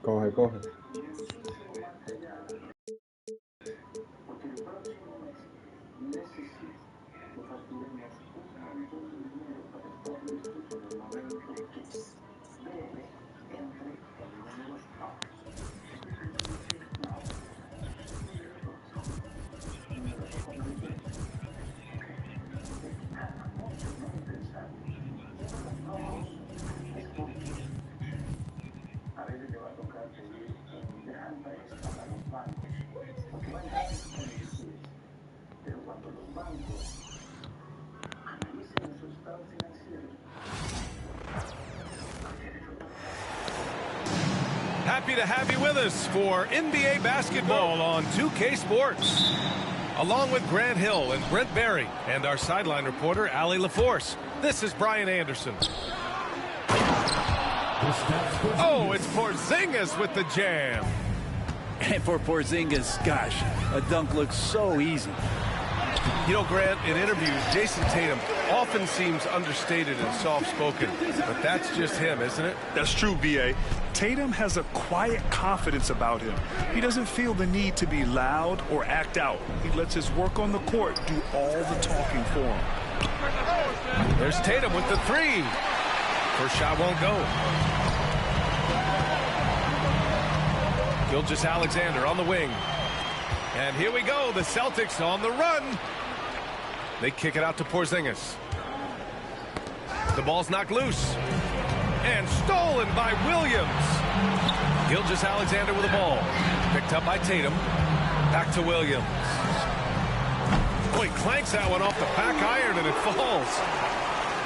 Coge, coge. Happy to have you with us for NBA basketball on 2K Sports. Along with Grant Hill and Brent Barry and our sideline reporter, Allie LaForce, this is Brian Anderson. Oh, it's Porzingis with the jam. And for Porzingis, gosh, a dunk looks so easy. You know, Grant, in interviews, Jason Tatum often seems understated and soft-spoken, but that's just him, isn't it? That's true, B.A. Tatum has a quiet confidence about him. He doesn't feel the need to be loud or act out. He lets his work on the court do all the talking for him. There's Tatum with the three. First shot won't go. Gilgeous-Alexander on the wing. And here we go, the Celtics on the run. They kick it out to Porzingis. The ball's knocked loose. And stolen by Williams. Gilgeous-Alexander with the ball. Picked up by Tatum. Back to Williams. Boy, clanks that one off the back iron and it falls.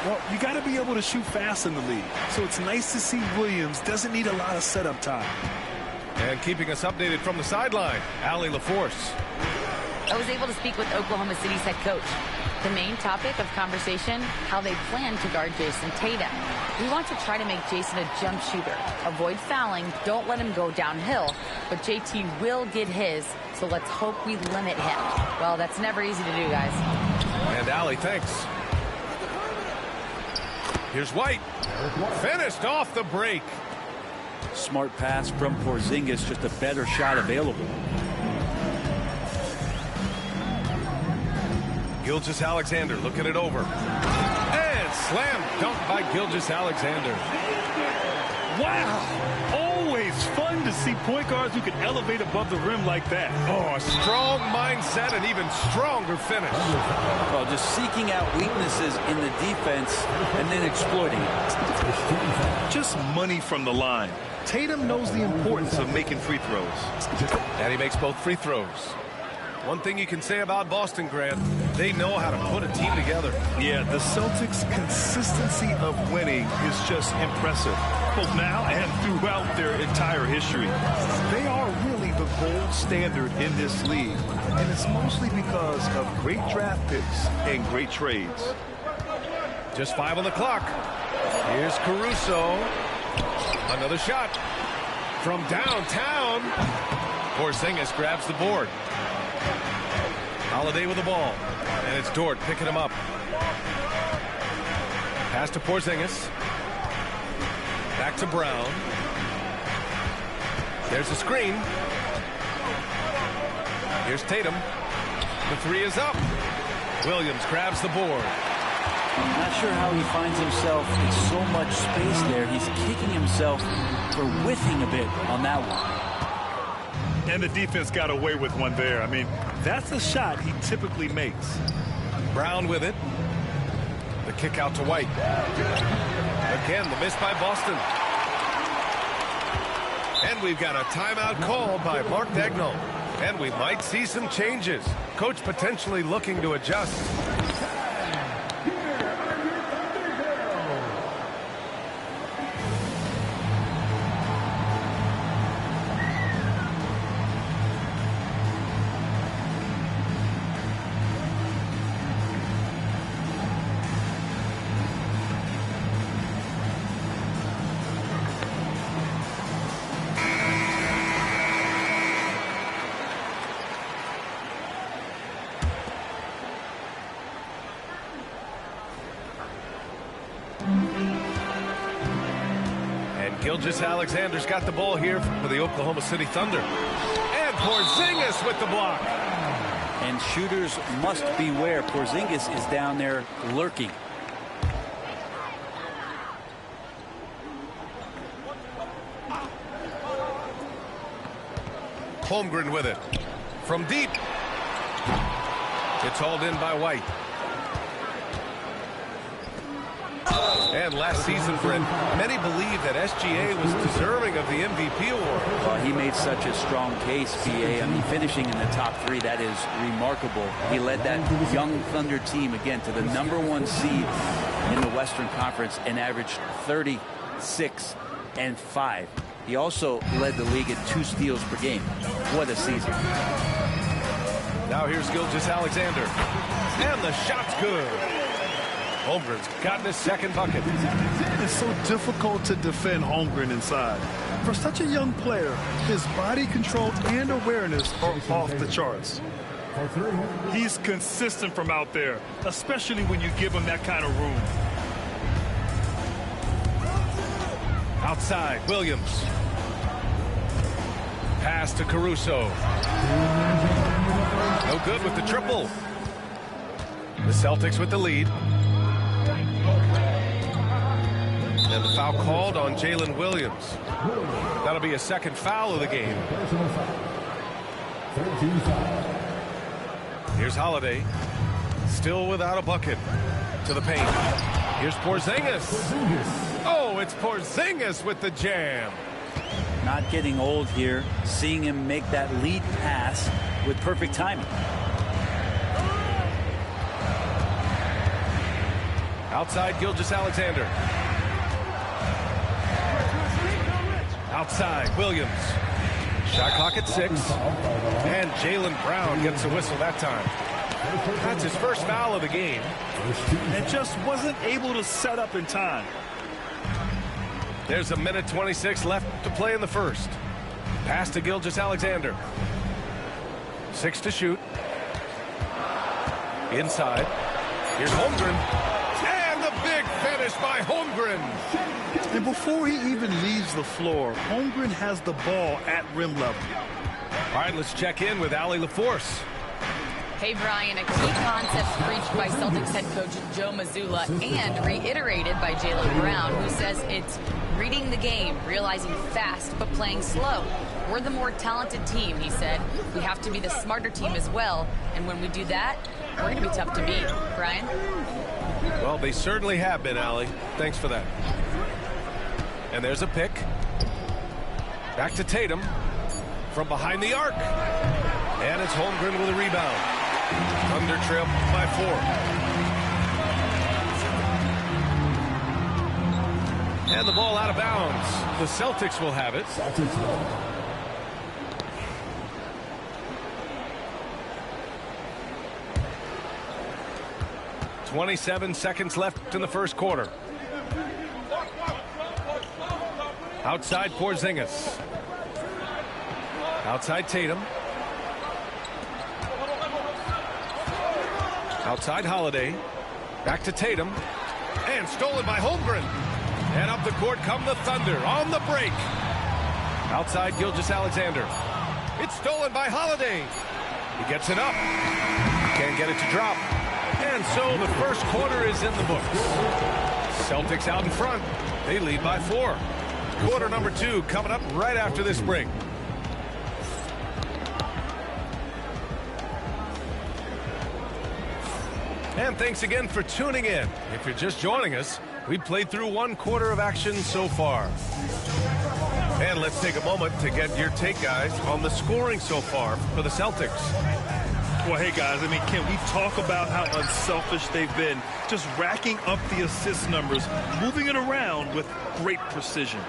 Well, you got to be able to shoot fast in the league. So it's nice to see Williams doesn't need a lot of setup time. And keeping us updated from the sideline, Allie LaForce. I was able to speak with Oklahoma City's head coach. The main topic of conversation, how they plan to guard Jason Tatum. We want to try to make Jason a jump shooter. Avoid fouling, don't let him go downhill. But JT will get his, so let's hope we limit him. Well, that's never easy to do, guys. And Allie, thanks. Here's White. Finished off the break. Smart pass from Porzingis, just a better shot available. Gilgeous-Alexander looking it over. And slam dunk by Gilgeous-Alexander. Wow! Always fun to see point guards who can elevate above the rim like that. Oh, a strong mindset and even stronger finish. Well, just seeking out weaknesses in the defense and then exploiting it. Just money from the line. Tatum knows the importance of making free throws. And he makes both free throws. One thing you can say about Boston, Grant, they know how to put a team together. Yeah, the Celtics' consistency of winning is just impressive, both now and throughout their entire history. They are really the gold standard in this league, and it's mostly because of great draft picks and great trades. Just 5 on the clock. Here's Caruso. Another shot from downtown. Porzingis grabs the board. Holiday with the ball. And it's Dort picking him up. Pass to Porzingis. Back to Brown. There's a screen. Here's Tatum. The three is up. Williams grabs the board. Not sure how he finds himself in so much space there. He's kicking himself for whiffing a bit on that one. And the defense got away with one there. I mean, that's a shot he typically makes. Brown with it. The kick out to White. Again, the miss by Boston. And we've got a timeout called by Mark Daigneault. And we might see some changes. Coach potentially looking to adjust. Gilgeous-Alexander's got the ball here for the Oklahoma City Thunder. And Porzingis with the block. And shooters must beware. Porzingis is down there lurking. Holmgren with it. From deep. It's hauled in by White. And last season, Brent, many believe that SGA was deserving of the MVP award. Well, he made such a strong case, BA. I mean, finishing in the top 3, that is remarkable. He led that young Thunder team, again, to the #1 seed in the Western Conference and averaged 36 and 5. He also led the league at 2 steals per game. What a season. Now here's Gilgeous-Alexander. And the shot's good. Holmgren's gotten his second bucket. It's so difficult to defend Holmgren inside. For such a young player, his body control and awareness are off the charts. He's consistent from out there, especially when you give him that kind of room. Outside, Williams. Pass to Caruso. No good with the triple. The Celtics with the lead. And the foul called on Jalen Williams. That'll be a second foul of the game. Here's Holiday. Still without a bucket. To the paint. Here's Porzingis. Oh, it's Porzingis with the jam. Not getting old here. Seeing him make that lead pass with perfect timing. Outside, Gilgeous-Alexander. Outside, Williams. Shot clock at 6. And Jaylen Brown gets a whistle that time. That's his first foul of the game. And just wasn't able to set up in time. There's a minute 26 left to play in the first. Pass to Gilgeous-Alexander. 6 to shoot. Inside. Here's Holmgren. And the big finish by Holmgren. And before he even leaves the floor, Holmgren has the ball at rim level. All right, let's check in with Allie LaForce. Hey, Brian, a key concept preached by Celtics head coach Joe Mazzulla and reiterated by Jaylen Brown, who says it's reading the game, realizing fast, but playing slow. We're the more talented team, he said. We have to be the smarter team as well, and when we do that, we're going to be tough to beat. Brian? Well, they certainly have been, Allie. Thanks for that. And there's a pick. Back to Tatum from behind the arc. And it's Holmgren with a rebound. Thunder trail by 4. And the ball out of bounds. The Celtics will have it. 27 seconds left in the first quarter. Outside Porzingis. Outside Tatum. Outside Holiday. Back to Tatum. And stolen by Holmgren. And up the court come the Thunder on the break. Outside Gilgeous-Alexander. It's stolen by Holiday. He gets it up. Can't get it to drop. And so the first quarter is in the books. Celtics out in front. They lead by 4. Quarter number 2 coming up right after this break. And thanks again for tuning in. If you're just joining us, we played through 1 quarter of action so far. And let's take a moment to get your take, guys, on the scoring so far for the Celtics. Well, hey, guys, I mean, can we talk about how unselfish they've been? Just racking up the assist numbers, moving it around with great precision.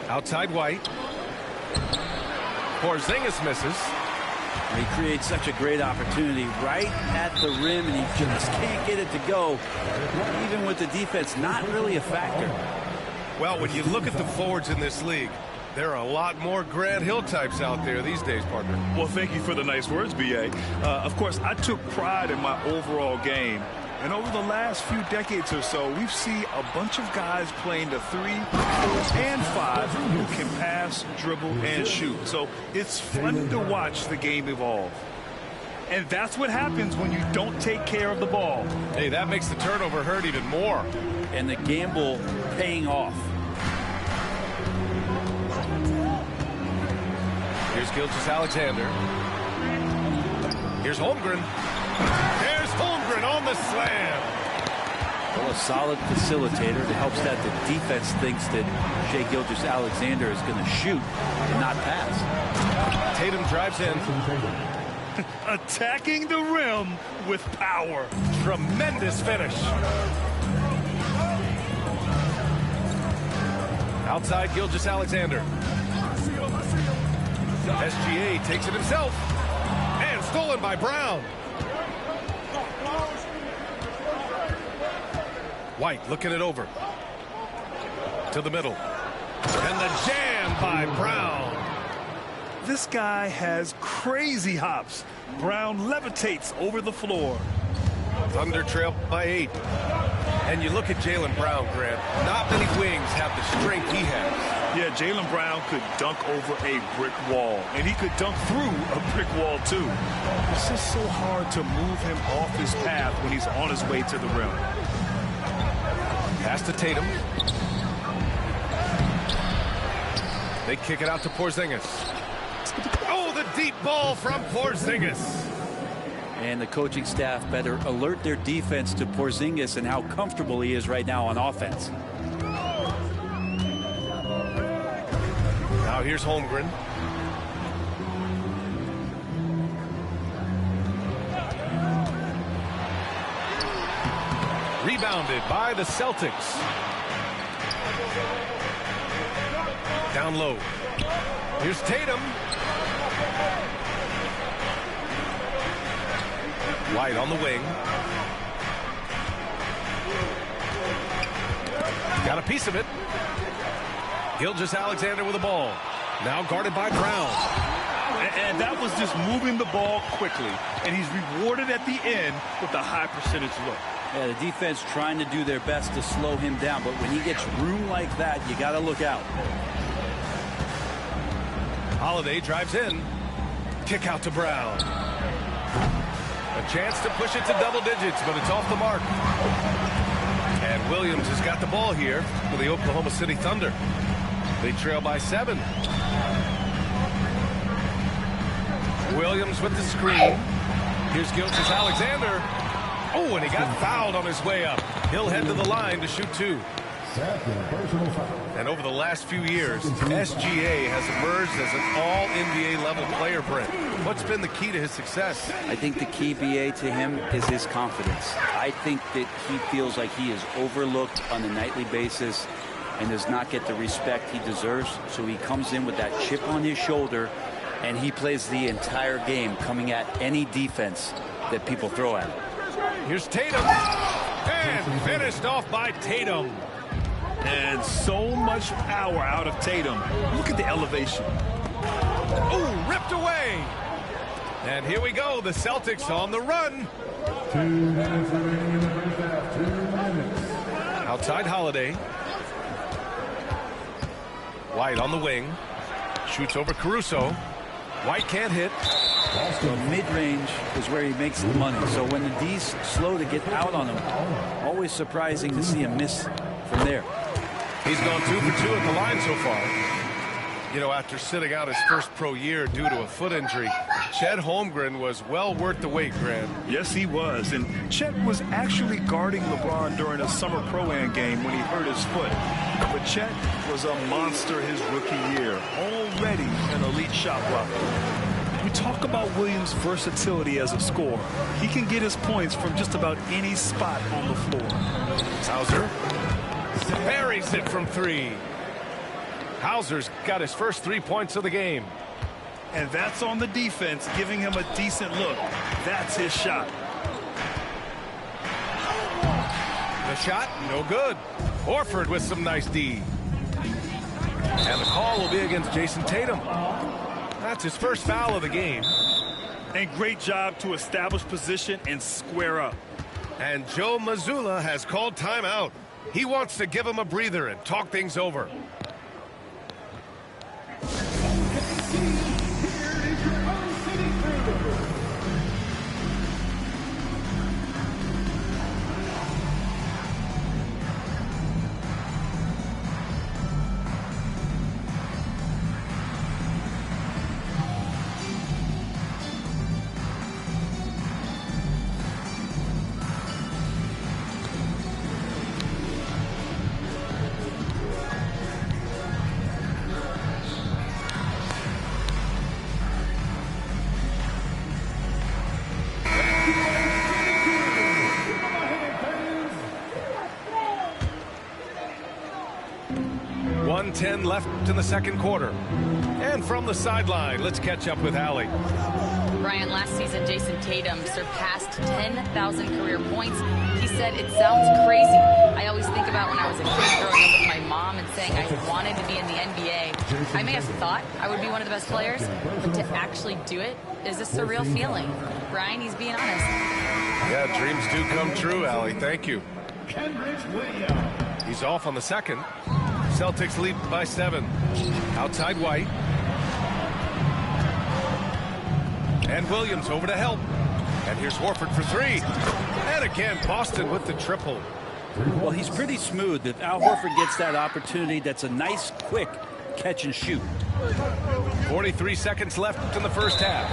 Outside White. Porzingis misses. He creates such a great opportunity right at the rim, and he just can't get it to go. Even with the defense, not really a factor. Well, when you look at the forwards in this league, there are a lot more Grant Hill types out there these days, partner. Well, thank you for the nice words, B.A. Of course, I took pride in my overall game, And over the last few decades or so, we've seen a bunch of guys playing the 3, 4, and 5 who can pass, dribble, and shoot. So it's fun to watch the game evolve. And that's what happens when you don't take care of the ball. Hey, that makes the turnover hurt even more. And the gamble paying off. Here's Gilgeous-Alexander. Here's Holmgren. There's Holmgren on the slam. Well, a solid facilitator that helps that the defense thinks that Shai Gilgeous-Alexander is going to shoot and not pass. Tatum drives in. Attacking the rim with power. Tremendous finish. Outside Gilgeous-Alexander. SGA takes it himself. And stolen by Brown. White looking it over. To the middle. And the jam by Brown. This guy has crazy hops. Brown levitates over the floor. Thunder trail by 8. And you look at Jaylen Brown, Grant. Not many wings have the strength he has. Yeah, Jaylen Brown could dunk over a brick wall. And he could dunk through a brick wall, too. It's just so hard to move him off his path when he's on his way to the rim. Pass to Tatum. They kick it out to Porzingis. Oh, the deep ball from Porzingis. And the coaching staff better alert their defense to Porzingis and how comfortable he is right now on offense. Now here's Holmgren. Rebounded by the Celtics. Down low. Here's Tatum. White on the wing. Got a piece of it. Gilgeous-Alexander with the ball. Now guarded by Brown. And that was just moving the ball quickly. And he's rewarded at the end with a high percentage look. Yeah, the defense trying to do their best to slow him down, but when he gets room like that, you got to look out. Holiday drives in. Kick out to Brown. A chance to push it to double digits, but it's off the mark. And Williams has got the ball here for the Oklahoma City Thunder. They trail by 7. Williams with the screen. Here's Gilgeous-Alexander. Oh, and he got fouled on his way up. He'll head to the line to shoot 2. And over the last few years, SGA has emerged as an all-NBA level player, Brent. What's been the key to his success? I think the key, BA, to him is his confidence. I think that he feels like he is overlooked on a nightly basis and does not get the respect he deserves. So he comes in with that chip on his shoulder, and he plays the entire game coming at any defense that people throw at him. Here's Tatum. And finished off by Tatum. And so much power out of Tatum. Look at the elevation. Oh, ripped away. And here we go. The Celtics on the run. 2 minutes remaining in the first half. 2 minutes. Outside Holiday. White on the wing. Shoots over Caruso. White can't hit. The mid-range is where he makes the money. So when the D's slow to get out on him, always surprising to see him miss from there. He's gone 2 for 2 at the line so far. You know, after sitting out his first pro year due to a foot injury, Chet Holmgren was well worth the wait, Grant. Yes, he was. And Chet was actually guarding LeBron during a summer Pro-Am game when he hurt his foot. But Chet was a monster his rookie year, already an elite shot blocker. We talk about Williams' versatility as a scorer. He can get his points from just about any spot on the floor. Hauser buries it from 3. Hauser's got his first 3 points of the game. And that's on the defense, giving him a decent look. That's his shot. The shot, no good. Horford with some nice D. And the call will be against Jason Tatum. That's his first foul of the game. And great job to establish position and square up. And Joe Mazzulla has called timeout. He wants to give him a breather and talk things over. .10 left in the second quarter. And from the sideline, let's catch up with Allie. Brian, last season, Jason Tatum surpassed 10,000 career points. He said, "It sounds crazy. I always think about when I was a kid growing up with my mom and saying I wanted to be in the NBA. I may have thought I would be one of the best players, but to actually do it is a surreal feeling." Brian, he's being honest. Yeah, dreams do come true, Allie. Thank you. He's off on the second. Celtics lead by 7. Outside White. And Williams over to help. And here's Horford for 3. And again, Boston with the triple. Well, he's pretty smooth. If Al Horford gets that opportunity, that's a nice, quick catch and shoot. 43 seconds left in the first half.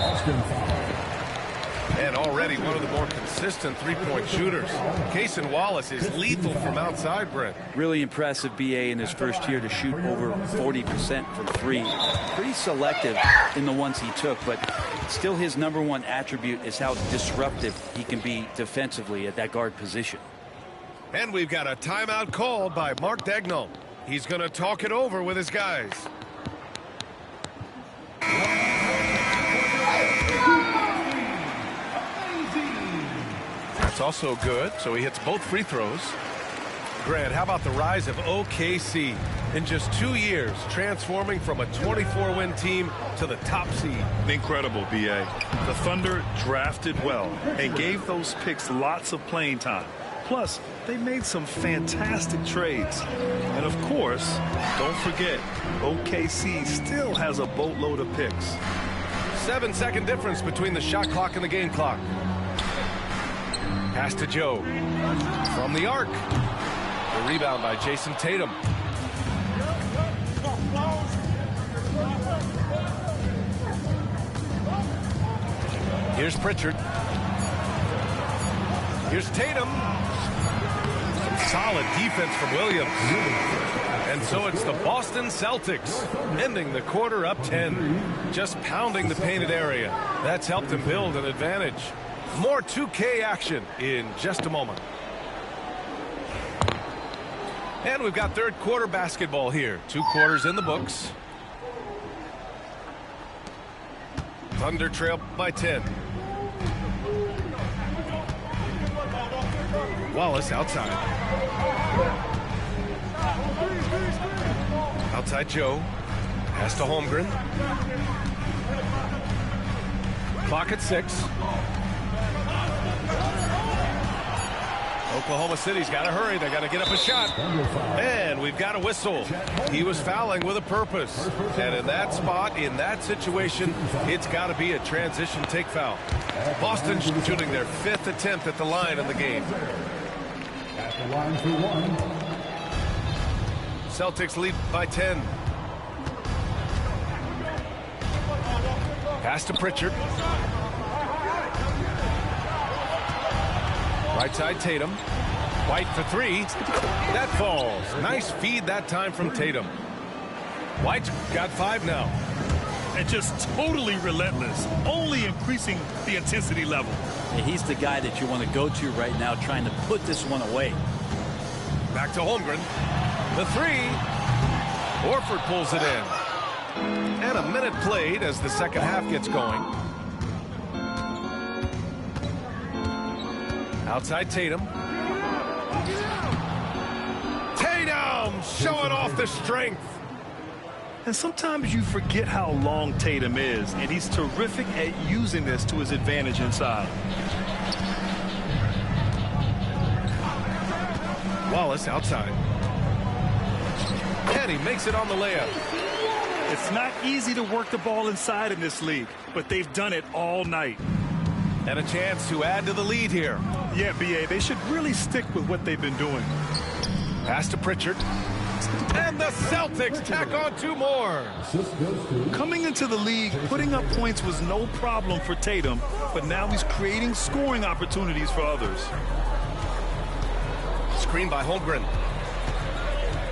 And already one of the more consistent three-point shooters. Cason Wallace is lethal from outside, Brent. Really impressive, BA, in his first year to shoot over 40% from 3. Pretty selective in the ones he took, but still his #1 attribute is how disruptive he can be defensively at that guard position. And we've got a timeout called by Mark Daigneault. He's going to talk it over with his guys. That's also good, so he hits both free throws. Grant, how about the rise of OKC? In just 2 years, transforming from a 24-win team to the top seed. Incredible, B.A. The Thunder drafted well and gave those picks lots of playing time. Plus, they made some fantastic trades. And of course, don't forget, OKC still has a boatload of picks. 7-second difference between the shot clock and the game clock. Pass to Joe. From the arc. The rebound by Jason Tatum. Here's Pritchard. Here's Tatum. Some solid defense from Williams. And so it's the Boston Celtics ending the quarter up 10. Just pounding the painted area. That's helped them build an advantage. More 2K action in just a moment. And we've got third quarter basketball here. 2 quarters in the books. Thunder trail by 10. Wallace outside. Outside Joe. Pass to Holmgren. Clock at 6. Oklahoma City's got to hurry. They got to get up a shot. And we've got a whistle. He was fouling with a purpose. And in that spot, in that situation, it's got to be a transition take foul. Boston shooting their 5th attempt at the line in the game. At the line for 1. Celtics lead by 10. Pass to Pritchard. Right side Tatum. White for 3. That falls. Nice feed that time from Tatum. White's got 5 now. And just totally relentless, only increasing the intensity level. Yeah, he's the guy that you want to go to right now, trying to put this one away. Back to Holmgren. The 3. Horford pulls it in. And a minute played as the second half gets going. Outside Tatum. Tatum showing off the strength. And sometimes you forget how long Tatum is, and he's terrific at using this to his advantage inside. Wallace outside. And he makes it on the layup. It's not easy to work the ball inside in this league, but they've done it all night. And a chance to add to the lead here. Yeah, B.A., they should really stick with what they've been doing. Pass to Pritchard. And the Celtics tack on 2 more. Coming into the league, putting up points was no problem for Tatum, but now he's creating scoring opportunities for others. Screen by Holmgren.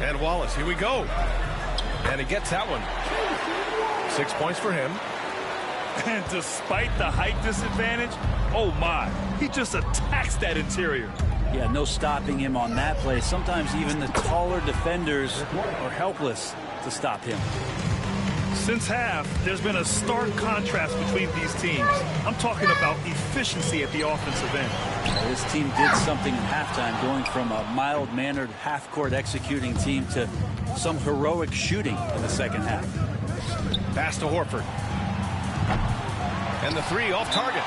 And Wallace, here we go. And he gets that one. 6 points for him. And despite the height disadvantage, oh my, he just attacks that interior. Yeah, no stopping him on that play. Sometimes even the taller defenders are helpless to stop him. Since half, there's been a stark contrast between these teams. I'm talking about efficiency at the offensive end. This team did something in halftime, going from a mild-mannered half-court executing team to some heroic shooting in the second half. Pass to Horford. And the 3 off target.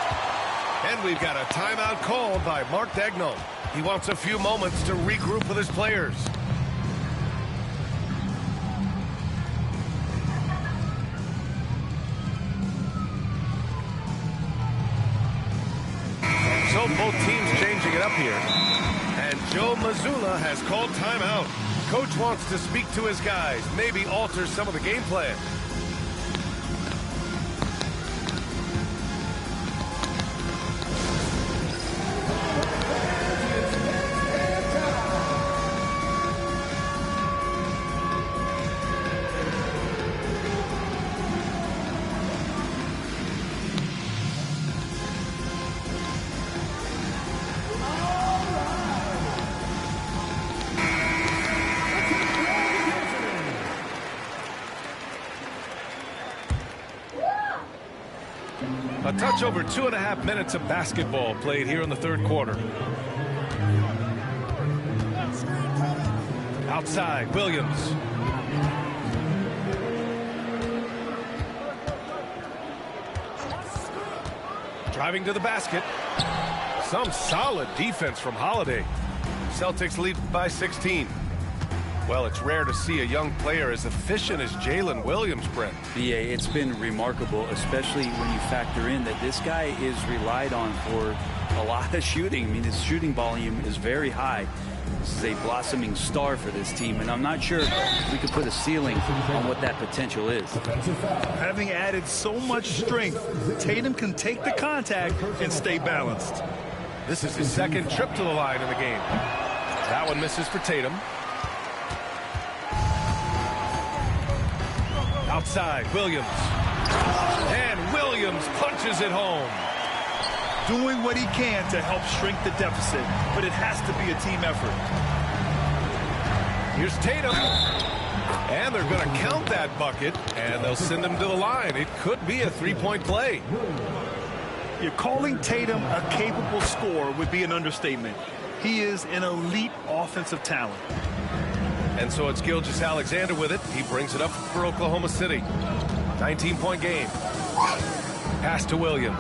And we've got a timeout called by Mark Daigneault. He wants a few moments to regroup with his players. So both teams changing it up here. And Joe Mazzulla has called timeout. Coach wants to speak to his guys, maybe alter some of the game plan. A touch over 2.5 minutes of basketball played here in the third quarter. Outside, Williams. Driving to the basket. Some solid defense from Holiday. Celtics lead by 16. Well, it's rare to see a young player as efficient as Jalen Williams, Brent. B.A., it's been remarkable, especially when you factor in that this guy is relied on for a lot of shooting. I mean, his shooting volume is very high. This is a blossoming star for this team, and I'm not sure we could put a ceiling on what that potential is. Having added so much strength, Tatum can take the contact and stay balanced. This is his second trip to the line in the game. That one misses for Tatum. Outside, Williams. And Williams punches it home. Doing what he can to help shrink the deficit, but it has to be a team effort. Here's Tatum. And they're going to count that bucket, and they'll send him to the line. It could be a three-point play. You're calling Tatum a capable scorer would be an understatement. He is an elite offensive talent. And so it's Gilgeous-Alexander with it. He brings it up for Oklahoma City. 19-point game. Pass to Williams.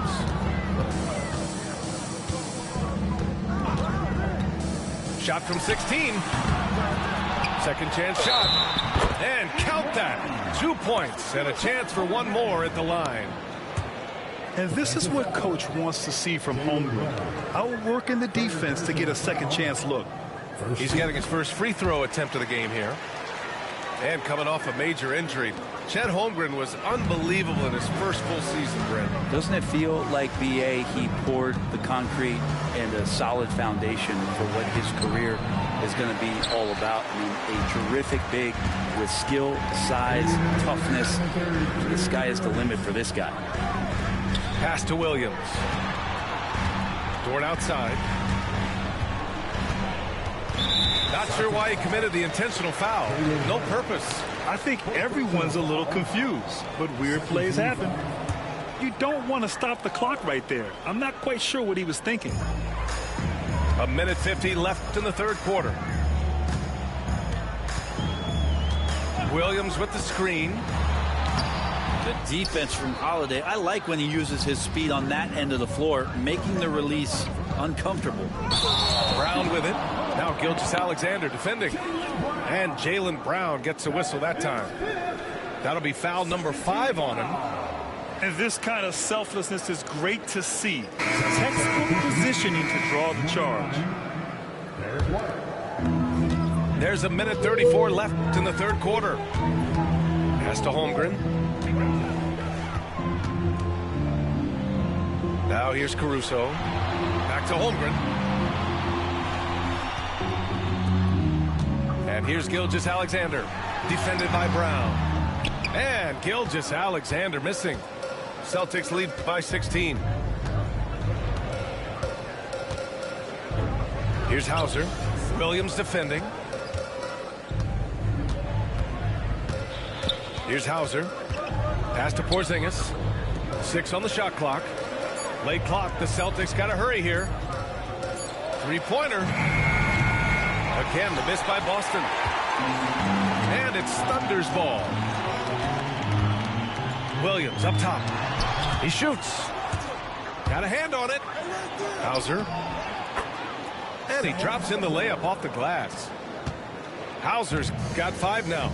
Shot from 16. Second chance shot. And count that. 2 points and a chance for one more at the line. And this is what Coach wants to see from Holmgren. Outworking the defense to get a second chance look. He's getting his first free throw attempt of the game here. And coming off a major injury, Chet Holmgren was unbelievable in his first full season, Brent. Doesn't it feel like B.A. he poured the concrete and a solid foundation for what his career is going to be all about? I mean, a terrific big with skill, size, toughness. The sky is the limit for this guy. Pass to Williams. Dort outside. Not sure why he committed the intentional foul. No purpose. I think everyone's a little confused, but weird plays happen. You don't want to stop the clock right there. I'm not quite sure what he was thinking. 1:50 left in the third quarter. Williams with the screen. The defense from Holiday, I like when he uses his speed on that end of the floor, making the release uncomfortable. Brown with it. Now Gilgeous-Alexander defending. And Jaylen Brown gets a whistle that time. That'll be foul number 5 on him. And this kind of selflessness is great to see. Textbook positioning to draw the charge. There's a minute 34 left in the third quarter. Pass to Holmgren. Now here's Caruso. Back to Holmgren. And here's Gilgeous-Alexander. Defended by Brown. And Gilgeous-Alexander missing. Celtics lead by 16. Here's Hauser. Williams defending. Here's Hauser. Pass to Porzingis. 6 on the shot clock. Late clock. The Celtics got to hurry here. Three-pointer. Again, the miss by Boston. And it's Thunder's ball. Williams up top. He shoots. Got a hand on it. Hauser. And he drops in the layup off the glass. Hauser's got 5 now.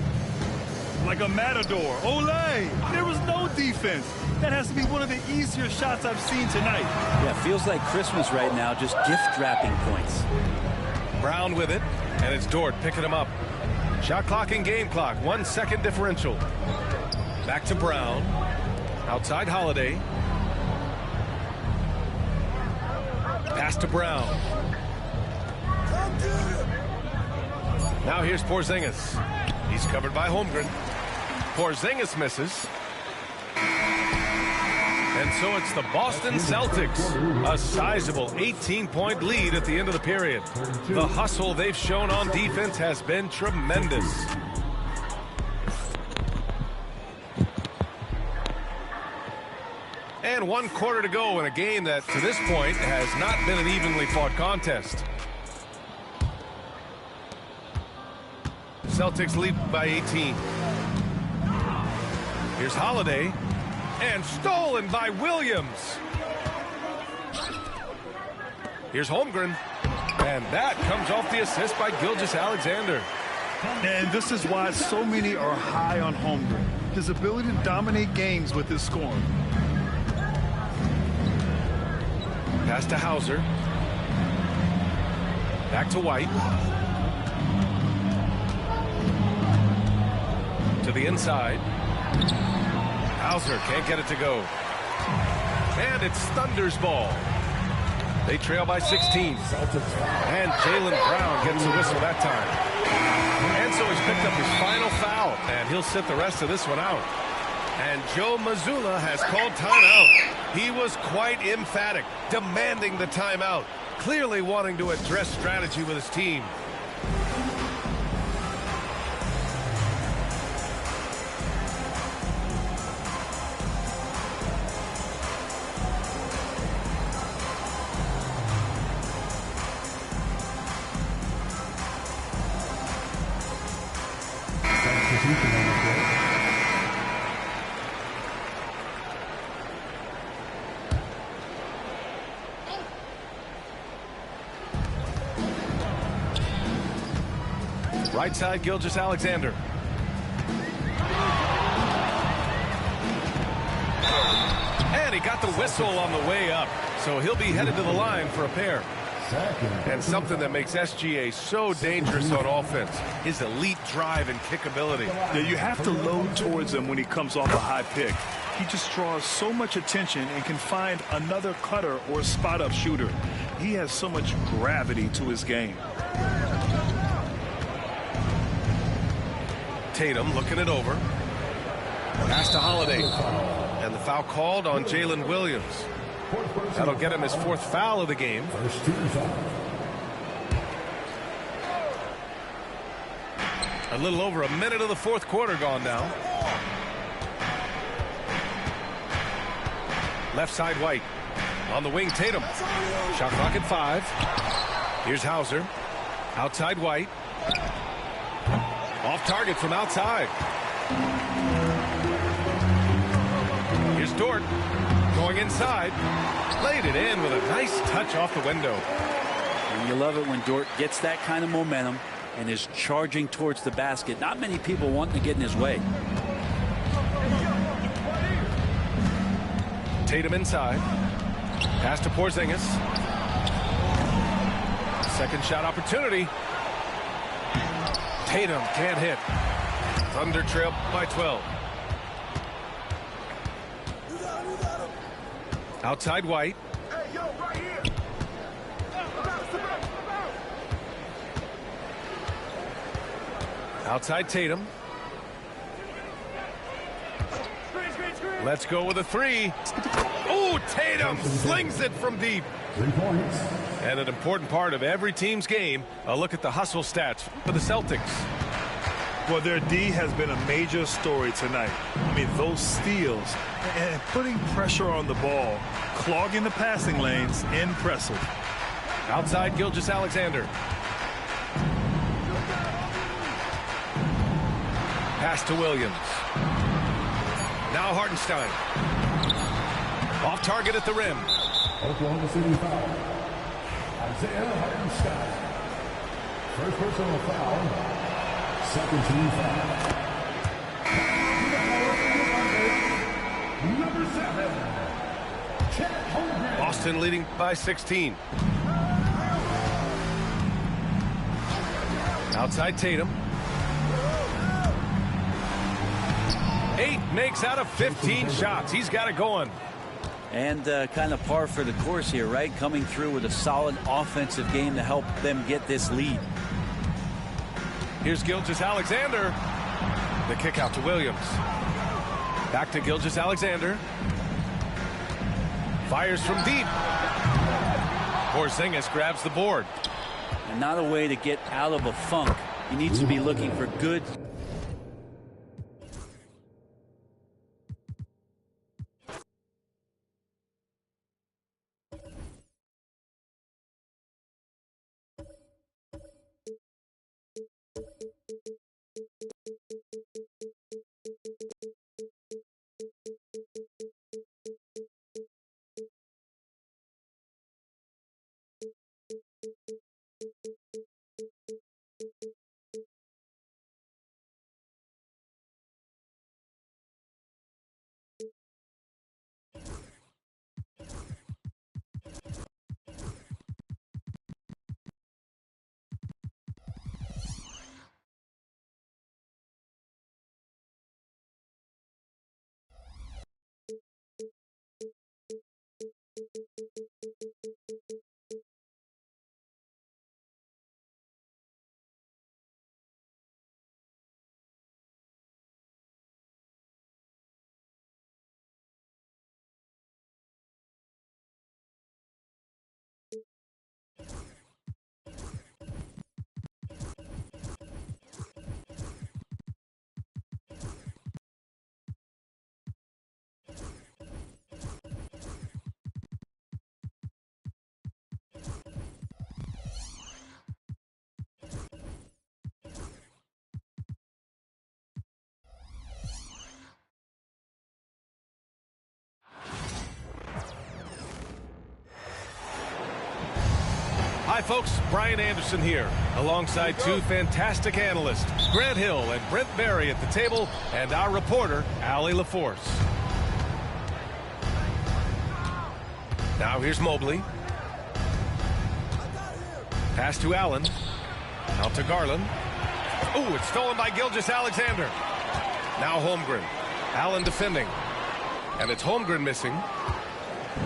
Like a matador. Olay! There was no defense. That has to be one of the easier shots I've seen tonight. Yeah, feels like Christmas right now, just gift wrapping points. Brown with it, and it's Dort picking him up. Shot clock and game clock, 1 second differential. Back to Brown. Outside Holiday. Pass to Brown. Now here's Porzingis. He's covered by Holmgren. Porzingis misses. And so it's the Boston Celtics. A sizable 18-point lead at the end of the period. The hustle they've shown on defense has been tremendous. And 1 quarter to go in a game that, to this point, has not been an evenly fought contest. Celtics lead by 18. Here's Holiday. And stolen by Williams. Here's Holmgren. And that comes off the assist by Gilgeous-Alexander. And this is why so many are high on Holmgren. His ability to dominate games with his scoring. Pass to Hauser. Back to White. To the inside. Hauser can't get it to go. And it's Thunder's ball. They trail by 16. And Jaylen Brown gets a whistle that time. And so he's picked up his final foul. And he'll sit the rest of this one out. And Joe Mazzulla has called timeout. He was quite emphatic, demanding the timeout. Clearly wanting to address strategy with his team. Right side, Gilgeous-Alexander. And he got the whistle on the way up. So he'll be headed to the line for a pair. And something that makes SGA so dangerous on offense, his elite drive and kick ability. Yeah, you have to load towards him when he comes off a high pick. He just draws so much attention and can find another cutter or spot-up shooter. He has so much gravity to his game. Tatum looking it over. Pass to Holiday. And the foul called on Jalen Williams. That'll get him his 4th foul of the game. A little over a minute of the 4th quarter gone now. Left side White. On the wing, Tatum. Shot clock at 5. Here's Hauser. Outside White. Off target from outside. Dort going inside. Laid it in with a nice touch off the window. And you love it when Dort gets that kind of momentum and is charging towards the basket. Not many people wanting to get in his way. Tatum inside. Pass to Porzingis. Second shot opportunity. Tatum can't hit. Thunder trail by 12. Outside White. Outside Tatum. Let's go with a three. Oh, Tatum slings it from deep. 3 points. And an important part of every team's game, a look at the hustle stats for the Celtics. Well, their D has been a major story tonight. I mean, those steals and putting pressure on the ball, clogging the passing lanes, impressive. Outside Gilgeous-Alexander. Pass to Williams. Now Hartenstein. Off target at the rim. Oklahoma City foul. Isaiah Hartenstein. First personal foul. Second team foul. Number 7. Chet Holmgren. Boston leading by 16. Outside Tatum. 8 makes out of 15 shots. He's got it going. And kind of par for the course here, right? Coming through with a solid offensive game to help them get this lead. Here's Gilgeous-Alexander. The kick out to Williams. Back to Gilgeous-Alexander. Fires from deep. Porzingis grabs the board. And not a way to get out of a funk. He needs to be looking for good. Hi, folks. Brian Anderson here, alongside 2 fantastic analysts, Grant Hill and Brent Barry at the table, and our reporter, Allie LaForce. Now here's Mobley. Pass to Allen. Out to Garland. Oh, it's stolen by Gilgeous-Alexander. Now Holmgren. Allen defending. And it's Holmgren missing.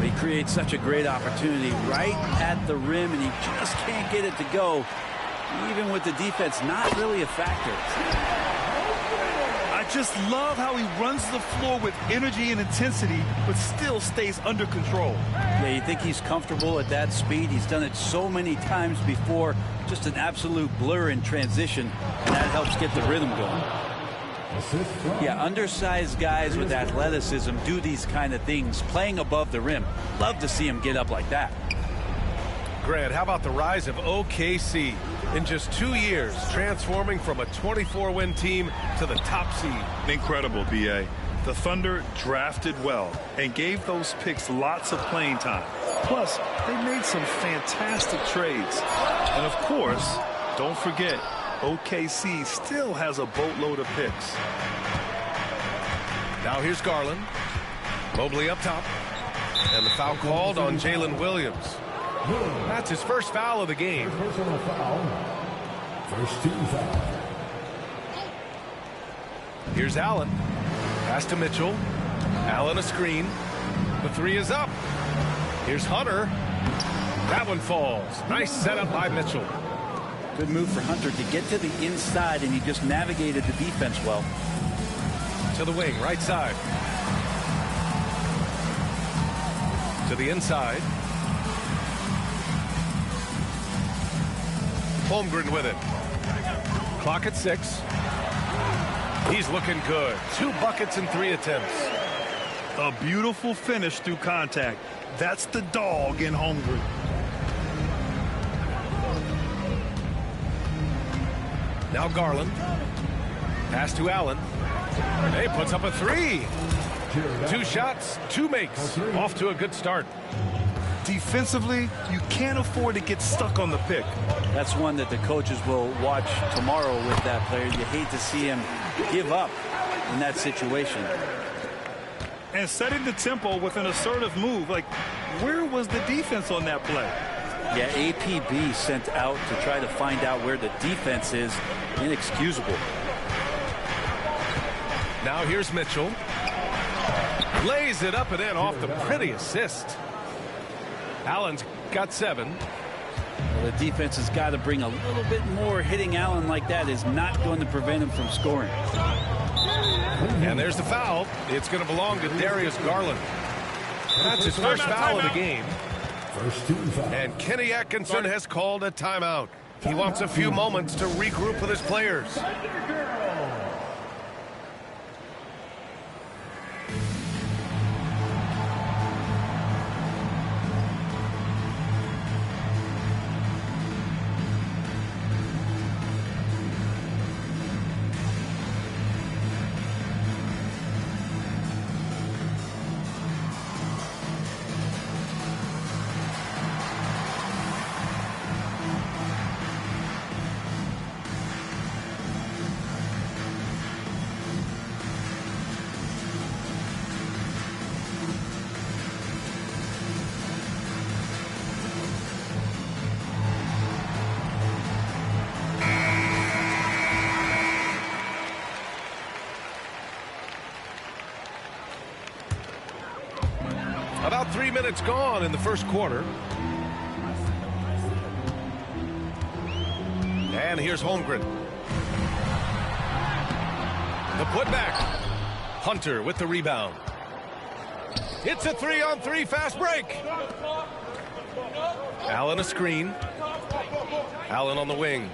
He creates such a great opportunity right at the rim, and he just can't get it to go. Even with the defense not really a factor. I just love how he runs the floor with energy and intensity, but still stays under control. Yeah, you think he's comfortable at that speed. He's done it so many times before. Just an absolute blur in transition, and that helps get the rhythm going. Yeah, undersized guys with athleticism do these kind of things, playing above the rim. Love to see him get up like that. Grant, how about the rise of OKC? In just 2 years, transforming from a 24-win team to the top seed. Incredible, B.A. The Thunder drafted well and gave those picks lots of playing time. Plus, they made some fantastic trades. And of course, don't forget, OKC still has a boatload of picks. Now here's Garland. Mobley up top. And the foul called on Jalen Williams. That's his first foul of the game. Personal foul. First team foul. Here's Allen. Pass to Mitchell. Allen a screen. The three is up. Here's Hunter. That one falls. Nice setup by Mitchell. Good move for Hunter to get to the inside, and he just navigated the defense well. To the wing, right side. To the inside. Holmgren with it. Clock at 6. He's looking good. 2 buckets in 3 attempts. A beautiful finish through contact. That's the dog in Holmgren. Now Garland. Pass to Allen. He puts up a 3. 2 shots, 2 makes. Off to a good start. Defensively, you can't afford to get stuck on the pick. That's one that the coaches will watch tomorrow with that player. You hate to see him give up in that situation. And setting the tempo with an assertive move. Like, where was the defense on that play? Yeah, APB sent out to try to find out where the defense is. Inexcusable. Now here's Mitchell. Lays it up and in off the pretty assist. Allen's got 7. Well, the defense has got to bring a little bit more. Hitting Allen like that is not going to prevent him from scoring. And there's the foul. It's going to belong to Darius Garland. That's his first foul of the game. First team foul. And Kenny Atkinson has called a timeout. He wants a few moments to regroup with his players. About 3 minutes gone in the first quarter. And here's Holmgren. The putback. Hunter with the rebound. It's a 3-on-3 fast break. Allen a screen. Allen on the wing.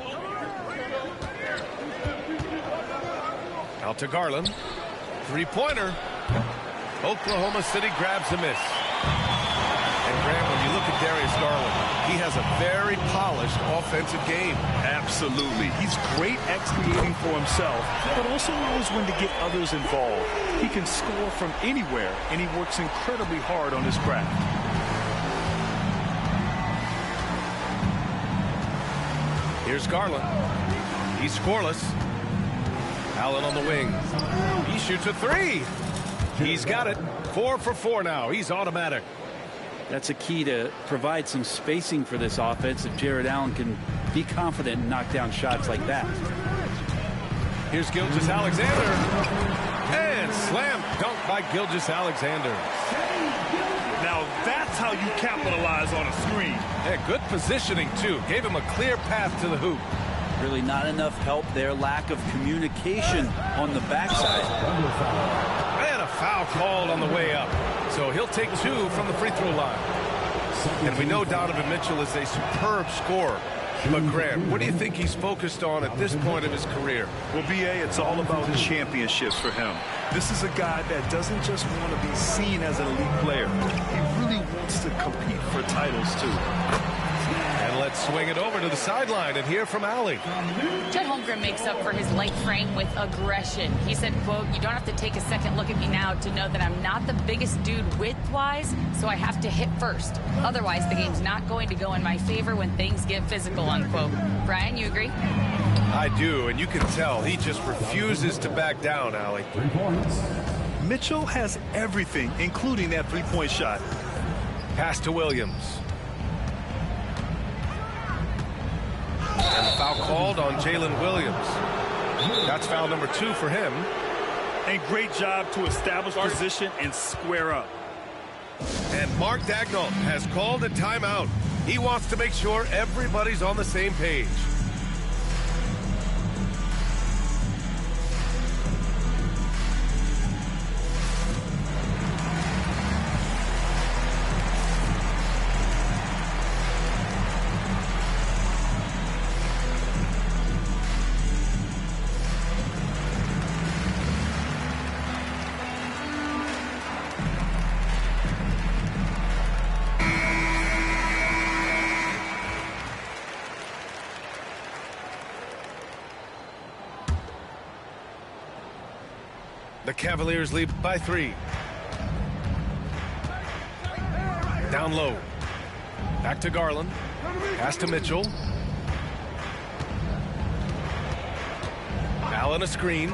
Out to Garland. 3-pointer. Oklahoma City grabs a miss. And Graham, when you look at Darius Garland, he has a very polished offensive game. Absolutely. He's great at creating for himself, but also knows when to get others involved. He can score from anywhere, and he works incredibly hard on his craft. Here's Garland. He's scoreless. Allen on the wing. He shoots a 3. He's got it. 4 for 4 now. He's automatic. That's a key to provide some spacing for this offense if Jared Allen can be confident and knock down shots like that. Here's Gilgeous-Alexander. And slam dunk by Gilgeous-Alexander. Now that's how you capitalize on a screen. Yeah, good positioning, too. Gave him a clear path to the hoop. Really not enough help there. Lack of communication on the backside. And a foul called on the way up. So he'll take 2 from the free throw line. And we know Donovan Mitchell is a superb scorer. But Graham, what do you think he's focused on at this point of his career? Well, B.A., it's all about championships for him. This is a guy that doesn't just want to be seen as an elite player. He really wants to compete for titles, too. And let's swing it over to the sideline and hear from Allie. Chet Holmgren makes up for his light frame with aggression. He said, quote, "You don't have to take a second look at me now to know that I'm not the biggest dude width-wise, so I have to hit first. Otherwise, the game's not going to go in my favor when things get physical," unquote. Brian, you agree? I do, and you can tell he just refuses to back down, Allie. 3 points. Mitchell has everything, including that three-point shot. Pass to Williams. And the foul called on Jalen Williams. That's foul number 2 for him. And great job to establish position and square up. And Mark Daigneault has called a timeout. He wants to make sure everybody's on the same page. The Cavaliers lead by 3. Down low. Back to Garland. Pass to Mitchell. Allen a screen.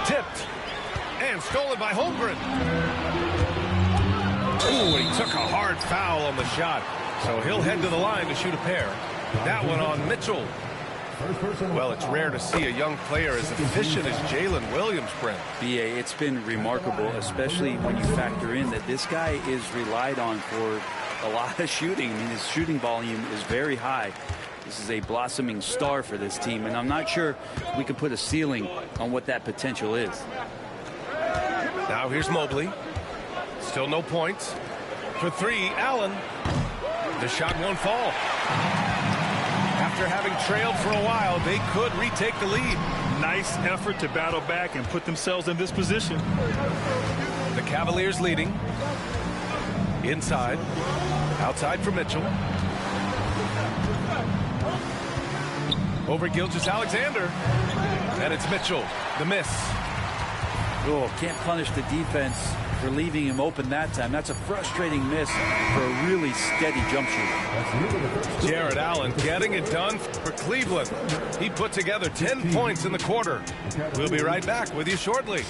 Tipped. And stolen by Holmgren. Ooh, he took a hard foul on the shot. So he'll head to the line to shoot a pair. That one on Mitchell. Well, it's rare to see a young player as efficient as Jalen Williams, Brent. BA, it's been remarkable, especially when you factor in that this guy is relied on for a lot of shooting. I mean, his shooting volume is very high. This is a blossoming star for this team, and I'm not sure we can put a ceiling on what that potential is. Now here's Mobley. Still no points. For 3, Allen. The shot won't fall. After having trailed for a while, they could retake the lead. Nice effort to battle back and put themselves in this position. The Cavaliers leading. Inside. Outside for Mitchell. Over Gilgeous-Alexander. And it's Mitchell. The miss. Oh, can't punish the defense for leaving him open that time. That's a frustrating miss for a really steady jump shooter. Jared Allen getting it done for Cleveland. He put together 10 points in the quarter. We'll be right back with you shortly.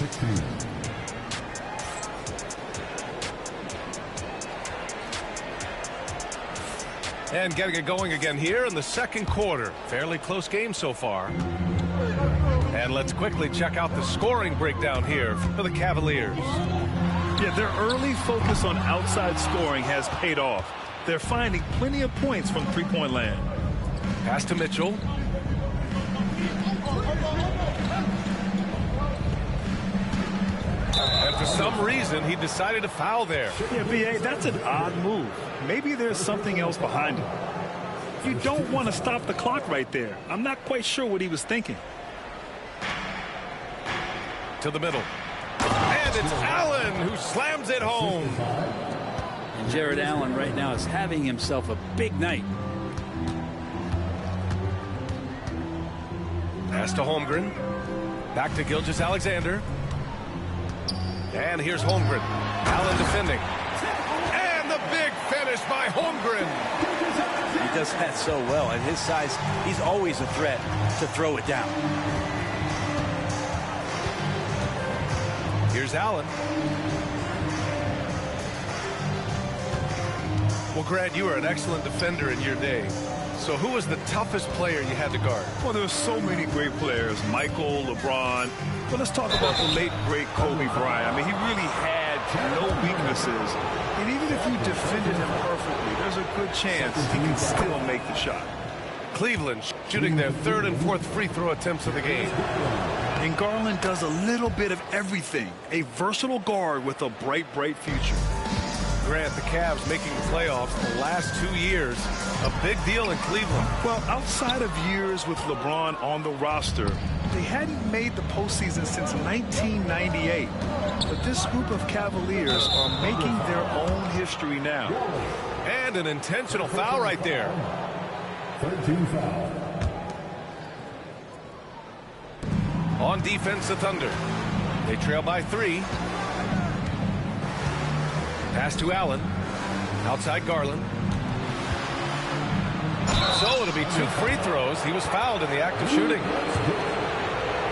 And getting it going again here in the second quarter. Fairly close game so far. And let's quickly check out the scoring breakdown here for the Cavaliers. Yeah, their early focus on outside scoring has paid off. They're finding plenty of points from three-point land. Pass to Mitchell. And for some reason, he decided to foul there. Yeah, B.A., that's an odd move. Maybe there's something else behind it. You don't want to stop the clock right there. I'm not quite sure what he was thinking. To the middle. And it's Allen who slams it home. And Jared Allen right now is having himself a big night. Pass to Holmgren. Back to Gilgeous-Alexander. And here's Holmgren. Allen defending. And the big finish by Holmgren. He does that so well. At his size, he's always a threat to throw it down. Here's Allen. Well, Grant, you were an excellent defender in your day. So who was the toughest player you had to guard? Well, there were so many great players. Michael, LeBron. But let's talk about the late, great Kobe Bryant. I mean, he really had no weaknesses. And even if you defended him perfectly, there's a good chance he can still make the shot. Cleveland shooting their third and fourth free throw attempts of the game. And Garland does a little bit of everything. A versatile guard with a bright, bright future. Grant, the Cavs making the playoffs the last 2 years. A big deal in Cleveland. Well, outside of years with LeBron on the roster, they hadn't made the postseason since 1998. But this group of Cavaliers are making their own history now. And an intentional foul right there. 13 foul. On defense, the Thunder. They trail by 3. Pass to Allen. Outside Garland. So it'll be 2 free throws. He was fouled in the act of shooting.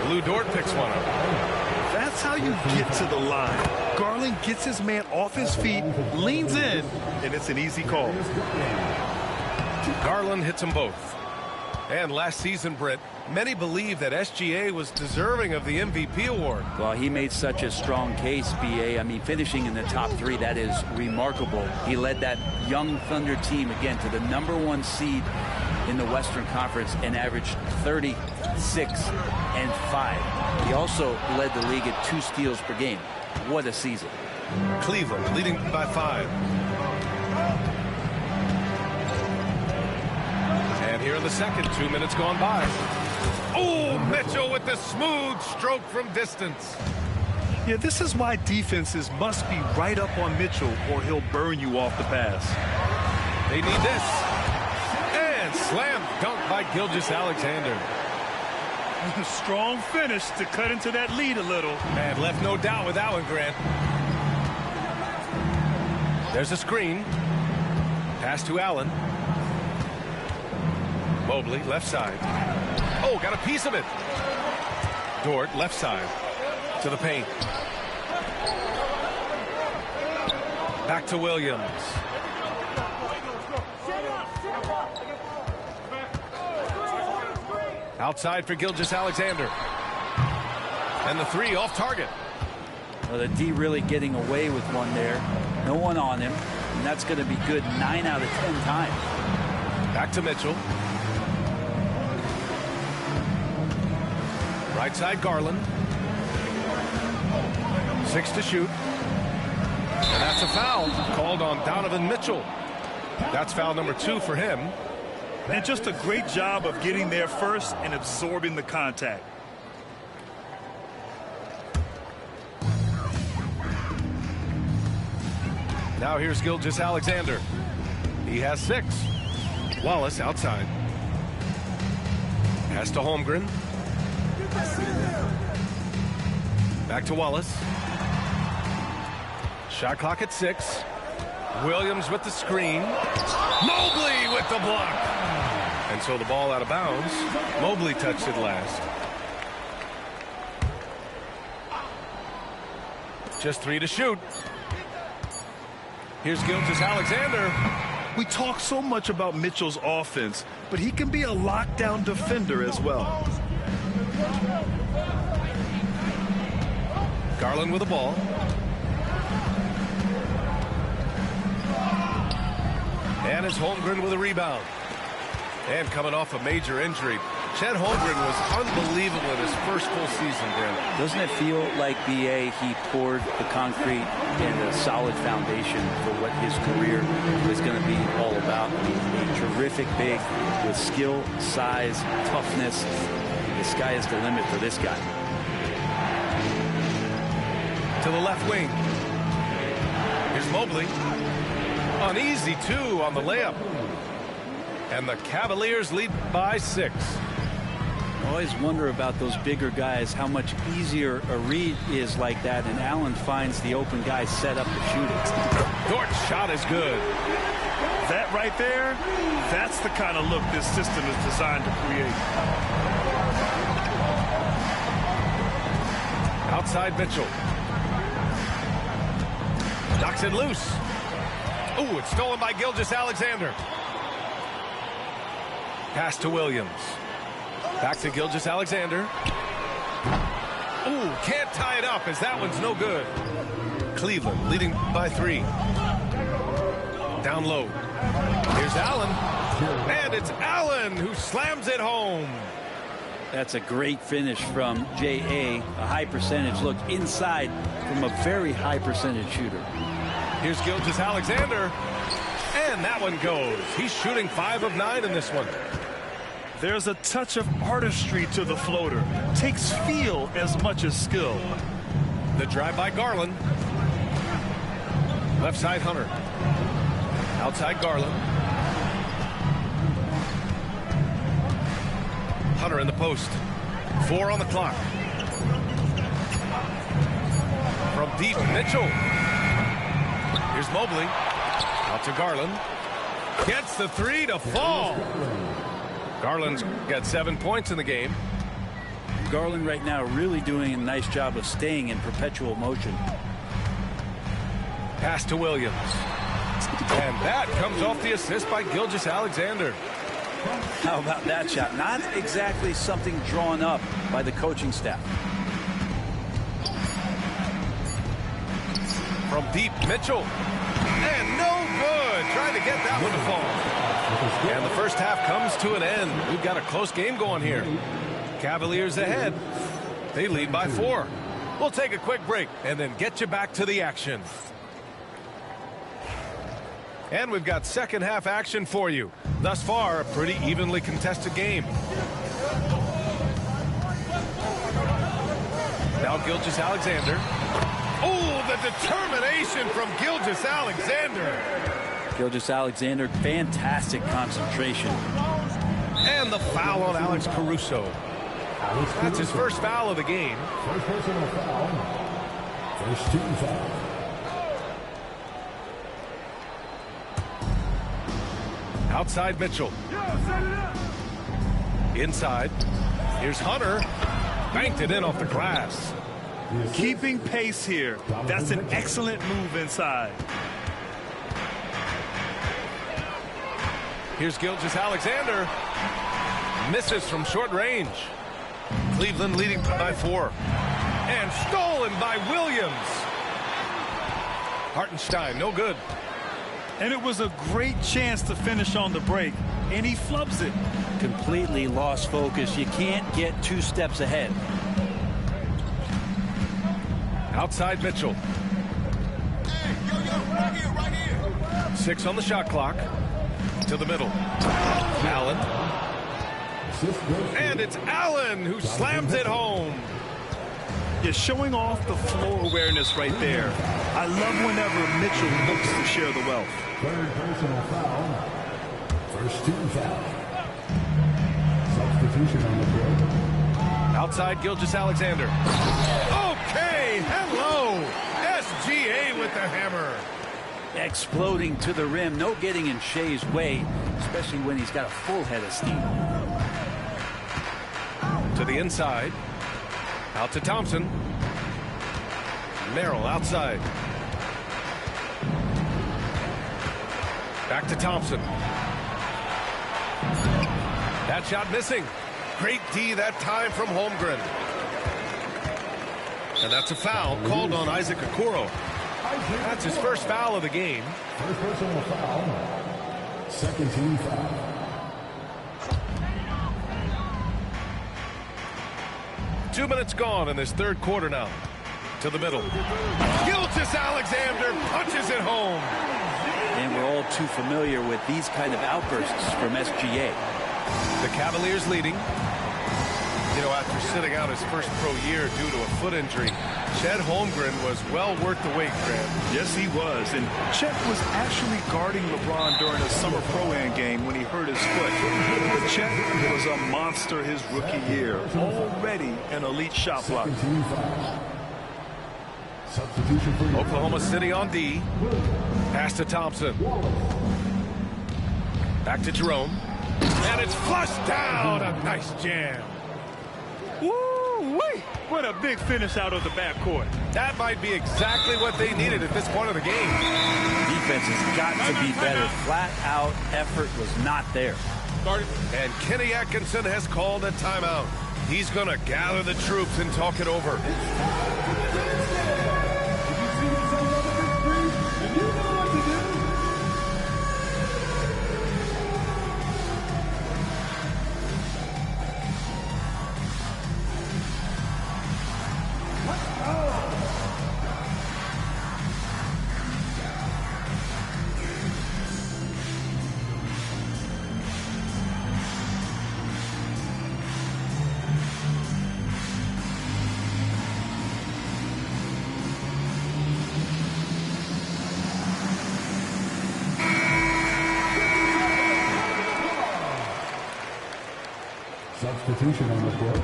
Lou Dort picks one up. That's how you get to the line. Garland gets his man off his feet, leans in, and it's an easy call. Garland hits them both. And last season, Britt, many believe that SGA was deserving of the MVP award. Well, he made such a strong case, BA. I mean, finishing in the top 3, that is remarkable. He led that young Thunder team, again, to the #1 seed in the Western Conference and averaged 36 and 5. He also led the league at 2 steals per game. What a season. Cleveland leading by 5. And here in the second, 2 minutes gone by. Oh, Mitchell with the smooth stroke from distance. Yeah, this is why defenses must be right up on Mitchell or he'll burn you off the pass. They need this. And slam dunk by Gilgeous-Alexander. Strong finish to cut into that lead a little. And left no doubt with that one, Grant. There's a screen. Pass to Allen. Mobley, left side. Oh, got a piece of it. Dort, left side. To the paint. Back to Williams. Outside for Gilgeous-Alexander. And the 3 off target. Well, the D really getting away with one there. No one on him. And that's going to be good 9 out of 10 times. Back to Mitchell. Right side Garland. 6 to shoot. And that's a foul called on Donovan Mitchell. That's foul number 2 for him. And just a great job of getting there first and absorbing the contact. Now here's Gilgeous-Alexander. He has 6. Wallace outside. Pass to Holmgren. Back to Wallace. Shot clock at 6. Williams with the screen. Mobley with the block. And so the ball out of bounds. Mobley touched it last. Just 3 to shoot. Here's Gilgeous-Alexander. We talk so much about Mitchell's offense, but he can be a lockdown defender as well. Garland with the ball. And it's Holmgren with a rebound. And coming off a major injury, Chet Holmgren was unbelievable in his first full season, Brent. Doesn't it feel like, BA, he poured the concrete and a solid foundation for what his career is going to be all about? A terrific big with skill, size, toughness. The sky is the limit for this guy. To the left wing. Here's Mobley. An easy 2 on the layup. And the Cavaliers lead by 6. I always wonder about those bigger guys, how much easier a read is like that, and Allen finds the open guy set up to shoot it. Dort's shot is good. That right there, that's the kind of look this system is designed to create. Outside Mitchell. Knocks it loose. Ooh, it's stolen by Gilgeous-Alexander. Pass to Williams. Back to Gilgeous-Alexander. Ooh, can't tie it up as that one's no good. Cleveland leading by 3. Down low. Here's Allen. And it's Allen who slams it home. That's a great finish from J.A. A high percentage look inside from a very high percentage shooter. Here's Gilgeous-Alexander. And that one goes. He's shooting 5 of 9 in this one. There's a touch of artistry to the floater. Takes feel as much as skill. The drive by Garland. Left side Hunter. Outside Garland. Hunter in the post. 4 on the clock. From deep, Mitchell. Here's Mobley. Out to Garland. Gets the 3 to fall. Garland's got 7 points in the game. Garland right now really doing a nice job of staying in perpetual motion. Pass to Williams. And that comes off the assist by Gilgeous-Alexander. How about that shot? Not exactly something drawn up by the coaching staff. From deep, Mitchell. And no good. Trying to get that one to fall. And the first half comes to an end. We've got a close game going here. Cavaliers ahead. They lead by 4. We'll take a quick break and then get you back to the action. And we've got second half action for you. Thus far, a pretty evenly contested game. Now Gilgeous-Alexander. Oh, the determination from Gilgeous-Alexander. Gilgeous-Alexander, fantastic concentration. And the foul on Alex Caruso. That's his first foul of the game. First personal foul. First team foul. Outside Mitchell. Inside. Here's Hunter. Banked it in off the glass. Keeping pace here. That's an excellent move inside. Here's Gilgeous-Alexander. Misses from short range. Cleveland leading by 4. And stolen by Williams. Hartenstein, no good. And it was a great chance to finish on the break, and he flubs it. Completely lost focus. You can't get 2 steps ahead. Outside Mitchell. Right here. 6 on the shot clock. To the middle. Allen. And it's Allen who slams it home. You're showing off the floor awareness right there. I love whenever Mitchell looks to share the wealth. Third personal foul. First team foul. Substitution on the court. Outside Gilgeous-Alexander. Okay, hello. SGA with the hammer. Exploding to the rim. No getting in Shea's way, especially when he's got a full head of steam. To the inside. Out to Thompson. Merrill outside. Back to Thompson. That shot missing. Great D that time from Holmgren. And that's a foul called on Isaac Okoro. That's his first foul of the game. First personal foul. Second team foul. Two minutes gone in this third quarter now. To the middle. Gilgeous-Alexander punches it home. And we're all too familiar with these kind of outbursts from SGA. The Cavaliers leading. You know, after sitting out his first pro year due to a foot injury, Chet Holmgren was well worth the wait, Graham. Yes, he was. And Chet was actually guarding LeBron during a summer pro-am game when he hurt his foot. But Chet was a monster his rookie year. Already an elite shot blocker. Substitution for Oklahoma City on D. Pass to Thompson. Back to Jerome. And it's flushed down. A nice jam. Woo-wee! What a big finish out of the backcourt. That might be exactly what they needed at this point of the game. Defense has got to be better. Flat out effort was not there. And Kenny Atkinson has called a timeout. He's going to gather the troops and talk it over. Substitution on the court.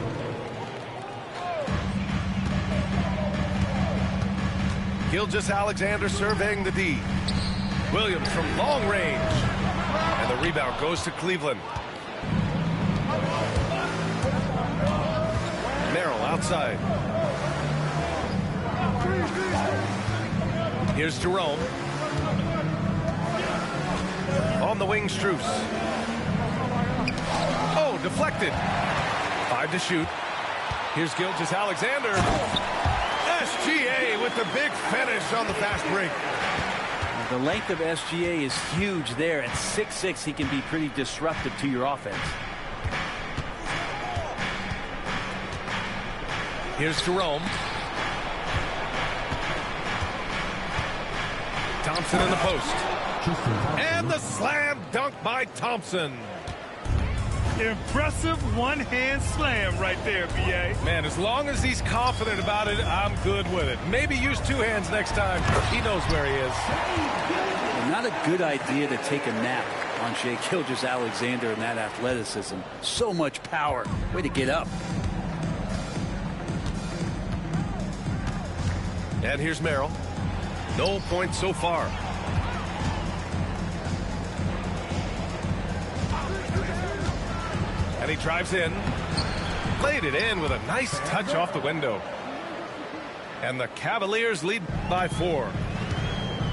Gilgeous-Alexander surveying the D. Williams from long range. And the rebound goes to Cleveland. Merrill outside. Here's Jerome. On the wing, Strus. Oh, deflected. 5 to shoot. Here's Gilgeous-Alexander. SGA with the big finish on the fast break. The length of SGA is huge there. At 6'6", he can be pretty disruptive to your offense. Here's Jerome. Thompson in the post. And the slam dunk by Thompson. Impressive one-hand slam right there, B.A. Man, as long as he's confident about it, I'm good with it. Maybe use 2 hands next time. He knows where he is. Not a good idea to take a nap on Shai Gilgeous-Alexander and that athleticism. So much power. Way to get up. And here's Merrill. No points so far. And he drives in. Played it in with a nice touch off the window. And the Cavaliers lead by 4.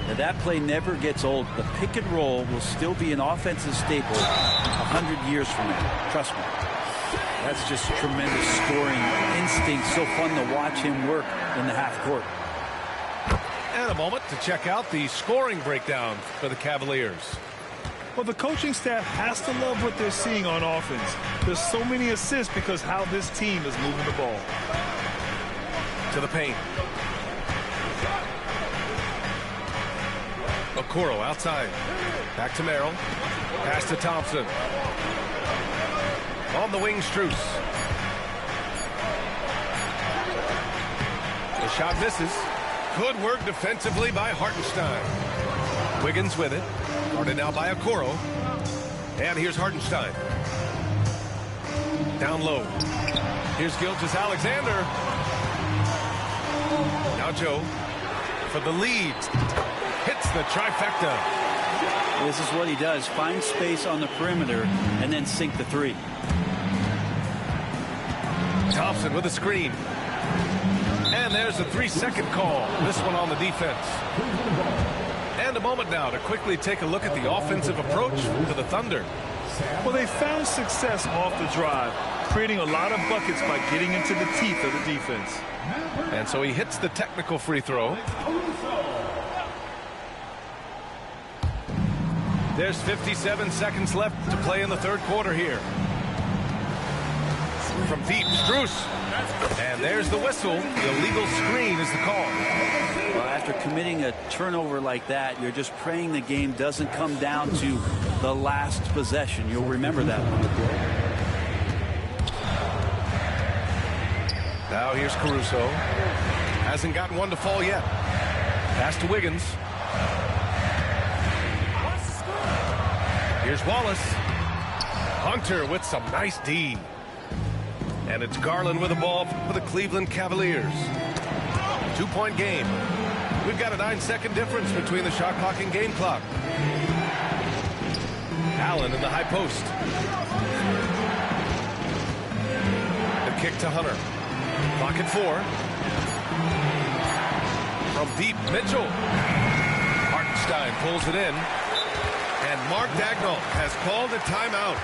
Now that play never gets old. The pick and roll will still be an offensive staple 100 years from now. Trust me. That's just tremendous scoring instinct. So fun to watch him work in the half court. And a moment to check out the scoring breakdown for the Cavaliers. Well, the coaching staff has to love what they're seeing on offense. There's so many assists because how this team is moving the ball. To the paint. Okoro outside. Back to Merrill. Pass to Thompson. On the wing, Strus. The shot misses. Good work defensively by Hartenstein. Wiggins with it. Guarded now by Okoro. And here's Hartenstein. Down low. Here's Gilgeous-Alexander. Now Joe for the lead. Hits the trifecta. This is what he does. Find space on the perimeter and then sink the 3. Thompson with a screen. And there's a 3-second call. This one on the defense. And a moment now to quickly take a look at the offensive approach to the Thunder. Well, they found success off the drive, creating a lot of buckets by getting into the teeth of the defense. And so he hits the technical free throw. There's 57 seconds left to play in the third quarter here. From deep, Strus. And there's the whistle. The illegal screen is the call. Well, after committing a turnover like that, you're just praying the game doesn't come down to the last possession. You'll remember that one. Now here's Caruso. Hasn't gotten one to fall yet. Pass to Wiggins. Here's Wallace. Hunter with some nice D. And it's Garland with the ball for the Cleveland Cavaliers. 2-point game. We've got a 9-second difference between the shot clock and game clock. Allen in the high post. The kick to Hunter. Clock at 4. From deep, Mitchell. Hartenstein pulls it in. And Mark Daigneault has called a timeout.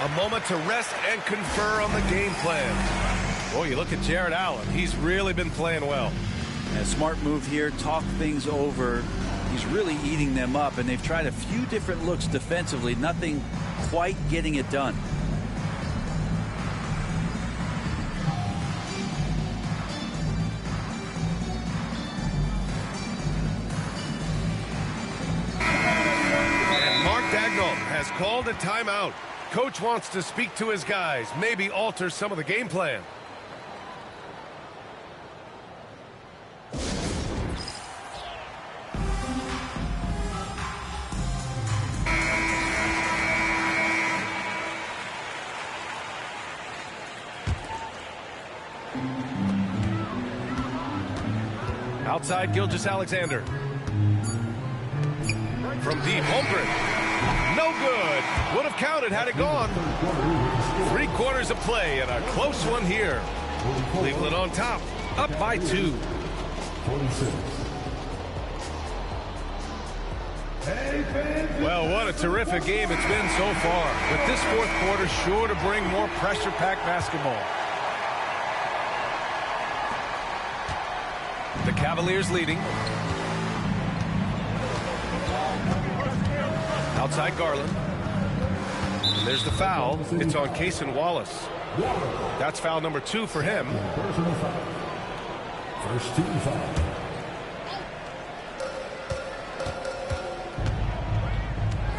A moment to rest and confer on the game plan. Boy, you look at Jared Allen. He's really been playing well. A smart move here. Talk things over. He's really eating them up, and they've tried a few different looks defensively. Nothing quite getting it done. And Mark Daigneault has called a timeout. Coach wants to speak to his guys, maybe alter some of the game plan. Outside, Gilgeous-Alexander. From deep, Holmgren. No good. Would have counted had it gone. 3 quarters of play and a close one here. Cleveland on top, up by 2. 46. Well, what a terrific game it's been so far. But this 4th quarter sure to bring more pressure-packed basketball. The Cavaliers leading. Outside Garland. And there's the foul. It's on Cason Wallace. That's foul number 2 for him. Personal foul. First team foul.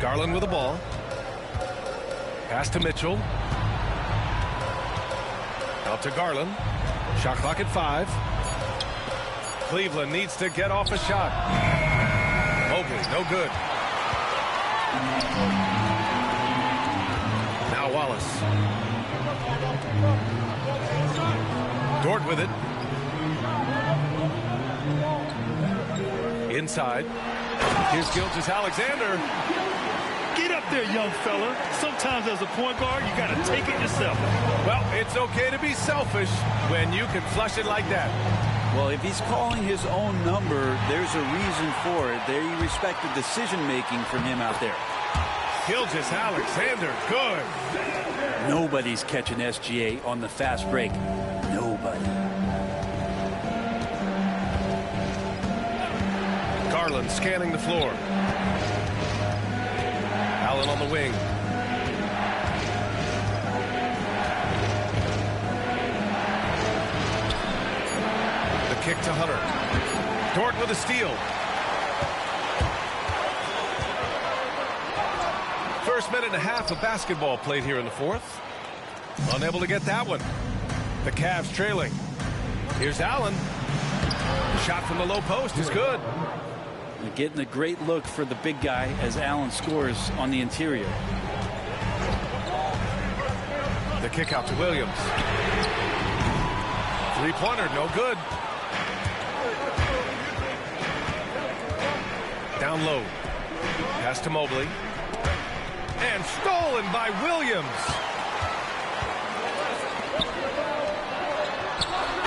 Garland with the ball. Pass to Mitchell. Out to Garland. Shot clock at 5. Cleveland needs to get off a shot. Mobley, no good. Now Wallace. Dort with it. Inside. Here's Gilgeous-Alexander. Get up there, young fella. Sometimes as a point guard, you got to take it yourself. Well, it's okay to be selfish when you can flush it like that. Well, if he's calling his own number, there's a reason for it. They respect the decision-making from him out there. Gilgeous-Alexander, good. Nobody's catching SGA on the fast break. Nobody. Garland scanning the floor. Allen on the wing. The kick to Hunter. Dort with a steal. First minute and a half of basketball played here in the 4th. Unable to get that one. The Cavs trailing. Here's Allen. The shot from the low post is good. Getting a great look for the big guy as Allen scores on the interior. The kick out to Williams. 3-pointer, no good. Down low. Pass to Mobley. And stolen by Williams.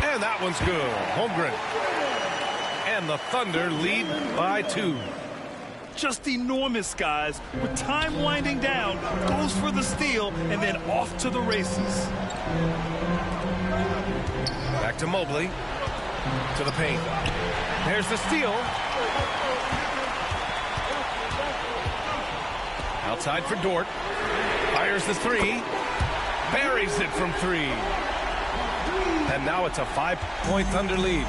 And that one's good. Holmgren. And the Thunder lead by 2. Just enormous, guys. With time winding down, goes for the steal, and then off to the races. Back to Mobley. To the paint. There's the steal. Outside for Dort. Fires the 3. Buries it from 3. And now it's a 5-point Thunder lead.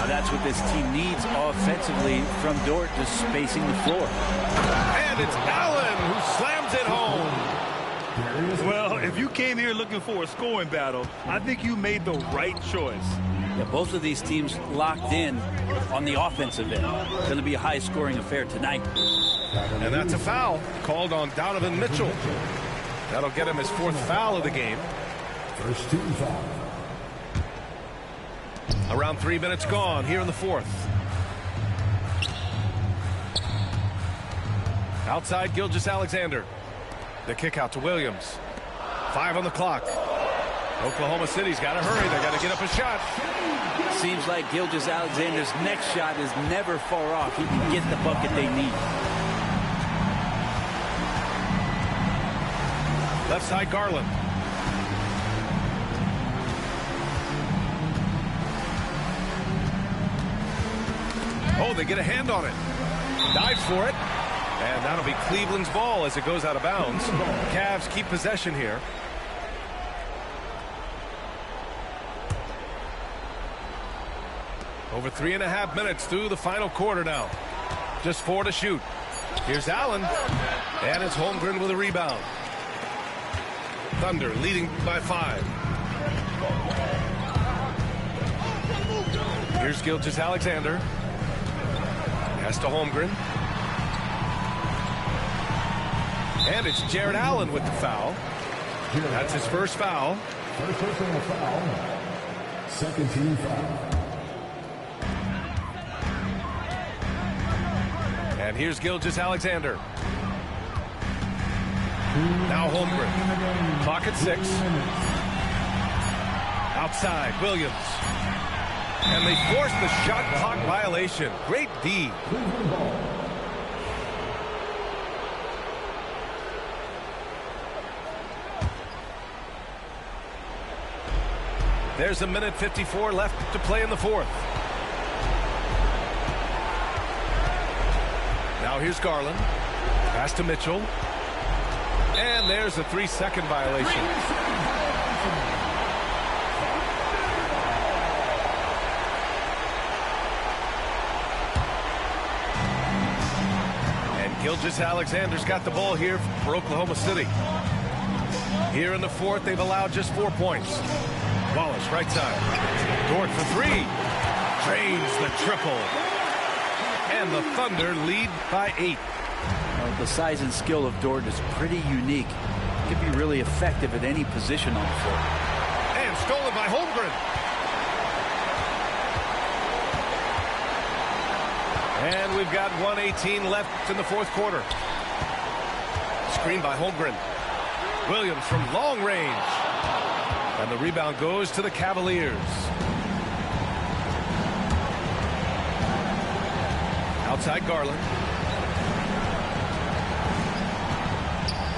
That's what this team needs offensively from Dort, just spacing the floor. And it's Allen who slams it home. Well, if you came here looking for a scoring battle, I think you made the right choice. Yeah, both of these teams locked in on the offensive end. It's going to be a high-scoring affair tonight. And that's a foul called on Donovan Mitchell. That'll get him his 4th foul of the game. First team foul. Around 3 minutes gone here in the 4th. Outside, Gilgeous-Alexander. The kick out to Williams. 5 on the clock. Oklahoma City's got to hurry. They got to get up a shot. Seems like Gilgeous-Alexander's next shot is never far off. He can get the bucket they need. Left side, Garland. Oh, they get a hand on it. Dive for it. And that'll be Cleveland's ball as it goes out of bounds. Cavs keep possession here. Over 3.5 minutes through the final quarter now. Just 4 to shoot. Here's Allen. And it's Holmgren with a rebound. Thunder leading by 5. Here's Gilgeous-Alexander. Pass to Holmgren. And it's Jared Allen with the foul. That's his first foul. First personal foul. Second team foul. And here's Gilgeous-Alexander. Now Holmgren. Clock at 6. Outside, Williams. And they force the shot clock violation. Great D. There's a minute 54 left to play in the fourth. Now here's Garland. Pass to Mitchell. And there's a 3-second violation. And Gilgeous-Alexander's got the ball here for Oklahoma City. Here in the fourth, they've allowed just 4 points. Wallace, right side. Dort for 3. Drains the triple. And the Thunder lead by 8. The size and skill of Dort is pretty unique. He can be really effective at any position on the floor. And stolen by Holmgren. And we've got 1:18 left in the fourth quarter. Screen by Holmgren. Williams from long range. And the rebound goes to the Cavaliers. Outside Garland.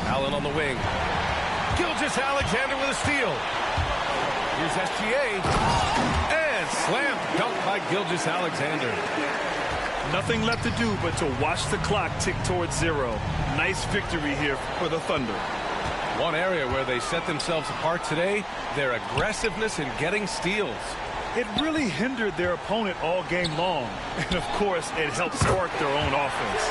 Allen on the wing. Gilgeous-Alexander with a steal. Here's SGA. And slam dunk by Gilgeous-Alexander. Nothing left to do but to watch the clock tick towards 0. Nice victory here for the Thunder. One area where they set themselves apart today, their aggressiveness in getting steals. It really hindered their opponent all game long. And, of course, it helped spark their own offense.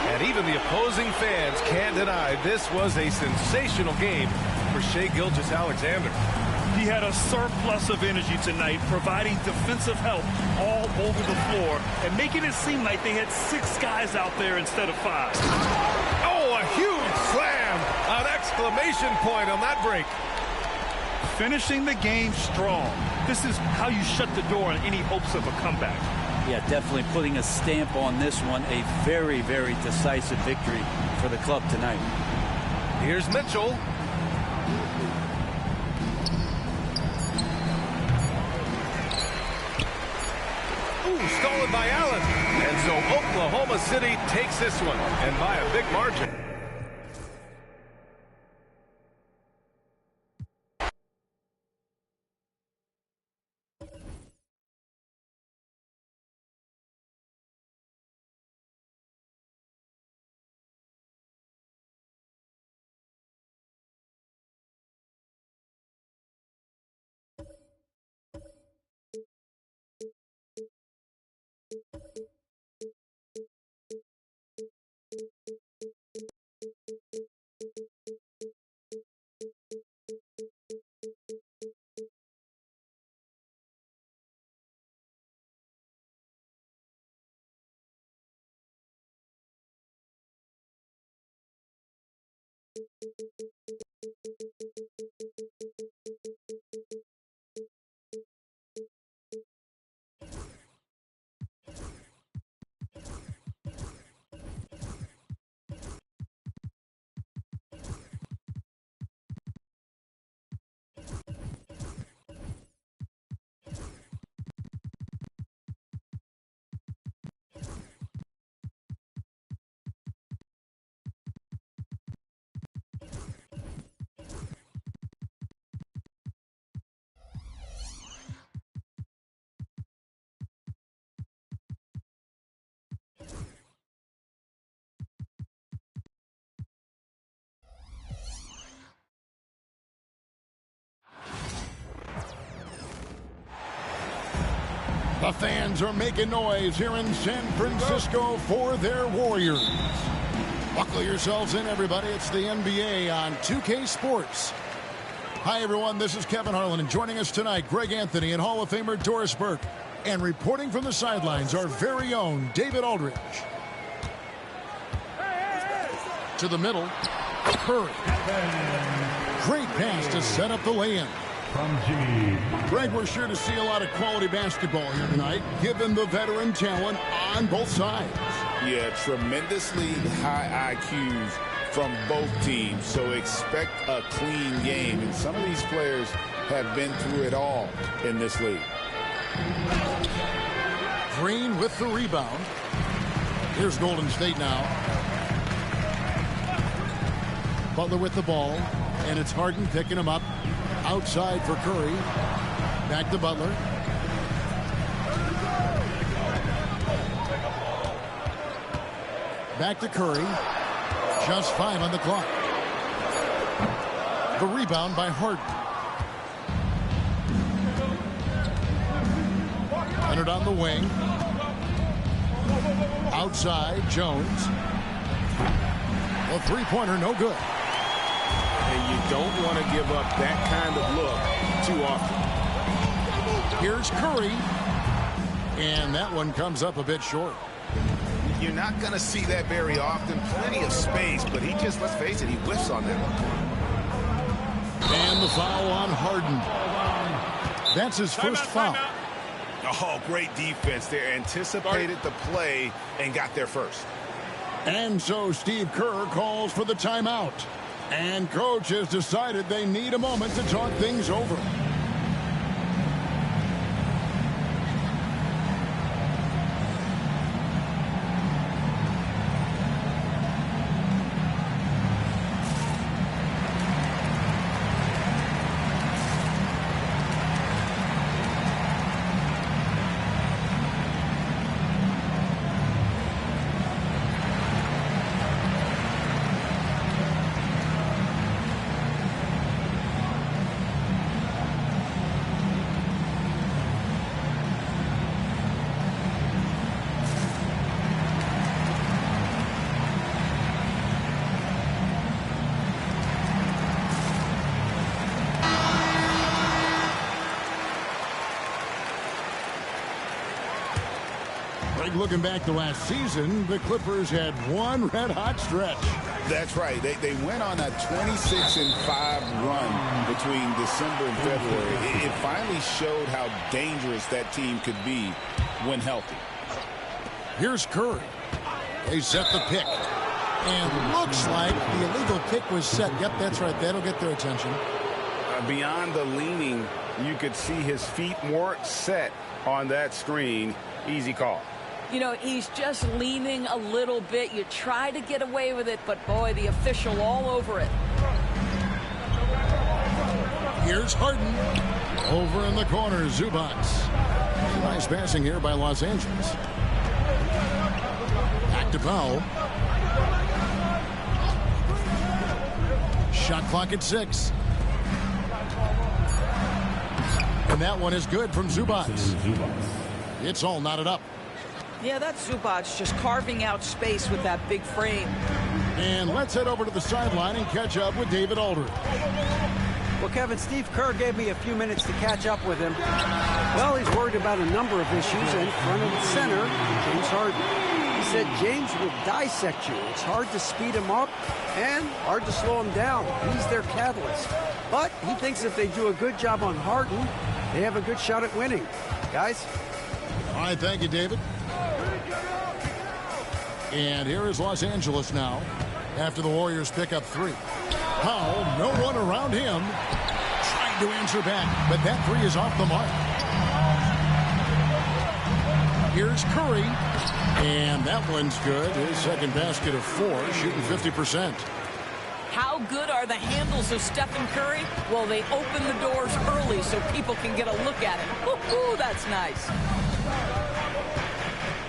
And even the opposing fans can't deny this was a sensational game for Shai Gilgeous-Alexander. He had a surplus of energy tonight, providing defensive help all over the floor and making it seem like they had 6 guys out there instead of 5. Oh, a huge slam! An exclamation point on that break. Finishing the game strong. This is how you shut the door on any hopes of a comeback. Yeah, definitely putting a stamp on this one. A very, very decisive victory for the club tonight. Here's Mitchell. Ooh, stolen by Allen. And so Oklahoma City takes this one, and by a big margin. The fans are making noise here in San Francisco for their Warriors. Buckle yourselves in, everybody. It's the NBA on 2K Sports. Hi, everyone. This is Kevin Harlan, and joining us tonight, Greg Anthony and Hall of Famer Doris Burke. And reporting from the sidelines, our very own David Aldridge. To the middle, Curry. Great pass to set up the lay-in. From Jimmy. Greg, we're sure to see a lot of quality basketball here tonight, given the veteran talent on both sides. Yeah, tremendously high IQs from both teams, so expect a clean game. And some of these players have been through it all in this league. Green with the rebound. Here's Golden State now. Butler with the ball, and it's Harden picking him up. Outside for Curry. Back to Butler. Back to Curry. Just 5 on the clock. The rebound by Harden. Leonard on the wing. Outside, Jones. A three-pointer, no good. And you don't want to give up that kind of look too often. Here's Curry. And that one comes up a bit short. You're not going to see that very often. Plenty of space, but he just, let's face it, he whiffs on that one. And the foul on Harden. That's his first foul. Oh, great defense there. Anticipated the play and got there first. And so Steve Kerr calls for the timeout. And coach has decided they need a moment to talk things over. Looking back to last season, the Clippers had one red-hot stretch. That's right. They went on a 26-5 run between December and February. It finally showed how dangerous that team could be when healthy. Here's Curry. They set the pick. And looks like the illegal pick was set. Yep, that's right. That'll get their attention. Beyond the leaning, you could see his feet weren't set on that screen. Easy call. You know, he's just leaning a little bit. You try to get away with it, but boy, the official all over it. Here's Harden. Over in the corner, Zubac. Nice passing here by Los Angeles. Back to Powell. Shot clock at 6. And that one is good from Zubac. It's all knotted up. Yeah, that's Zubac just carving out space with that big frame. And let's head over to the sideline and catch up with David Aldridge. Well, Kevin, Steve Kerr gave me a few minutes to catch up with him. Well, he's worried about a number of issues, and front and center, James Harden. He said James will dissect you. It's hard to speed him up and hard to slow him down. He's their catalyst. But he thinks if they do a good job on Harden, they have a good shot at winning. Guys? All right, thank you, David. And here is Los Angeles now after the Warriors pick up 3. Powell, no one around him, trying to answer back, but that 3 is off the mark. Here's Curry, and that one's good. His second basket of 4, shooting 50%. How good are the handles of Stephen Curry? Well, they open the doors early so people can get a look at him. Ooh, that's nice.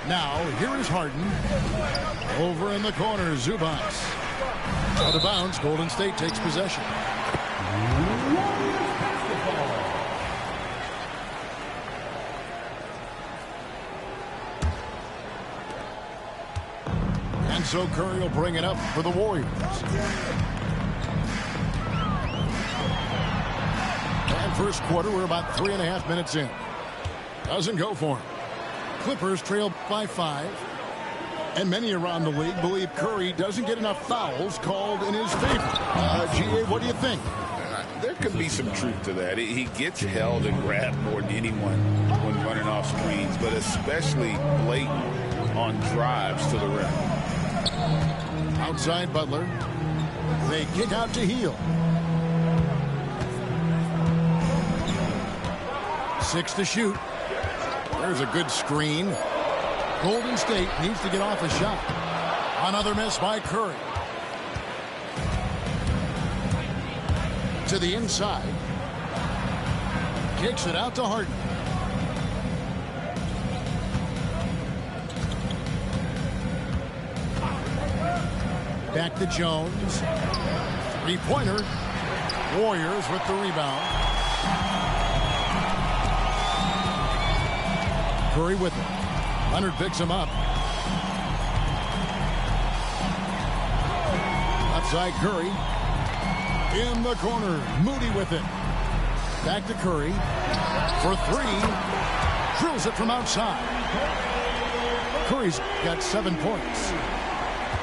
Now, here is Harden. Over in the corner, Zubac. Out of bounds, Golden State takes possession. And so Curry will bring it up for the Warriors. And first quarter, we're about 3.5 minutes in. Doesn't go for him. Clippers trail by 5. And many around the league believe Curry doesn't get enough fouls called in his favor. GA, what do you think? There could be some truth to that. He gets held and grabbed more than anyone when running off screens, but especially blatant on drives to the rim. Outside Butler. They kick out to Heel. 6 to shoot. There's a good screen. Golden State needs to get off a shot. Another miss by Curry. To the inside. Kicks it out to Harden. Back to Jones. Three-pointer. Warriors with the rebound. Curry with it. Leonard picks him up. Outside Curry. In the corner. Moody with it. Back to Curry. For 3. Drills it from outside. Curry's got 7 points.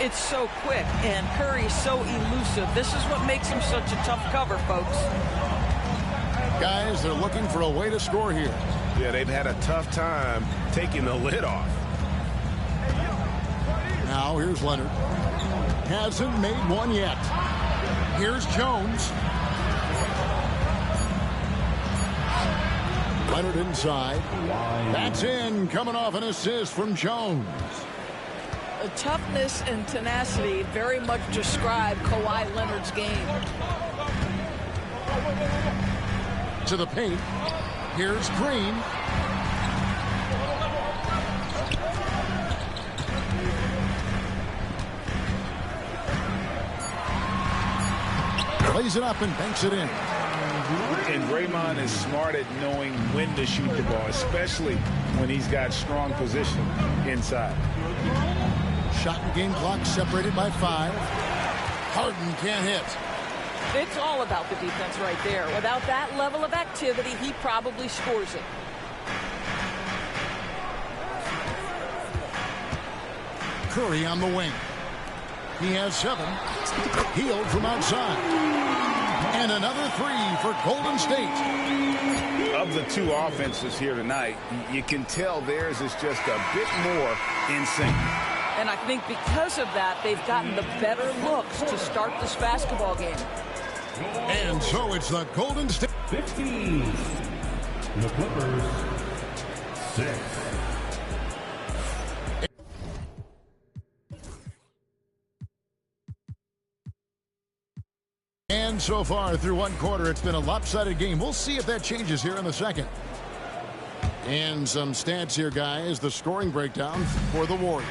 It's so quick, and Curry's so elusive. This is what makes him such a tough cover, folks. Guys, they're looking for a way to score here. Yeah, they've had a tough time taking the lid off. Now here's Leonard. Hasn't made one yet. Here's Jones. Leonard inside. That's in, coming off an assist from Jones. The toughness and tenacity very much describe Kawhi Leonard's game. To the paint. Here's Green. Lays it up and banks it in. And Draymond is smart at knowing when to shoot the ball, especially when he's got strong position inside. Shot and game clock separated by 5. Harden can't hit. It's all about the defense right there. Without that level of activity, he probably scores it. Curry on the wing. He has 7. Healed from outside. And another 3 for Golden State. Of the 2 offenses here tonight, you can tell theirs is just a bit more in sync. And I think because of that, they've gotten the better looks to start this basketball game. And so it's the Golden State. 15. The Clippers 6. And so far through one quarter, it's been a lopsided game. We'll see if that changes here in the second. And some stats here, guys. The scoring breakdown for the Warriors.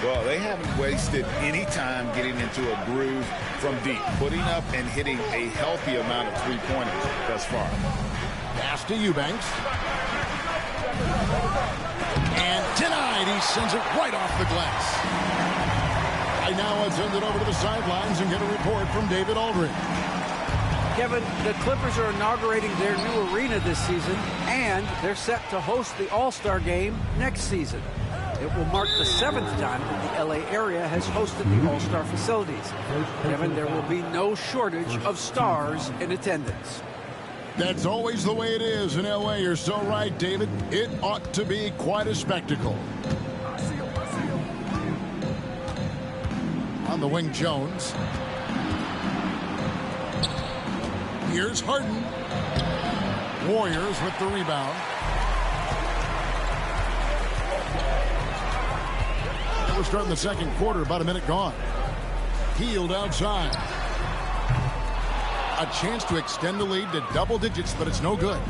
Well, they haven't wasted any time getting into a groove from deep, putting up and hitting a healthy amount of three-pointers thus far. Pass to Eubanks. And denied. He sends it right off the glass. Right now, let's send it over to the sidelines and get a report from David Aldridge. Kevin, the Clippers are inaugurating their new arena this season, and they're set to host the All-Star Game next season. It will mark the 7th time that the LA area has hosted the All-Star facilities. Kevin, there will be no shortage of stars in attendance. That's always the way it is in LA. You're so right, David. It ought to be quite a spectacle. On the wing, Jones. Here's Harden. Warriors with the rebound. We're starting the second quarter, about a minute gone. Healed outside. A chance to extend the lead to double digits, but it's no good.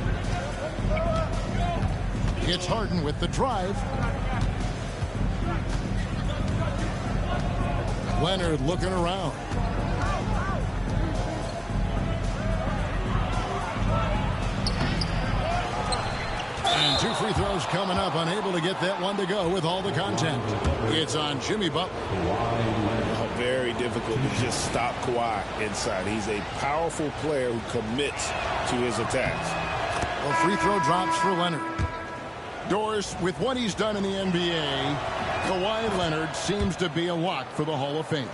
It's Harden with the drive. Leonard looking around. And 2 free throws coming up, unable to get that one to go with all the content. It's on Jimmy Butler. Very difficult to just stop Kawhi inside. He's a powerful player who commits to his attacks. Well, free throw drops for Leonard. Doris, with what he's done in the NBA, Kawhi Leonard seems to be a lock for the Hall of Fame.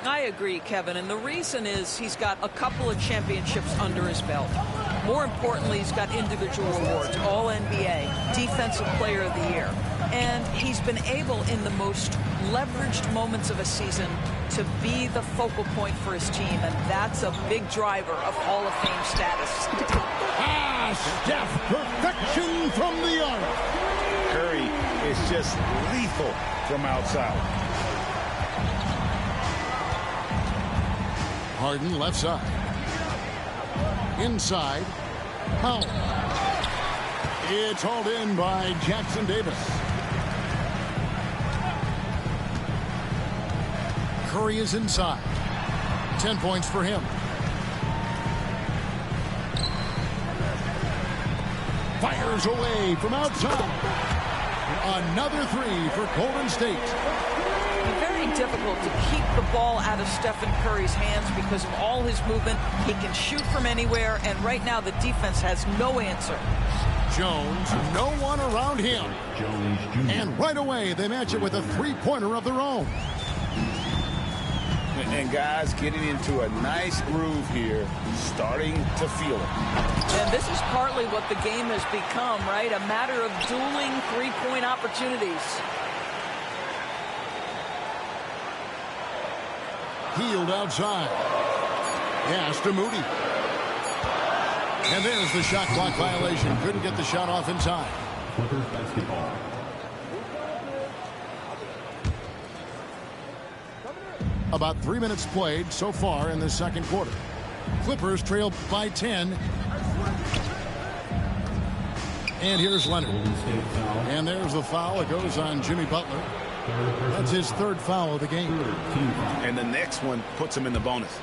I agree, Kevin, and the reason is he's got a couple of championships under his belt. More importantly, he's got individual awards, All-NBA, Defensive Player of the Year. And he's been able, in the most leveraged moments of a season, to be the focal point for his team, and that's a big driver of Hall of Fame status. Steph, perfection from the arc. Curry is just lethal from outside. Harden left side. Inside. Powell. It's hauled in by Jackson Davis. Curry is inside. 10 points for him. Fires away from outside. Another three for Golden State. Very difficult to keep the ball out of Stephen Curry's hands because of all his movement. He can shoot from anywhere, and right now the defense has no answer. Jones, no one around him. And right away they match it with a three-pointer of their own. And guys getting into a nice groove here, starting to feel it. And this is partly what the game has become, right? A matter of dueling three-point opportunities. Healed outside. Yes, to Moody. And there's the shot clock violation. Couldn't get the shot off in time. Clippers basketball. About 3 minutes played so far in the second quarter. Clippers trail by 10. And here's Leonard. And there's the foul. It goes on Jimmy Butler. That's his third foul of the game. And the next one puts him in the bonus.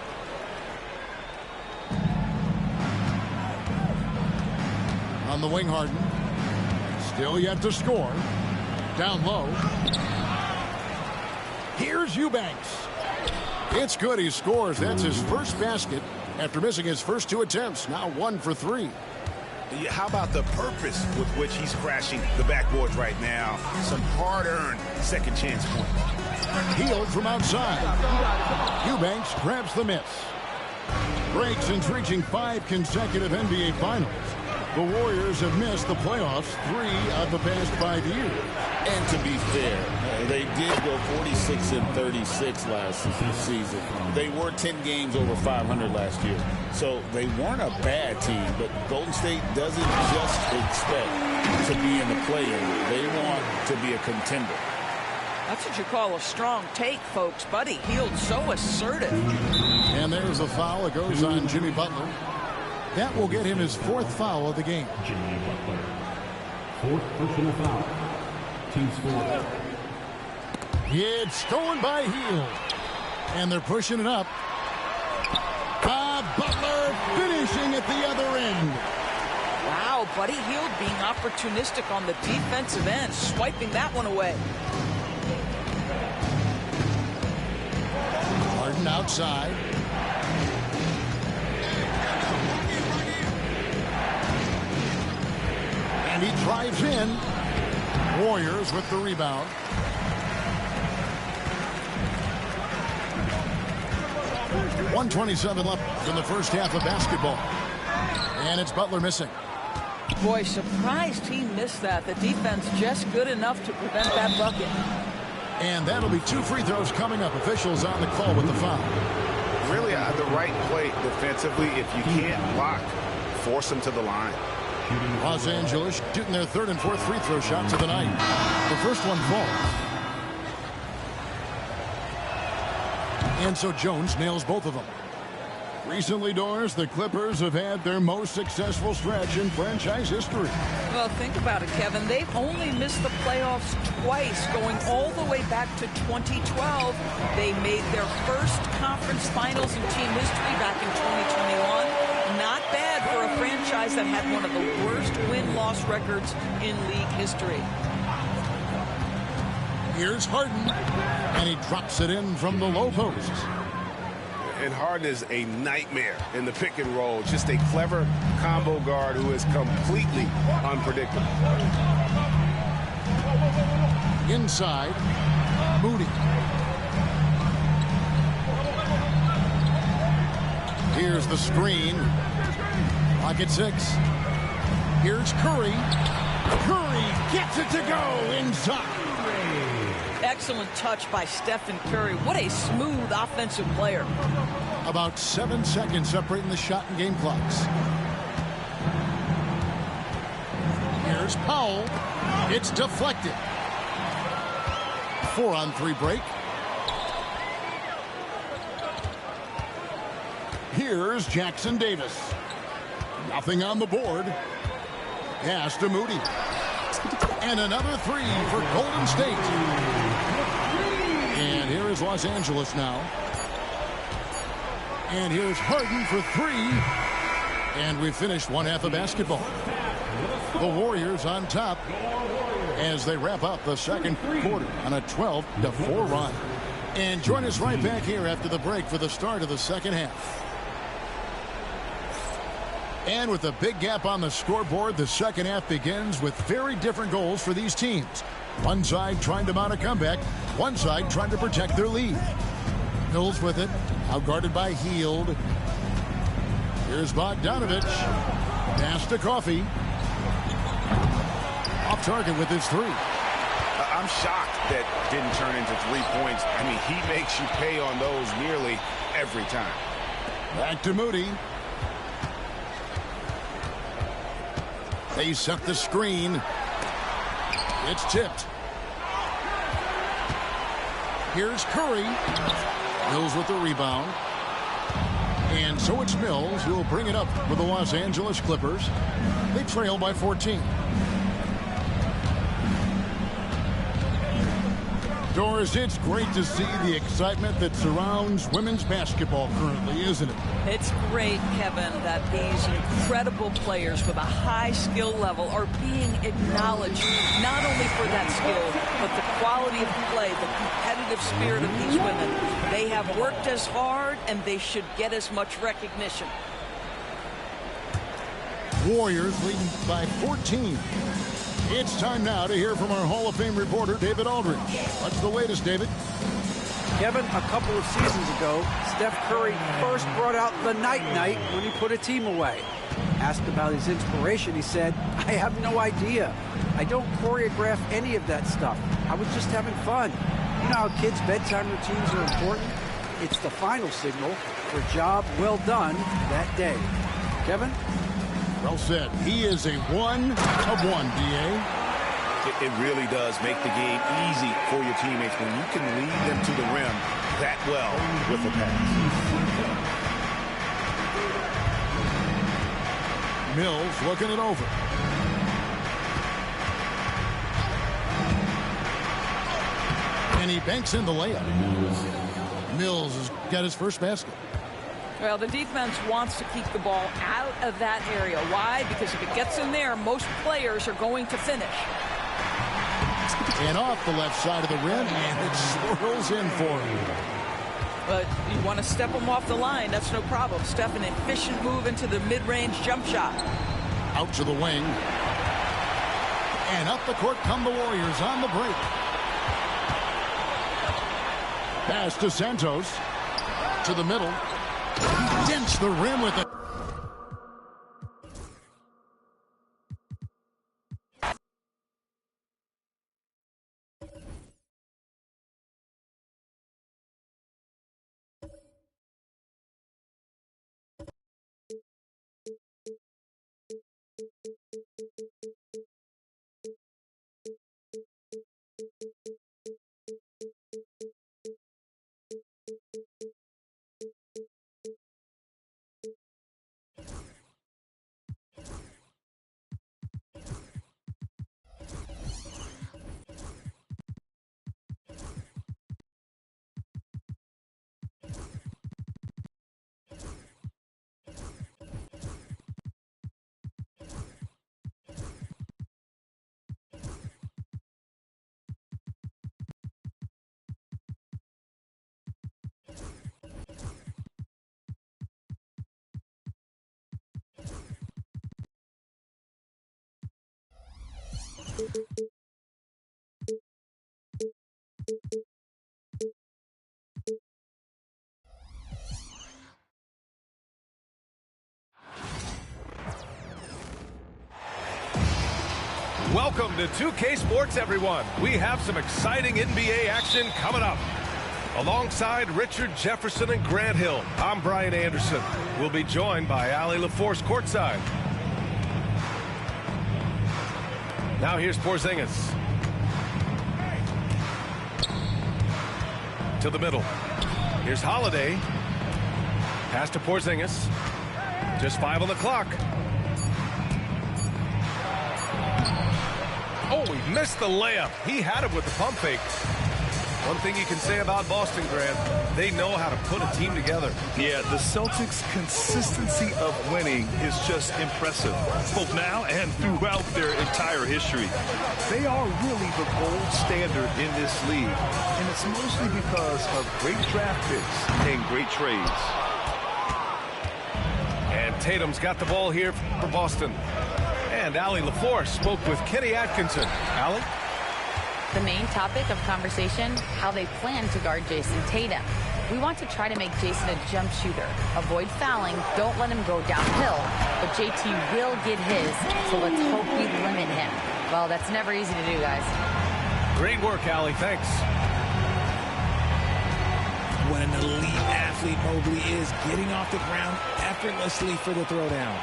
On the wing, Harden. Still yet to score. Down low. Here's Eubanks. It's good. He scores. That's his first basket after missing his first two attempts. Now 1 for 3. How about the purpose with which he's crashing the backboards right now? Some hard-earned second chance points. Healed from outside. Eubanks grabs the miss. Breaks since reaching 5 consecutive NBA Finals. The Warriors have missed the playoffs 3 of the past 5 years. And to be fair, they did go 46-36 last season. They were 10 games over 500 last year. So they weren't a bad team, but Golden State doesn't just expect to be in the play-in. They want to be a contender. That's what you call a strong take, folks. Buddy Hield so assertive. And there's a foul. It goes on Jimmy Butler. That will get him his 4th foul of the game. Jimmy Butler. 4th personal foul. Team score. It's stolen by Hield. And they're pushing it up. Butler finishing at the other end. Wow, Buddy Hield being opportunistic on the defensive end, swiping that one away. Harden outside. And he drives in. Warriors with the rebound. .127 left in the first half of basketball. And it's Butler missing. Boy, surprised he missed that. The defense just good enough to prevent that bucket. And that'll be 2 free throws coming up. Officials on the call with the foul. Really the right play defensively. If you can't block, force them to the line. Los Angeles shooting their 3rd and 4th free throw shots of the night. The first one falls. And so Jones nails both of them. Recently, Doris, the Clippers have had their most successful stretch in franchise history. Well, think about it, Kevin. They've only missed the playoffs twice, going all the way back to 2012. They made their first conference finals in team history back in 2021. Not bad for a franchise that had one of the worst win-loss records in league history. Here's Harden, and he drops it in from the low post. And Harden is a nightmare in the pick and roll. Just a clever combo guard who is completely unpredictable. Inside, Moody. Here's the screen. Pocket 6. Here's Curry. Curry gets it to go inside. Excellent touch by Stephen Curry. What a smooth offensive player. About 7 seconds separating the shot and game clocks. Here's Powell. It's deflected. 4-on-3 break. Here's Jackson Davis. Nothing on the board. Pass to Moody. And another three for Golden State. And here is Los Angeles now. And here's Harden for three. And we finished one half of basketball. The Warriors on top as they wrap up the second quarter on a 12-4 run. And join us right back here after the break for the start of the second half. And with a big gap on the scoreboard, the second half begins with very different goals for these teams. One side trying to mount a comeback, one side trying to protect their lead. Mills with it, out guarded by Hield. Here's Bogdanovich. Pass to Coffey. Off target with his three. I'm shocked that didn't turn into 3 points. I mean, he makes you pay on those nearly every time. Back to Moody. They set the screen. It's tipped. Here's Curry. Mills with the rebound. And so it's Mills who will bring it up with the Los Angeles Clippers. They trail by 14. Doris, it's great to see the excitement that surrounds women's basketball currently, isn't it? It's great, Kevin, that these incredible players with a high skill level are being acknowledged, not only for that skill, but the quality of play, the competitive spirit of these women. They have worked as hard, and they should get as much recognition. Warriors leading by 14. It's time now to hear from our Hall of Fame reporter, David Aldridge. What's the latest, David? Kevin, a couple of seasons ago, Steph Curry first brought out the night-night when he put a team away. Asked about his inspiration, he said, "I have no idea. I don't choreograph any of that stuff. I was just having fun." You know how kids' bedtime routines are important? It's the final signal for a job well done that day. Kevin? Well said. He is a one of one, D.A. It really does make the game easy for your teammates when you can lead them to the rim that well with a pass. Mills looking it over. And he banks in the layup. Mills has got his first basket. Well, the defense wants to keep the ball out of that area. Why? Because if it gets in there, most players are going to finish. And off the left side of the rim, and it swirls in for him. But you want to step them off the line, that's no problem. Steph, an efficient move into the mid-range jump shot. Out to the wing. And up the court come the Warriors on the break. Pass to Santos. To the middle. Dents the rim with it. Welcome to 2K Sports, everyone. We have some exciting NBA action coming up. Alongside Richard Jefferson and Grant Hill, I'm Brian Anderson. We'll be joined by Allie LaForce courtside. Now here's Porzingis. To the middle. Here's Holiday. Pass to Porzingis. Just 5 on the clock. Oh, he missed the layup. He had it with the pump fake. One thing you can say about Boston, Grant, they know how to put a team together. Yeah, the Celtics' consistency of winning is just impressive, both now and throughout their entire history. They are really the gold standard in this league, and it's mostly because of great draft picks and great trades. And Tatum's got the ball here for Boston. And Allie LaForce spoke with Kenny Atkinson. Allie? The main topic of conversation, how they plan to guard Jason Tatum. We want to try to make Jason a jump shooter. Avoid fouling, don't let him go downhill. But JT will get his, so let's hope we limit him. Well, that's never easy to do, guys. Great work, Allie. Thanks. What an elite athlete Mobley is, getting off the ground effortlessly for the throwdown.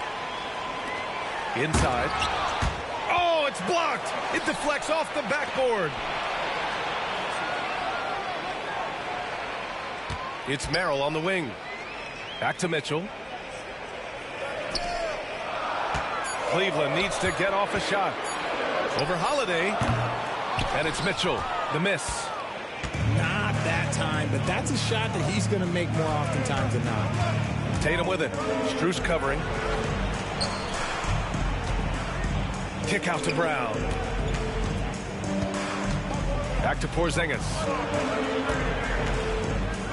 Inside. Oh, it's blocked. It deflects off the backboard. It's Merrill on the wing. Back to Mitchell. Cleveland needs to get off a shot. Over Holiday. And it's Mitchell. The miss. Not that time, but that's a shot that he's going to make more oftentimes than not. Tatum with it. Strus covering. Kick out to Brown. Back to Porzingis.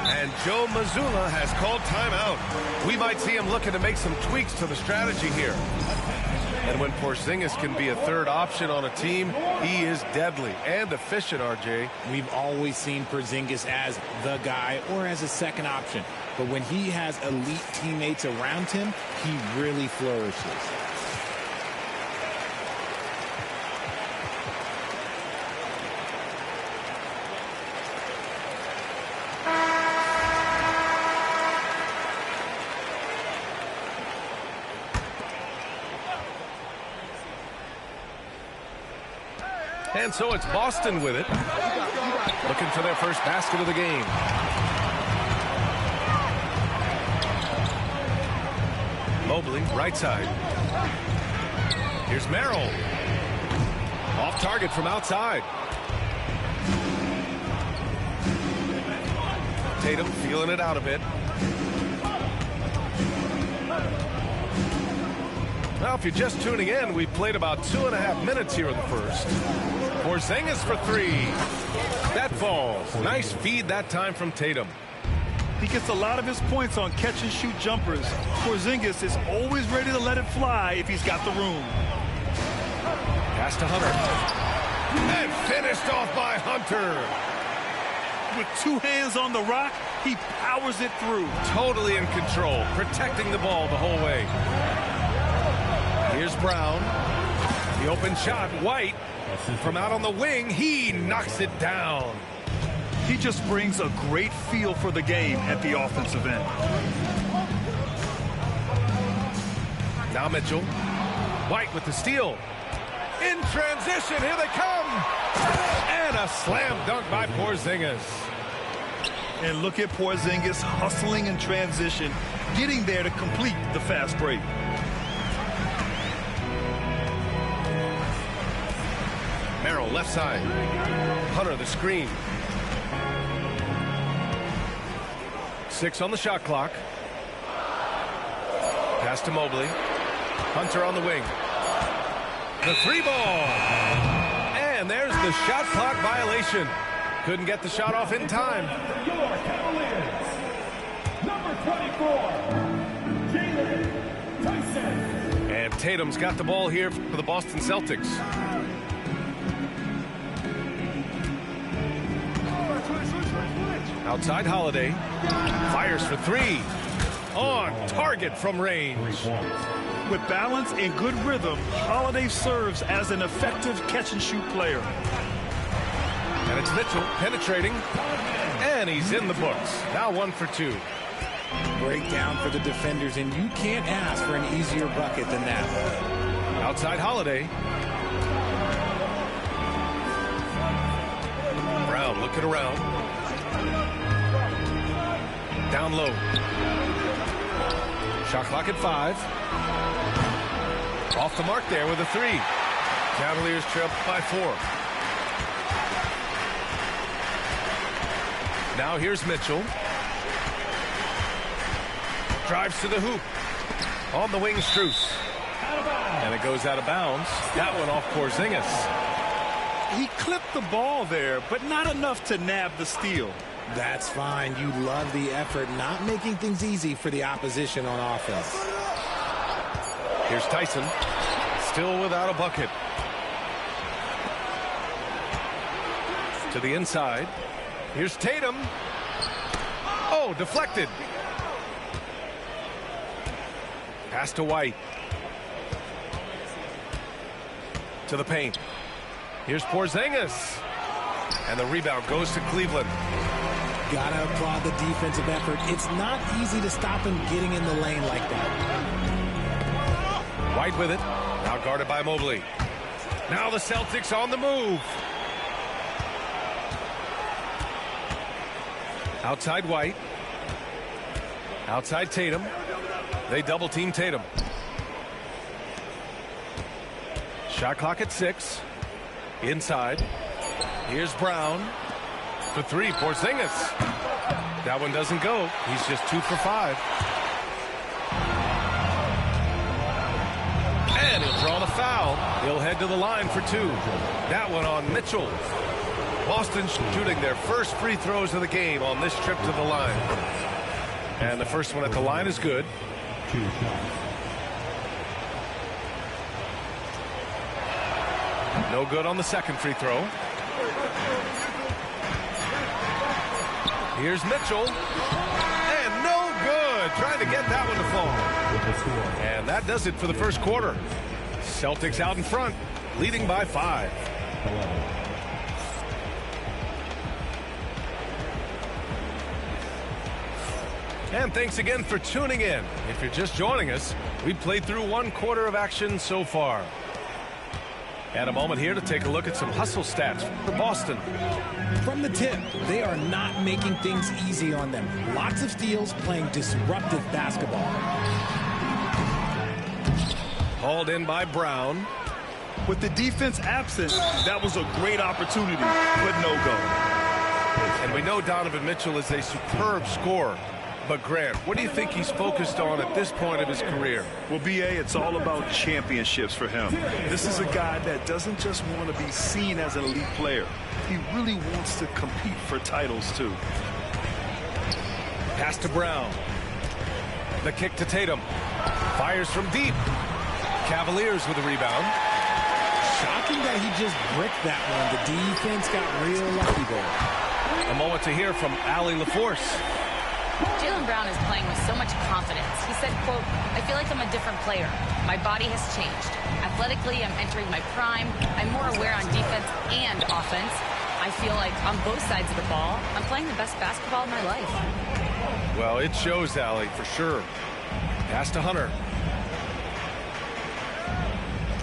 And Joe Mazzulla has called timeout. We might see him looking to make some tweaks to the strategy here. And when Porzingis can be a third option on a team, he is deadly and efficient, RJ. We've always seen Porzingis as the guy or as a second option. But when he has elite teammates around him, he really flourishes. And so it's Boston with it. Looking for their first basket of the game. Mobley, right side. Here's Merrill. Off target from outside. Tatum feeling it out a bit. Now, if you're just tuning in, we played about 2.5 minutes here in the first. Porzingis for three. That falls. Nice feed that time from Tatum. He gets a lot of his points on catch-and-shoot jumpers. Porzingis is always ready to let it fly if he's got the room. Pass to Hunter. And finished off by Hunter. With two hands on the rock, he powers it through. Totally in control, protecting the ball the whole way. Here's Brown. The open shot, White. From out on the wing, he knocks it down. He just brings a great feel for the game at the offensive end. Now Mitchell. White with the steal. In transition, here they come. And a slam dunk by Porzingis. And look at Porzingis hustling in transition, getting there to complete the fast break. Merrill, left side. Hunter, the screen. 6 on the shot clock. Pass to Mobley. Hunter on the wing. The three ball. And there's the shot clock violation. Couldn't get the shot off in time. Your Cavaliers, number 24, Jalen Tyson. And Tatum's got the ball here for the Boston Celtics. Outside Holiday. Fires for three. On target from range. 3 points. With balance and good rhythm, Holiday serves as an effective catch-and-shoot player. And it's Mitchell penetrating, and he's in the books. Now 1 for 2. Breakdown for the defenders, and you can't ask for an easier bucket than that. Outside Holiday. Brown looking around. Down low. Shot clock at 5. Off the mark there with a 3. Cavaliers trail by 4. Now here's Mitchell. Drives to the hoop. On the wing, Strus. And it goes out of bounds. That one off Porzingis. He clipped the ball there, but not enough to nab the steal. That's fine. You love the effort, not making things easy for the opposition on offense. Here's Tyson. Still without a bucket. To the inside. Here's Tatum. Oh, deflected. Pass to White. To the paint. Here's Porzingis. And the rebound goes to Cleveland. Gotta applaud the defensive effort. It's not easy to stop him getting in the lane like that. White with it. Now guarded by Mobley. Now the Celtics on the move. Outside White. Outside Tatum. They double team Tatum. Shot clock at 6. Inside. Here's Brown. For 3, Porzingis. That one doesn't go. He's just 2 for 5. And he'll draw the foul. He'll head to the line for 2. That one on Mitchell. Boston shooting their first free throws of the game on this trip to the line. And the first one at the line is good. 2 shots. No good on the second free throw. Here's Mitchell. And no good. Trying to get that one to fall. And that does it for the first quarter. Celtics out in front, leading by 5. 11. And thanks again for tuning in. If you're just joining us, we've played through 1 quarter of action so far. And a moment here to take a look at some hustle stats for Boston. From the tip, they are not making things easy on them. Lots of steals, playing disruptive basketball. Hauled in by Brown. With the defense absent, that was a great opportunity, but no go. And we know Donovan Mitchell is a superb scorer. But Grant, what do you think he's focused on at this point of his career? Well, B.A., it's all about championships for him. This is a guy that doesn't just want to be seen as an elite player. He really wants to compete for titles, too. Pass to Brown. The kick to Tatum. Fires from deep. Cavaliers with a rebound. Shocking that he just bricked that one. The defense got real lucky there. A moment to hear from Allie LaForce. Jaylen Brown is playing with so much confidence. He said, quote, "I feel like I'm a different player. My body has changed. Athletically, I'm entering my prime. I'm more aware on defense and offense. I feel like on both sides of the ball, I'm playing the best basketball of my life." Well, it shows, Allie, for sure. Pass to Hunter.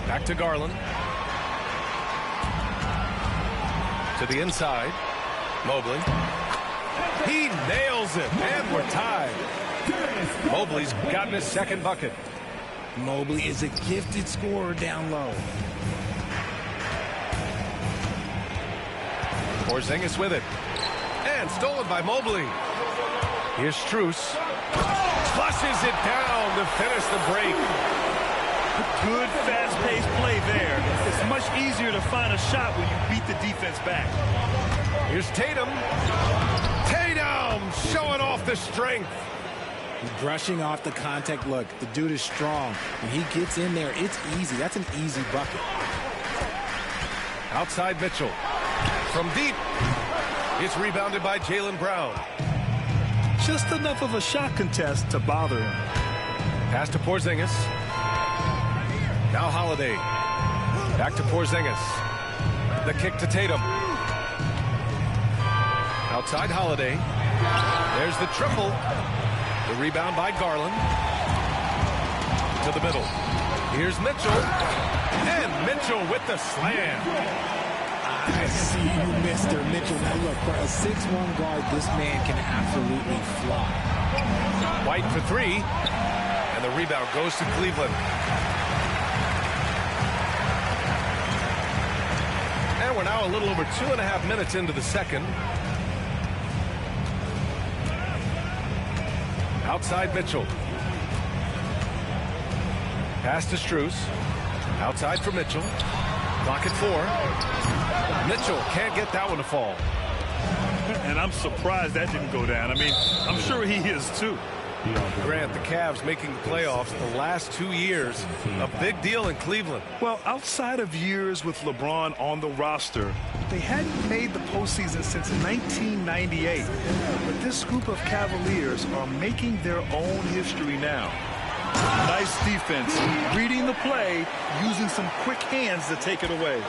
Back to Garland. To the inside. Mobley. He nails it, and we're tied. Mobley's gotten his second bucket. Mobley is a gifted scorer down low. Porzingis with it. And stolen by Mobley. Here's Strus. Flushes it down to finish the break. Good, fast-paced play there. It's much easier to find a shot when you beat the defense back. Here's Tatum. Tatum showing off the strength. Brushing off the contact. Look, the dude is strong. When he gets in there, it's easy. That's an easy bucket. Outside Mitchell. From deep. It's rebounded by Jaylen Brown. Just enough of a shot contest to bother him. Pass to Porzingis. Now Holiday. Back to Porzingis. The kick to Tatum. Outside Holiday. There's the triple. The rebound by Garland. To the middle. Here's Mitchell. And Mitchell with the slam. I see you, Mr. Mitchell. Now look, for a 6'1" guard, this man can absolutely fly. White for three. And the rebound goes to Cleveland. And we're now a little over 2.5 minutes into the second. Outside Mitchell. Pass to Strus. Outside for Mitchell. Clock at 4. Mitchell can't get that one to fall. And I'm surprised that didn't go down. I mean, I'm sure he is too. Grant, the Cavs making the playoffs the last 2 years. A big deal in Cleveland. Well, outside of years with LeBron on the roster, they hadn't made the postseason since 1998. But this group of Cavaliers are making their own history now. Nice defense, reading the play, using some quick hands to take it away.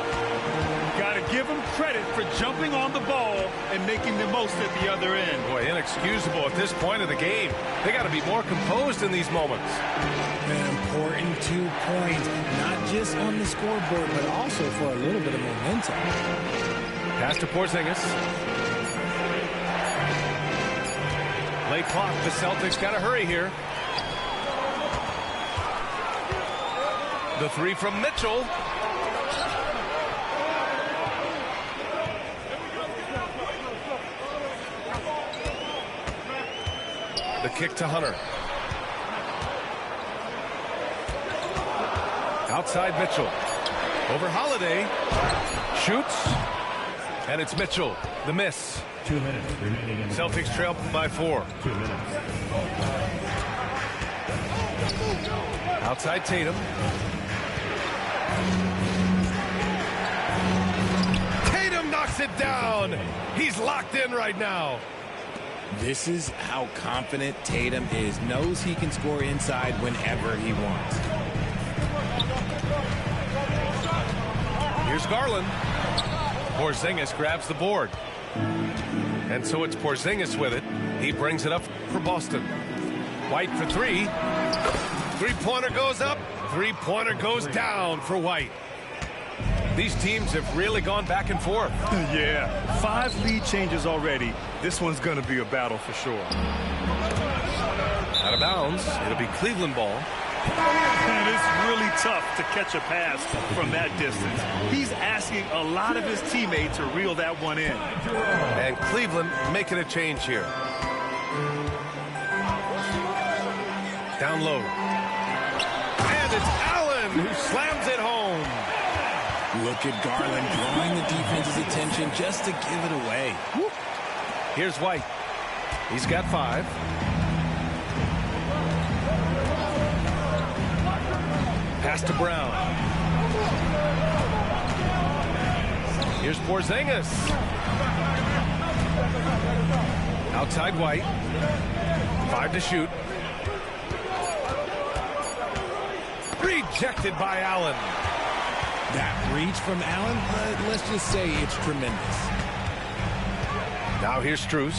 Got to give them credit for jumping on the ball and making the most at the other end. Boy, inexcusable at this point of the game. They got to be more composed in these moments. An important 2 points, not just on the scoreboard, but also for a little bit of momentum. Pass to Porzingis. Late clock. The Celtics got to hurry here. The three from Mitchell. The kick to Hunter. Outside Mitchell. Over Holiday. Shoots. And it's Mitchell. The miss. 2 minutes remaining. Celtics trail by 4. 2 minutes. Outside Tatum. Tatum knocks it down. He's locked in right now. This is how confident Tatum is. Knows he can score inside whenever he wants. Here's Garland. Porzingis grabs the board. And so it's Porzingis with it. He brings it up for Boston. White for three. Three-pointer goes up. Three-pointer goes down for White. These teams have really gone back and forth. Yeah, 5 lead changes already. This one's going to be a battle for sure. Out of bounds. It'll be Cleveland ball. And it's really tough to catch a pass from that distance. He's asking a lot of his teammates to reel that one in. And Cleveland making a change here. Down low. And it's Allen who slams it home. Look at Garland drawing the defense's attention just to give it away. Here's White. He's got 5. Pass to Brown. Here's Porzingis. Outside White. 5 to shoot. Rejected by Allen. That reach from Allen, let's just say it's tremendous. Now here's Strus.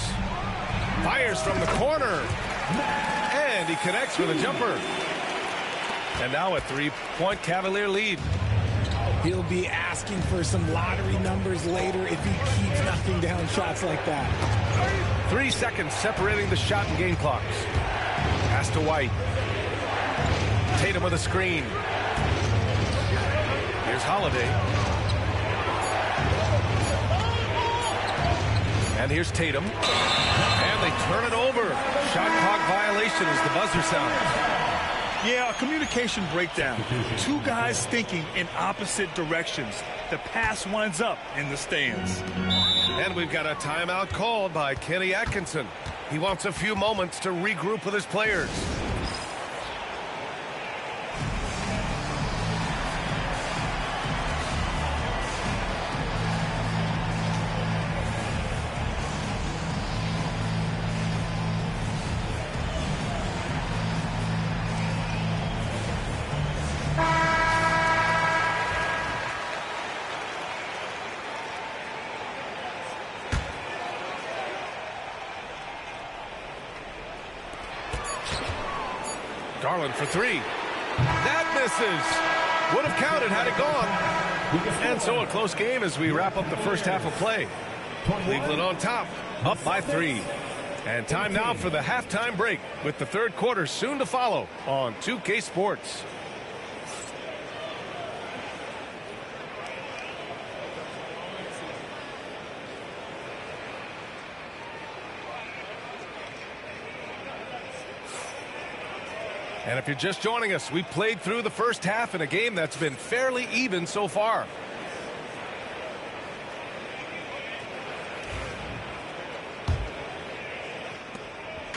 Fires from the corner. And he connects with a jumper. And now a 3-point Cavalier lead. He'll be asking for some lottery numbers later if he keeps knocking down shots like that. 3 seconds separating the shot and game clocks. Pass to White. Tatum with a screen. Here's Holiday. And here's Tatum. And they turn it over. Shot clock violation as the buzzer sounds. Yeah, a communication breakdown. 2 guys thinking in opposite directions. The pass winds up in the stands. And we've got a timeout called by Kenny Atkinson. He wants a few moments to regroup with his players. Garland for three. That misses. Would have counted had it gone. And so a close game as we wrap up the first half of play. Cleveland on top, up by 3. And time now for the halftime break with the third quarter soon to follow on 2K Sports. And if you're just joining us, we played through the first half in a game that's been fairly even so far.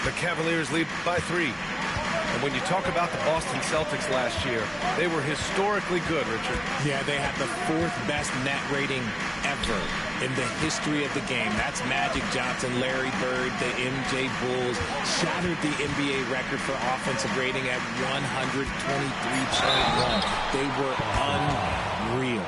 The Cavaliers lead by 3. And when you talk about the Boston Celtics last year, they were historically good, Richard. Yeah, they had the 4th best net rating ever in the history of the game. That's Magic Johnson, Larry Bird, the MJ Bulls, shattered the NBA record for offensive rating at 123.1. They were unreal.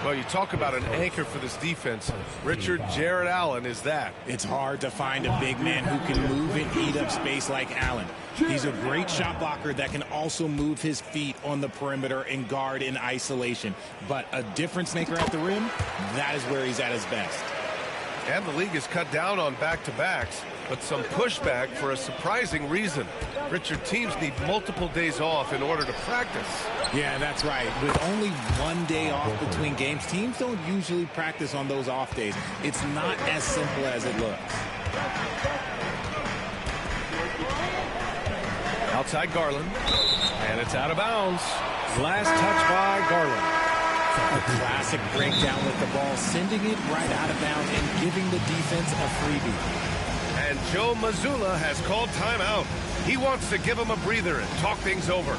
Well, you talk about an anchor for this defense. Richard Jarrett Allen is that. It's hard to find a big man who can move and eat up space like Allen. He's a great shot blocker that can also move his feet on the perimeter and guard in isolation. But a difference maker at the rim, that is where he's at his best. And the league has cut down on back-to-backs, but some pushback for a surprising reason. Richard, teams need multiple days off in order to practice. Yeah, that's right. With only 1 day off between games, teams don't usually practice on those off days. It's not as simple as it looks. Outside Garland, and it's out of bounds. Last touch by Garland. A classic breakdown with the ball, sending it right out of bounds and giving the defense a freebie. And Joe Mazzulla has called timeout. He wants to give him a breather and talk things over.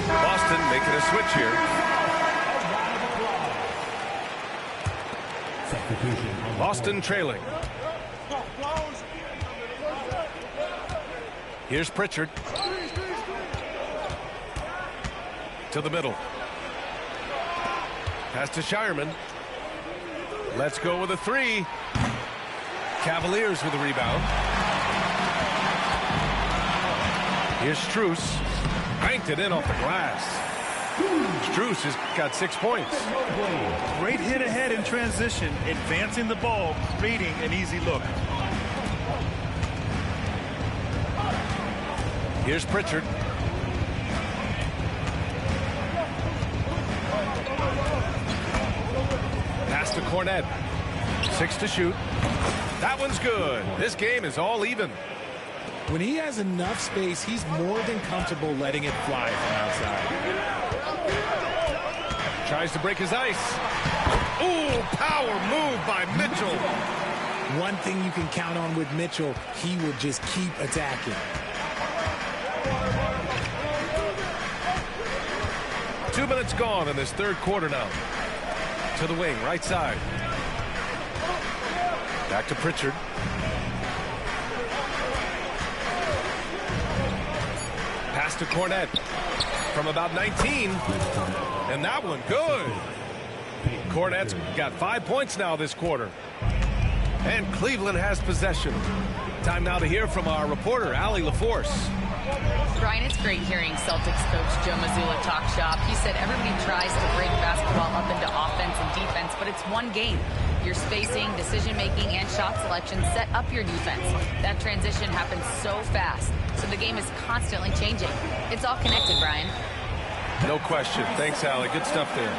Boston making a switch here. Boston trailing. Here's Pritchard. To the middle. Pass to Shireman. Let's go with a 3. Cavaliers with a rebound. Here's Strus. Banked it in off the glass. Strus has got 6 points. Great hit ahead in transition, advancing the ball, creating an easy look. Here's Pritchard. Pass to Cornette. 6 to shoot. That one's good. This game is all even. When he has enough space, he's more than comfortable letting it fly from outside. Tries to break his ice. Ooh, power move by Mitchell. One thing you can count on with Mitchell, he will just keep attacking. Two minutes gone in this third quarter now. To the wing, right side. Back to Pritchard. Pass to Cornette from about 19. And that one good. Cornette's got 5 points now this quarter. And Cleveland has possession. Time now to hear from our reporter, Allie LaForce. Brian, it's great hearing Celtics coach Joe Mazzulla talk shop. He said everybody tries to break basketball up into offense and defense, but it's one game. Your spacing, decision-making, and shot selection set up your defense. That transition happens so fast, so the game is constantly changing. It's all connected, Brian. No question. Thanks, Allie. Good stuff there.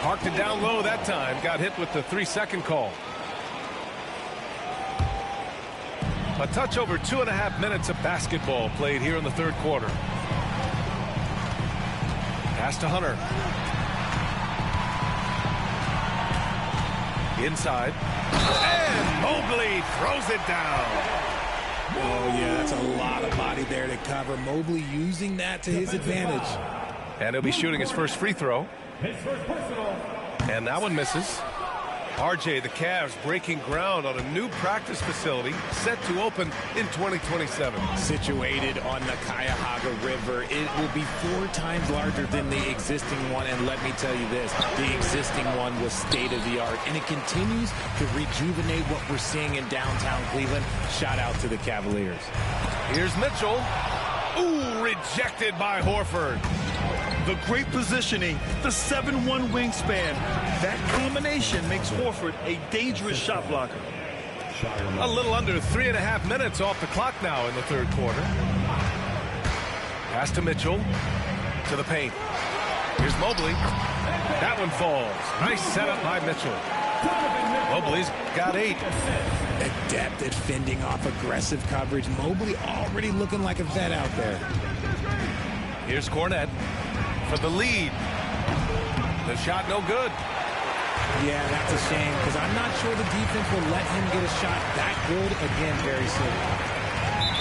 Parked it down low that time. Got hit with the 3-second call. A touch over 2.5 minutes of basketball played here in the third quarter. Pass to Hunter. Inside. And Mobley throws it down. Oh, yeah, that's a lot of body there to cover. Mobley using that to his advantage. And he'll be shooting his first free throw. And that one misses. RJ, the Cavs breaking ground on a new practice facility set to open in 2027. Situated on the Cuyahoga Cuyahoga River. It will be 4 times larger than the existing one, and let me tell you this, the existing one was state-of-the-art, and it continues to rejuvenate what we're seeing in downtown Cleveland. Shout out to the Cavaliers. Here's Mitchell. Ooh, rejected by Horford. The great positioning, the 7'1" wingspan. That combination makes Horford a dangerous shot blocker. A little under 3.5 minutes off the clock now in the third quarter. Pass to Mitchell. To the paint. Here's Mobley. That one falls. Nice setup by Mitchell. Mobley's got 8. Adept at fending off aggressive coverage. Mobley already looking like a vet out there. Here's Cornette for the lead. The shot no good. Yeah, that's a shame because I'm not sure the defense will let him get a shot that good again very soon.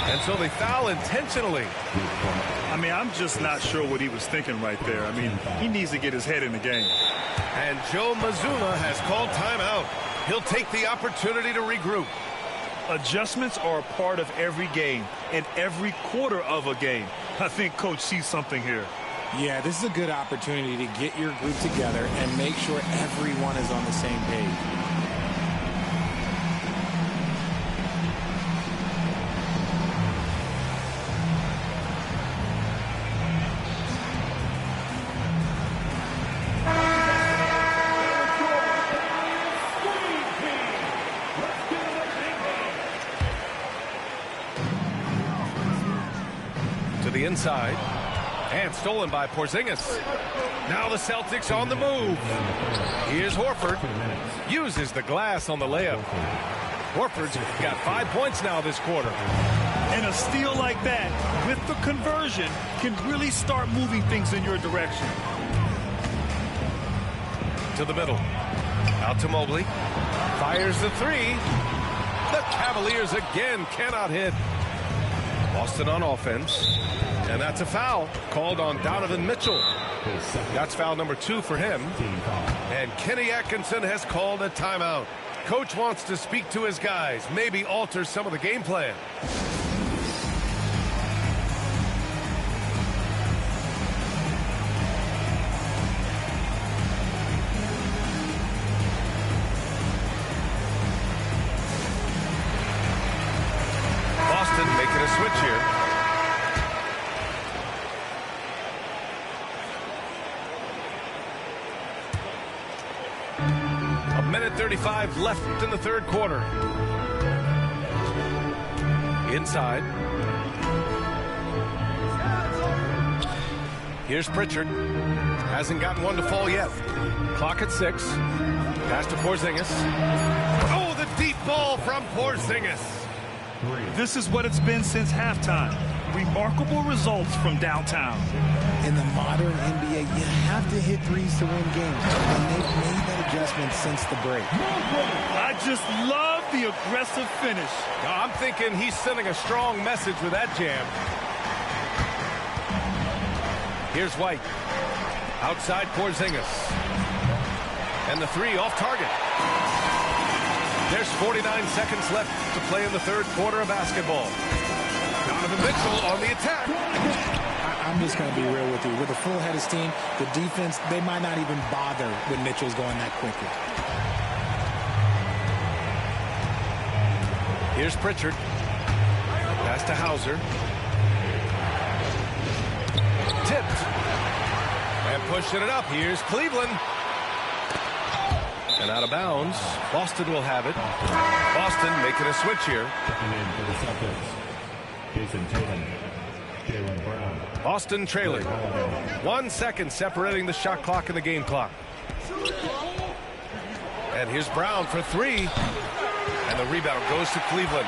And so they foul intentionally. I mean, I'm just not sure what he was thinking right there. I mean, he needs to get his head in the game. And Joe Mazzulla has called timeout. He'll take the opportunity to regroup. Adjustments are a part of every game and every quarter of a game. I think Coach sees something here. Yeah, this is a good opportunity to get your group together and make sure everyone is on the same page. To the inside. And stolen by Porzingis. Now the Celtics on the move. Here's Horford. Uses the glass on the layup. Horford's got 5 points now this quarter. And a steal like that, with the conversion, can really start moving things in your direction. To the middle. Out to Mobley. Fires the 3. The Cavaliers again cannot hit. Boston on offense. And that's a foul called on Donovan Mitchell. That's foul number 2 for him. And Kenny Atkinson has called a timeout. Coach wants to speak to his guys, maybe alter some of the game plan. Boston making a switch here. Minute 35 left in the third quarter. Inside. Here's Pritchard. Hasn't gotten one to fall yet. Clock at 6. Pass to Porzingis. Oh, the deep ball from Porzingis. This is what it's been since halftime. Remarkable results from downtown. In the modern NBA, you have to hit threes to win games, and they've made that adjustment since the break. I just love the aggressive finish. I'm thinking he's sending a strong message with that jam. Here's White. Outside Porzingis. And the 3 off target. There's 49 seconds left to play in the third quarter of basketball. Donovan Mitchell on the attack. I'm just going to be real with you. With a full head of steam, the defense, they might not even bother when Mitchell's going that quickly. Here's Pritchard. Pass to Hauser. Tipped. And pushing it up. Here's Cleveland. And out of bounds. Boston will have it. Boston making a switch here. Boston trailing. 1 second separating the shot clock and the game clock. And here's Brown for 3. And the rebound goes to Cleveland.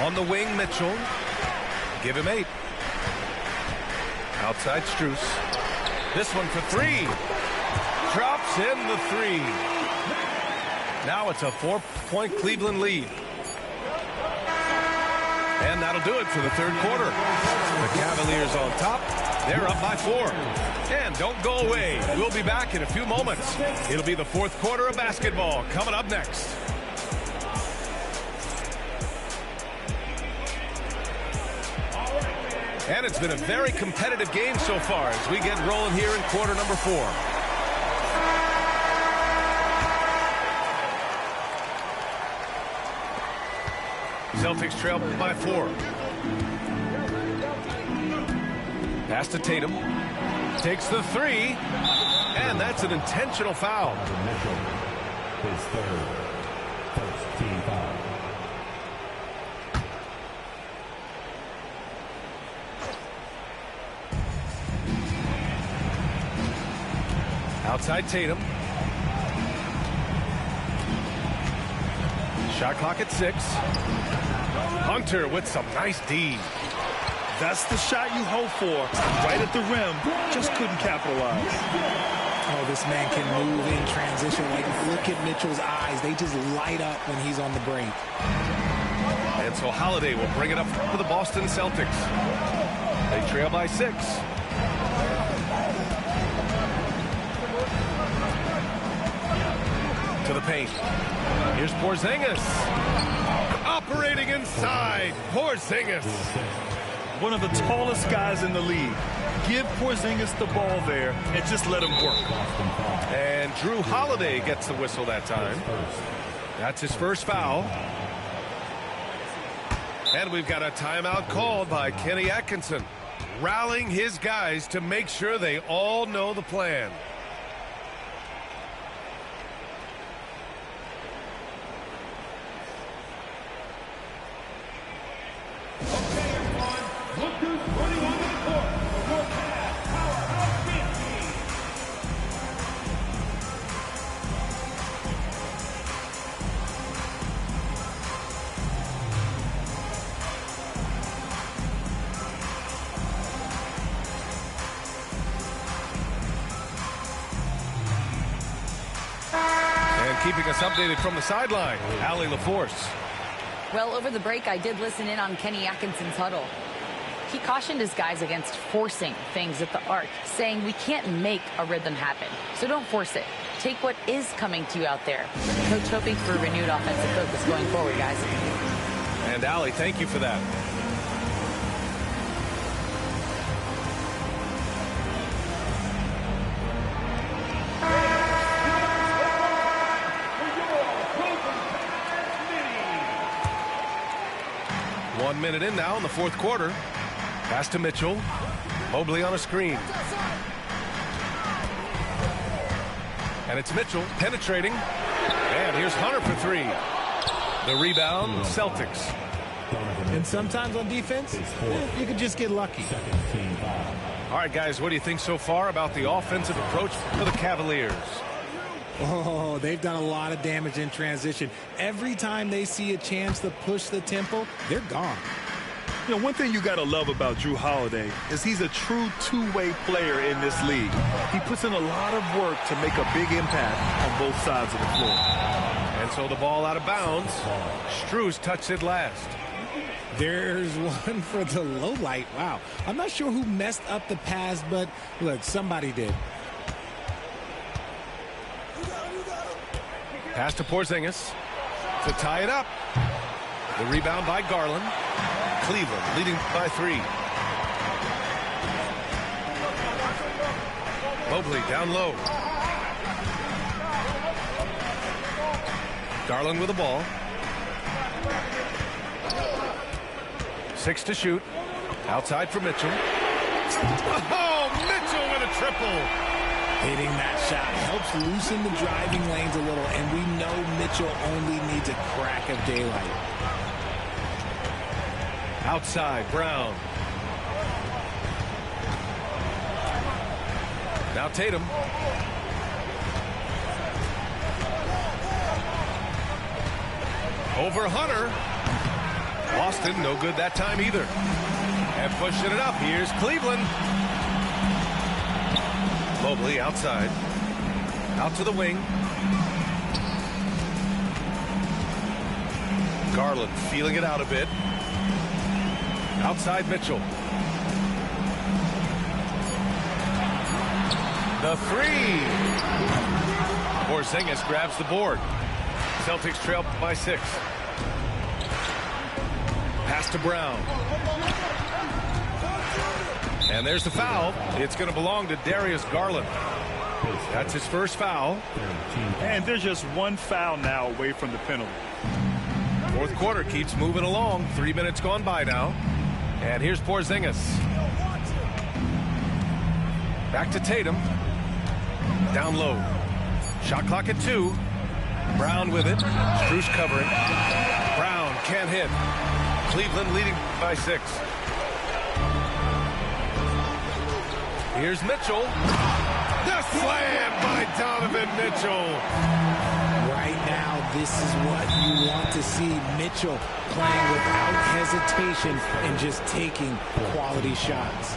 On the wing, Mitchell. Give him 8. Outside Strus. This one for 3. Drops in the 3. Now it's a 4-point Cleveland lead. And that'll do it for the third quarter. The Cavaliers on top. They're up by 4. And don't go away. We'll be back in a few moments. It'll be the fourth quarter of basketball coming up next. And it's been a very competitive game so far as we get rolling here in quarter number 4. Celtics trail by 4. Pass to Tatum. Takes the 3. And that's an intentional foul. Mitchell, his third. First team foul. Outside Tatum. Shot clock at 6. Hunter with some nice D. That's the shot you hope for. Right at the rim. Just couldn't capitalize. Oh, this man can move in transition. Like, look at Mitchell's eyes. They just light up when he's on the break. And so Holiday will bring it up for the Boston Celtics. They trail by 6. To the paint. Here's Porzingis. Operating inside. Porzingis. One of the tallest guys in the league. Give Porzingis the ball there and just let him work. And Drew Holiday gets the whistle that time. That's his first foul. And we've got a timeout called by Kenny Atkinson, rallying his guys to make sure they all know the plan. Keeping us updated from the sideline, Allie LaForce. Well, over the break, I did listen in on Kenny Atkinson's huddle. He cautioned his guys against forcing things at the arc, saying we can't make a rhythm happen, so don't force it. Take what is coming to you out there. Coach hoping for renewed offensive focus going forward, guys. And Allie, thank you for that. One minute in now in the fourth quarter. Pass to Mitchell. Mobley on a screen. And it's Mitchell penetrating. And here's Hunter for 3. The rebound, Celtics. And sometimes on defense, you could just get lucky. All right, guys, what do you think so far about the offensive approach for the Cavaliers? Oh, they've done a lot of damage in transition. Every time they see a chance to push the tempo, they're gone. You know, one thing you got to love about Drew Holiday is he's a true two-way player in this league. He puts in a lot of work to make a big impact on both sides of the floor. And so the ball out of bounds. Strus touched it last. There's one for the low light. Wow. I'm not sure who messed up the pass, but look, somebody did. Pass to Porzingis to tie it up. The rebound by Garland. Cleveland leading by 3. Mobley down low. Garland with the ball. 6 to shoot. Outside for Mitchell. Oh, Mitchell with a triple. Hitting that shot helps loosen the driving lanes a little, and we know Mitchell only needs a crack of daylight. Outside, Brown. Now Tatum. Over Hunter. Boston, no good that time either. And pushing it up. Here's Cleveland. Mobley outside. Out to the wing. Garland feeling it out a bit. Outside Mitchell. The 3. Porzingis grabs the board. Celtics trail by 6. Pass to Brown. And there's the foul. It's going to belong to Darius Garland. That's his first foul. And they're just one foul now away from the penalty. Fourth quarter keeps moving along. 3 minutes gone by now. And here's Porzingis. Back to Tatum. Down low. Shot clock at 2. Brown with it. Strus covering. Brown can't hit. Cleveland leading by 6. Here's Mitchell. The slam by Donovan Mitchell. Right now, this is what you want to see. Mitchell playing without hesitation and just taking quality shots.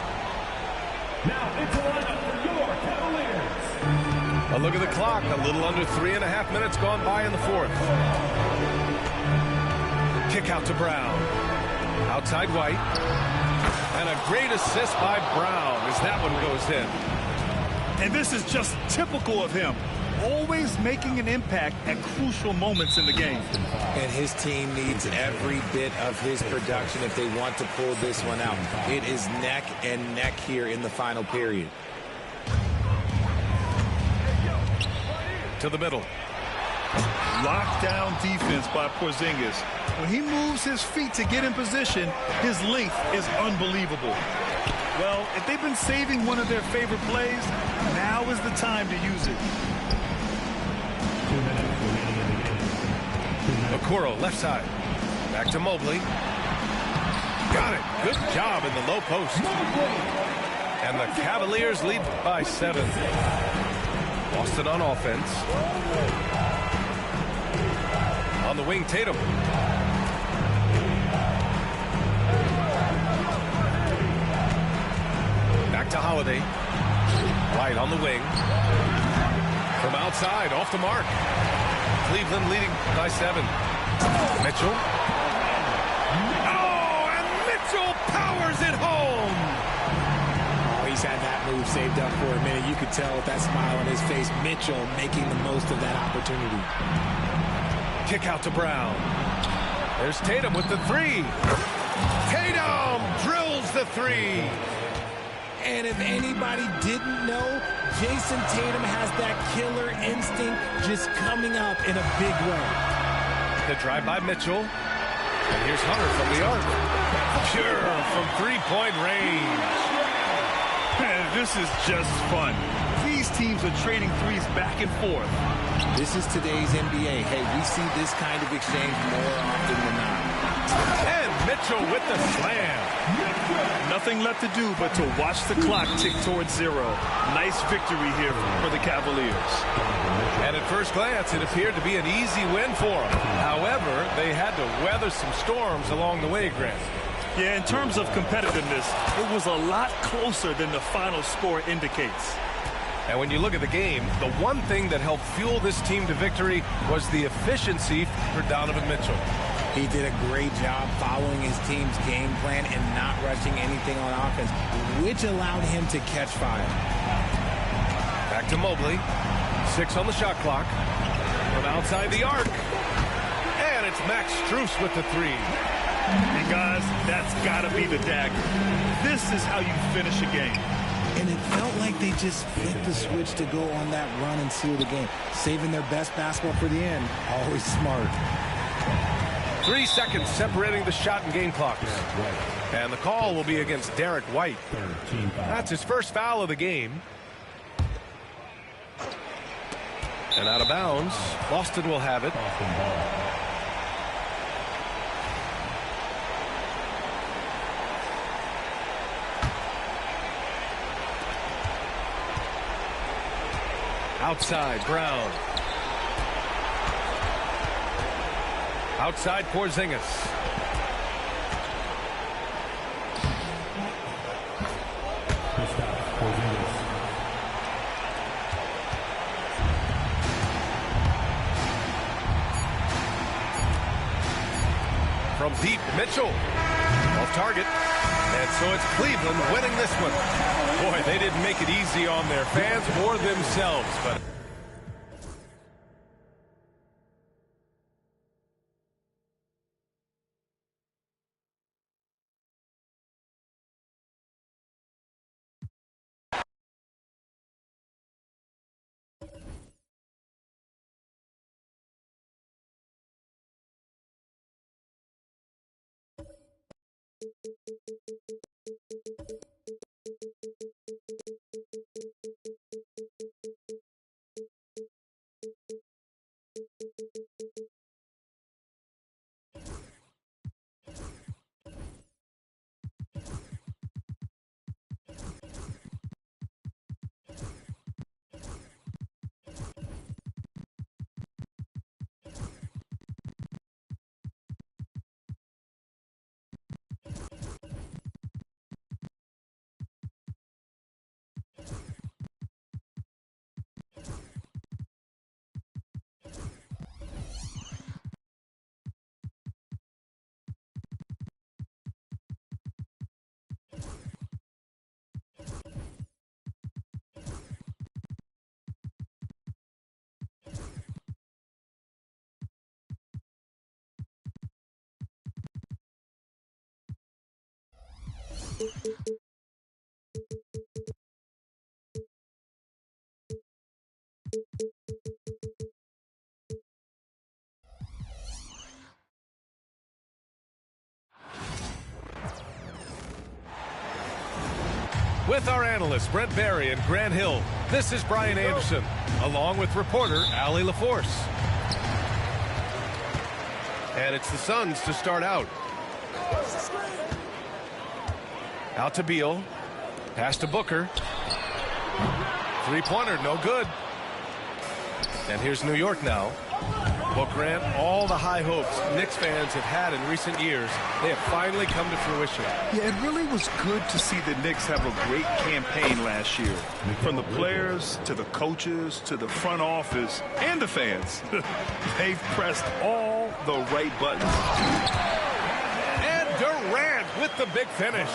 Now into lineup for your Cavaliers. A look at the clock. A little under 3.5 minutes gone by in the fourth. Kick out to Brown. Outside White. And a great assist by Brown as that one goes in. And this is just typical of him. Always making an impact at crucial moments in the game. And his team needs every bit of his production if they want to pull this one out. It is neck and neck here in the final period. To the middle. Lockdown defense by Porzingis. When he moves his feet to get in position, his length is unbelievable. Well, if they've been saving one of their favorite plays, now is the time to use it. 2 minutes remaining in the game. Okoro left side. Back to Mobley. Got it. Good job in the low post. And the Cavaliers lead by 7. Boston on offense. On the wing, Tatum. Back to Holiday. White on the wing. From outside, off the mark. Cleveland leading by 7. Mitchell. Oh, and Mitchell powers it home. Oh, he's had that move saved up for a minute. You could tell with that smile on his face, Mitchell making the most of that opportunity. Kick out to Brown. There's Tatum with the 3. Tatum drills the 3. And if anybody didn't know, Jason Tatum has that killer instinct just coming up in a big way. The drive by Mitchell. And here's Hunter from the arc. Pure from 3-point range. Man, this is just fun. These teams are trading threes back and forth. This is today's NBA. Hey, we see this kind of exchange more often than not. And Mitchell with the slam. Nothing left to do but to watch the clock tick towards 0. Nice victory here for the Cavaliers. And at first glance, it appeared to be an easy win for them. However, they had to weather some storms along the way, Grant. Yeah, in terms of competitiveness, it was a lot closer than the final score indicates. And when you look at the game, the one thing that helped fuel this team to victory was the efficiency for Donovan Mitchell. He did a great job following his team's game plan and not rushing anything on offense, which allowed him to catch fire. Back to Mobley. 6 on the shot clock. From outside the arc. And it's Max Strus with the 3. And guys, that's got to be the dagger. This is how you finish a game. And it felt like they just flipped the switch to go on that run and seal the game. Saving their best basketball for the end. Always smart. 3 seconds separating the shot and game clocks. And the call will be against Derek White. That's his first foul of the game. And out of bounds. Boston will have it. Outside, Brown. Outside, Porzingis. From deep, Mitchell. Off target. And so it's Cleveland winning this one. Boy, they didn't make it easy on their fans or themselves, but With our analysts, Brent Barry and Grant Hill, this is Brian Anderson, along with reporter Allie LaForce. And it's the Suns to start out. Out to Beal. Pass to Booker. Three-pointer, no good. And here's New York now. Well, Grant, all the high hopes Knicks fans have had in recent years, they have finally come to fruition. Yeah, it really was good to see the Knicks have a great campaign last year. From the players to the coaches to the front office and the fans. They've pressed all the right buttons. And Durant with the big finish.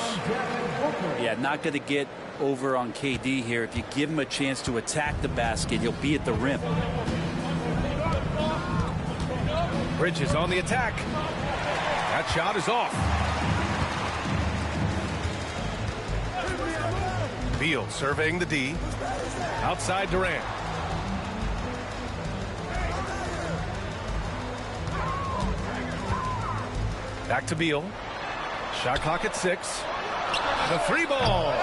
Yeah, not going to get over on KD here. If you give him a chance to attack the basket, he'll be at the rim. Bridges on the attack. That shot is off. Beal surveying the D. Outside Durant. Back to Beal. Shot clock at 6. The three ball.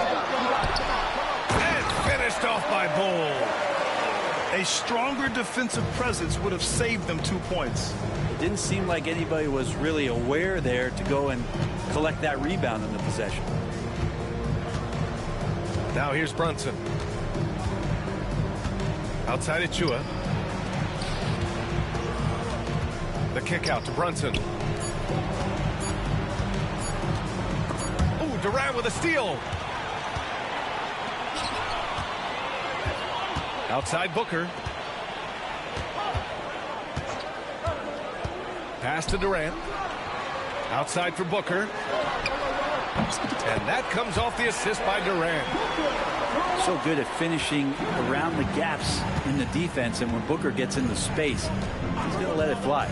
And finished off by Bull. A stronger defensive presence would have saved them 2 points. It didn't seem like anybody was really aware there to go and collect that rebound in the possession. Now here's Brunson. Outside Achua. The kick out to Brunson. Oh, Durant with a steal. Outside Booker. Pass to Durant. Outside for Booker. And that comes off the assist by Durant. So good at finishing around the gaps in the defense, and when Booker gets into space, he's going to let it fly.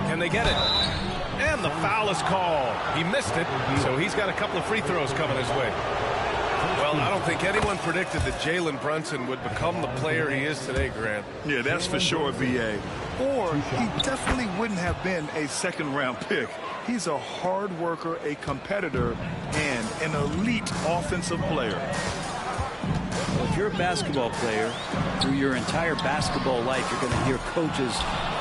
Can they get it? And the foul is called. He missed it, so he's got a couple of free throws coming his way. Well, I don't think anyone predicted that Jalen Brunson would become the player he is today, Grant. Yeah, that's for sure, VA. Or he definitely wouldn't have been a second-round pick. He's a hard worker, a competitor, and an elite offensive player. Well, if you're a basketball player, through your entire basketball life, you're going to hear coaches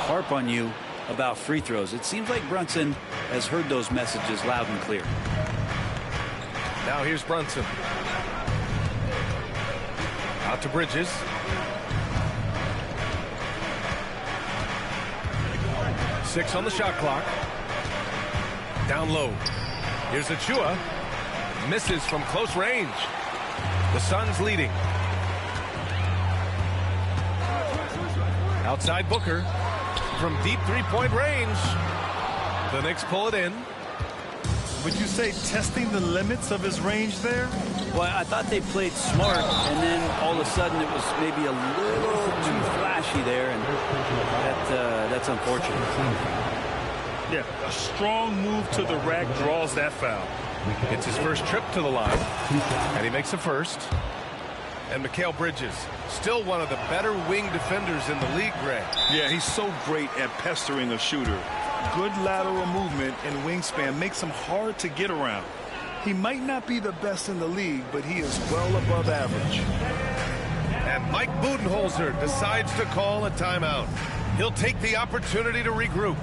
harp on you about free throws. It seems like Brunson has heard those messages loud and clear. Now here's Brunson. Out to Bridges. Six on the shot clock. Down low. Here's Achua. Misses from close range. The Suns leading. Outside Booker. From deep three-point range. The Knicks pull it in. Would you say testing the limits of his range there? Well, I thought they played smart, and then all of a sudden it was maybe a little too flashy there, and that's unfortunate. Yeah, a strong move to the rack draws that foul. It's his first trip to the line, and he makes a first. And Mikal Bridges, still one of the better wing defenders in the league, Grant. Yeah, he's so great at pestering a shooter. good lateral movement and wingspan makes him hard to get around. He might not be the best in the league, but he is well above average. And Mike Budenholzer decides to call a timeout. He'll take the opportunity to regroup.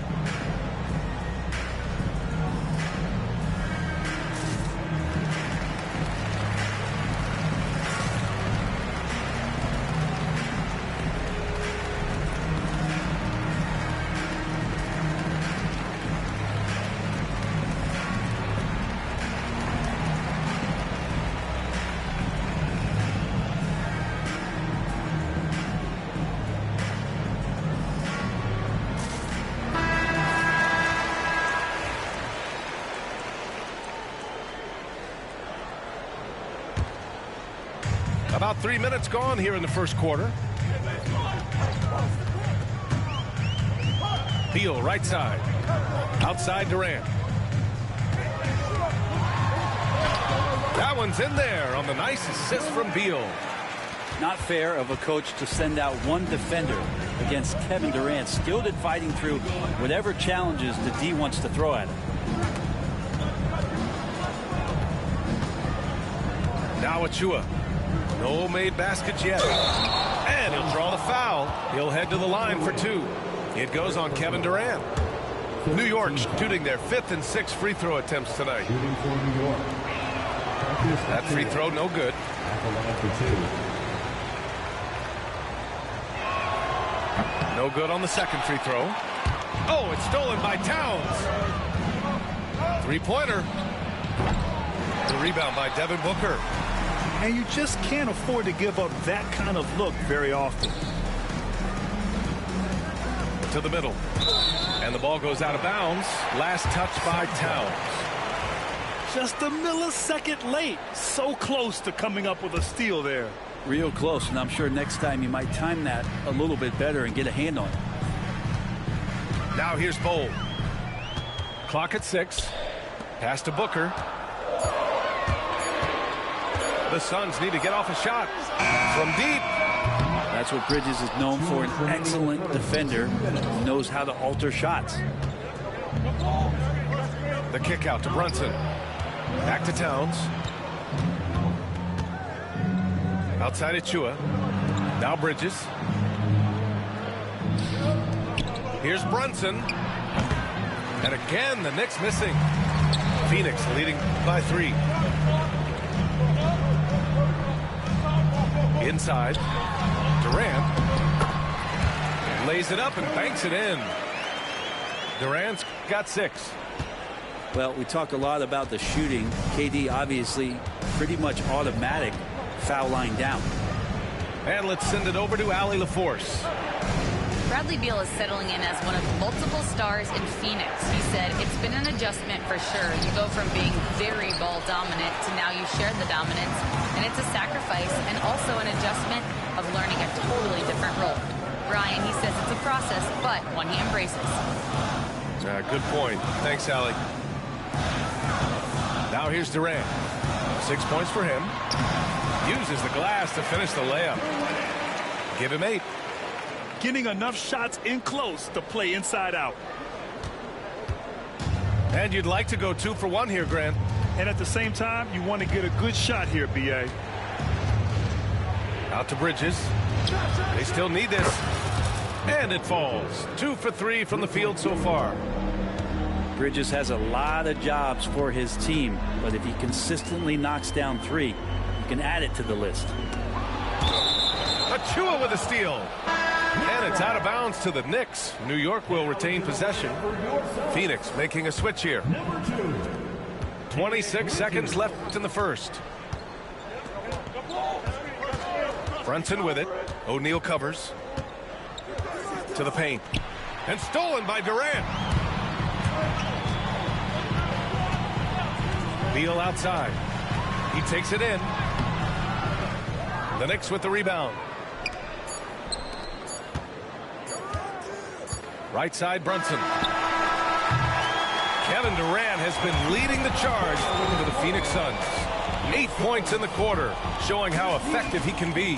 About 3 minutes gone here in the first quarter. Beal right side. Outside Durant. That one's in there on the nice assist from Beal. Not fair of a coach to send out one defender against Kevin Durant, skilled at fighting through whatever challenges the D wants to throw at him. Now Achua. No made baskets yet. And he'll draw the foul. He'll head to the line for two. It goes on Kevin Durant. New York shooting their 5th and 6th free throw attempts tonight. That free throw no good. No good on the second free throw. Oh, it's stolen by Towns. Three-pointer. The rebound by Devin Booker. And you just can't afford to give up that kind of look very often. To the middle. And the ball goes out of bounds. Last touch by Towns. Just a millisecond late. So close to coming up with a steal there. Real close, and I'm sure next time you might time that a little bit better and get a hand on it. Now here's Bowl. Clock at 6. Pass to Booker. The Suns need to get off a shot from deep. That's what Bridges is known for, an excellent defender who knows how to alter shots. The kick out to Brunson. Back to Towns. Outside Achua. Now Bridges. Here's Brunson. And again, the Knicks missing. Phoenix leading by 3. Inside. Durant. Lays it up and banks it in. Durant's got 6. Well, we talk a lot about the shooting. KD obviously pretty much automatic foul line down. And let's send it over to Allie LaForce. Bradley Beal is settling in as one of multiple stars in Phoenix. He said it's been an adjustment for sure. You go from being very ball dominant to now you share the dominance. And it's a sacrifice and also an adjustment of learning a totally different role. Brian, he says it's a process, but one he embraces. Good point. Thanks, Allie. Now here's Durant. 6 points for him. Uses the glass to finish the layup. Give him 8. Getting enough shots in close to play inside out. And you'd like to go 2 for 1 here, Grant. And at the same time, you want to get a good shot here, B.A. Out to Bridges. They still need this. And it falls. 2 for 3 from the field so far. Bridges has a lot of jobs for his team, but if he consistently knocks down 3, you can add it to the list. Achua with a steal. And it's out of bounds to the Knicks. New York will retain possession. Phoenix making a switch here. 26 seconds left in the first. Brunson with it. O'Neal covers. To the paint. And stolen by Durant. Beal outside. He takes it in. The Knicks with the rebound. Right side, Brunson. Kevin Durant has been leading the charge for the Phoenix Suns. 8 points in the quarter, showing how effective he can be.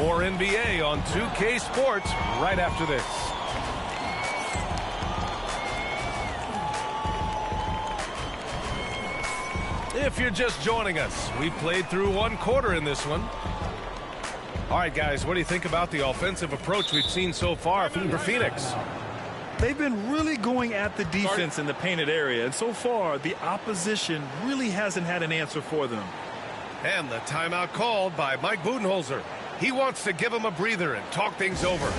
More NBA on 2K Sports right after this. If you're just joining us, we played through one quarter in this one. All right, guys, what do you think about the offensive approach we've seen so far for Phoenix? They've been really going at the defense in the painted area, and so far the opposition really hasn't had an answer for them. And the timeout called by Mike Budenholzer. He wants to give him a breather and talk things over.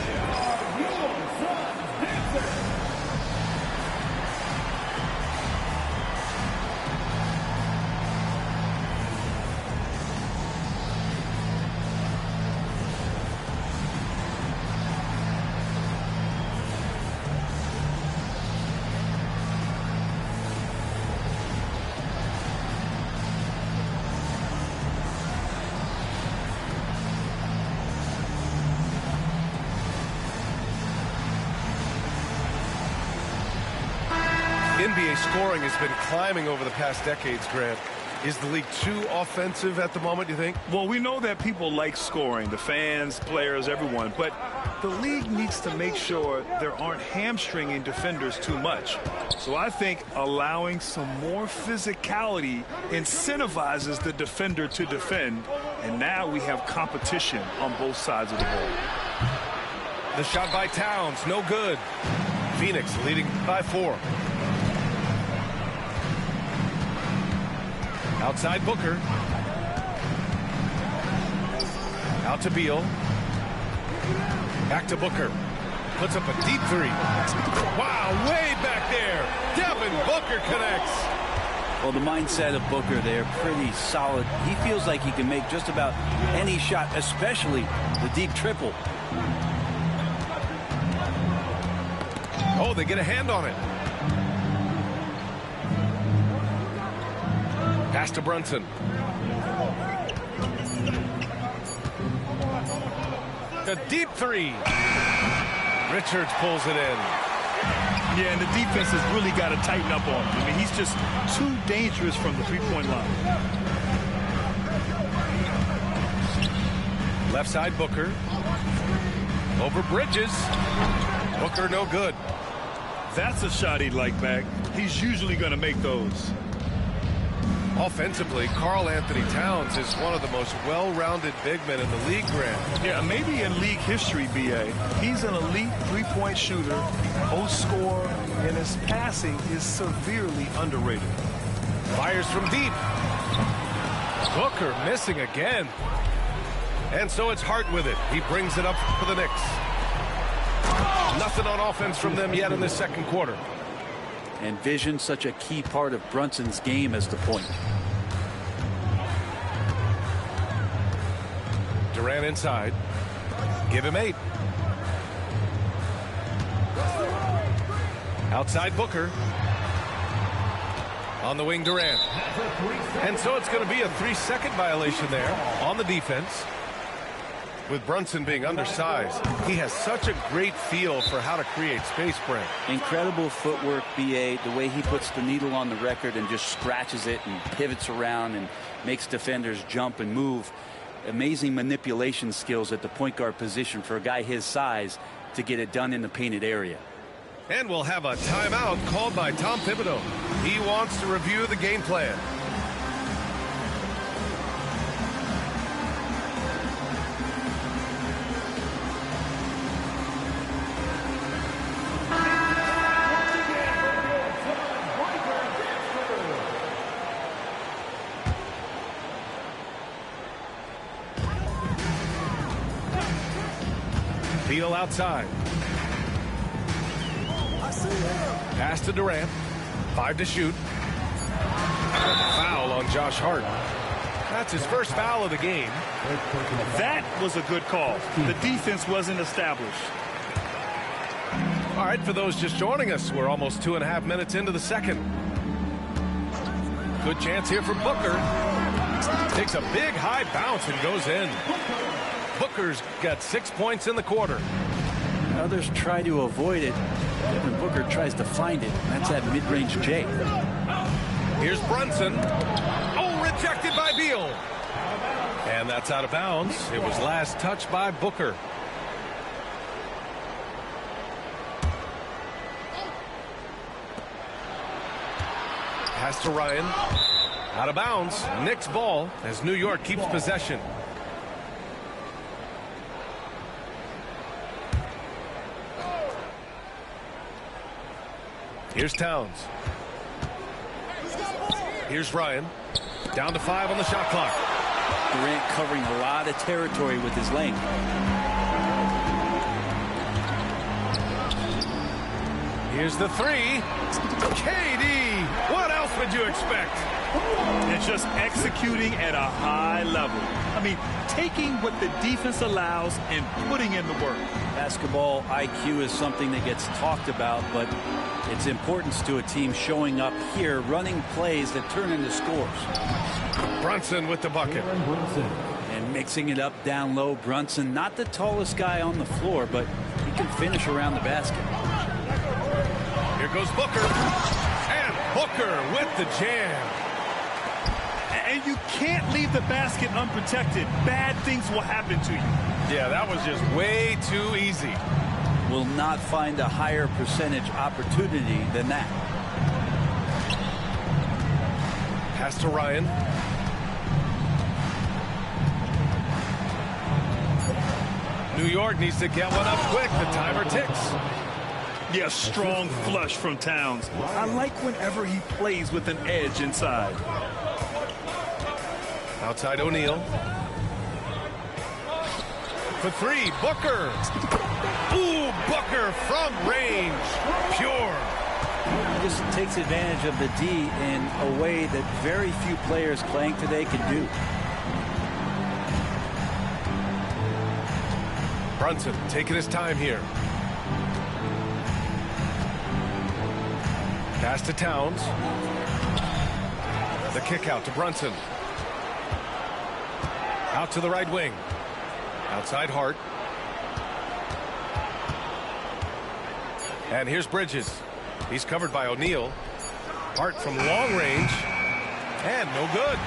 NBA scoring has been climbing over the past decades, Grant. Is the league too offensive at the moment, you think? Well, we know that people like scoring, the fans, players, everyone, but the league needs to make sure there aren't hamstringing defenders too much. So I think allowing some more physicality incentivizes the defender to defend, and now we have competition on both sides of the ball. The shot by Towns, no good. Phoenix leading by 4. Outside Booker. Out to Beal. Back to Booker. Puts up a deep 3. Wow, way back there. Devin Booker connects. Well, the mindset of Booker there, pretty solid. He feels like he can make just about any shot, especially the deep triple. Oh, they get a hand on it. Pass to Brunson. A deep 3. Richards pulls it in. Yeah, and the defense has really got to tighten up on him. I mean, he's just too dangerous from the three-point line. Left side Booker. Over Bridges. Booker no good. That's a shot he'd like back. He's usually going to make those. Offensively, Karl Anthony Towns is one of the most well-rounded big men in the league, Grant. Yeah, maybe in league history, B.A. He's an elite three-point shooter, post scorer, and his passing is severely underrated. Fires from deep. Booker missing again. And so it's Hart with it. He brings it up for the Knicks. Nothing on offense from them yet in this second quarter. And vision, such a key part of Brunson's game as the point. Durant inside. Give him 8. Outside Booker. On the wing, Durant. And so it's going to be a 3-second violation there on the defense. With Brunson being undersized, he has such a great feel for how to create space, Brent. Incredible footwork, B.A. The way he puts the needle on the record and just scratches it and pivots around and makes defenders jump and move. Amazing manipulation skills at the point guard position for a guy his size to get it done in the painted area. And we'll have a timeout called by Tom Thibodeau. He wants to review the game plan. Beal outside. Pass to Durant. 5 to shoot. Foul on Josh Hart. That's his first foul of the game. That was a good call. The defense wasn't established. All right, for those just joining us, we're almost 2.5 minutes into the second. Good chance here for Booker. Takes a big high bounce and goes in. Booker's got 6 points in the quarter. Others try to avoid it. Devin Booker tries to find it. That's that mid-range J. Here's Brunson. Oh, rejected by Beal. And that's out of bounds. It was last touched by Booker. Pass to Ryan. Out of bounds. Knicks ball as New York keeps possession. Here's Towns. Here's Ryan. Down to 5 on the shot clock. Durant covering a lot of territory with his length. Here's the 3. KD. What else would you expect? And just executing at a high level. I mean, taking what the defense allows and putting in the work. Basketball IQ is something that gets talked about, but its importance to a team showing up here, running plays that turn into scores. Brunson with the bucket. And mixing it up down low. Brunson, not the tallest guy on the floor, but he can finish around the basket. Here goes Booker. And Booker with the jam. And you can't leave the basket unprotected. Bad things will happen to you. Yeah, that was just way too easy. Will not find a higher percentage opportunity than that. Pass to Ryan. New York needs to get one up quick. The timer ticks. Yeah, strong flush from Towns. I like whenever he plays with an edge inside. Outside O'Neal. For 3, Booker. Ooh, Booker from range. Pure. He just takes advantage of the D in a way that very few players playing today can do. Brunson taking his time here. Pass to Towns. The kick out to Brunson. Out to the right wing. Outside Hart. And here's Bridges. He's covered by O'Neal. Hart from long range. And no good.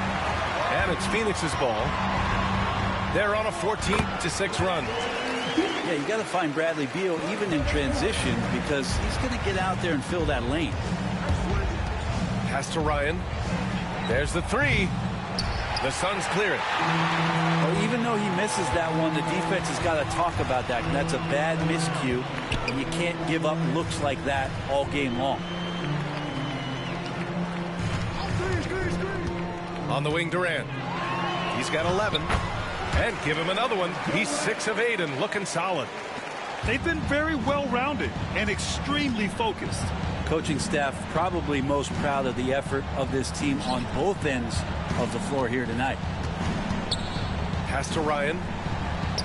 And it's Phoenix's ball. They're on a 14-6 run. Yeah, you got to find Bradley Beal even in transition because he's going to get out there and fill that lane. Pass to Ryan. There's the 3. The Suns clear it. Well, even though he misses that one, the defense has got to talk about that. And that's a bad miscue, and you can't give up looks like that all game long. On the wing, Durant. He's got 11. And give him another one. He's 6 of 8 and looking solid. They've been very well-rounded and extremely focused. Coaching staff probably most proud of the effort of this team on both ends of the floor here tonight. Pass to Ryan.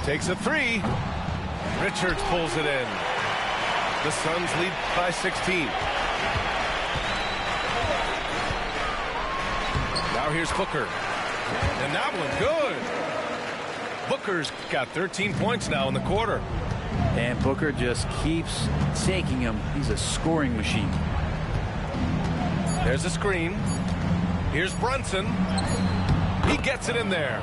Takes a 3. Richards pulls it in. The Suns lead by 16. Now here's Booker. And that one good. Booker's got 13 points now in the quarter. And Booker just keeps taking him. He's a scoring machine. There's a screen. Here's Brunson. He gets it in there.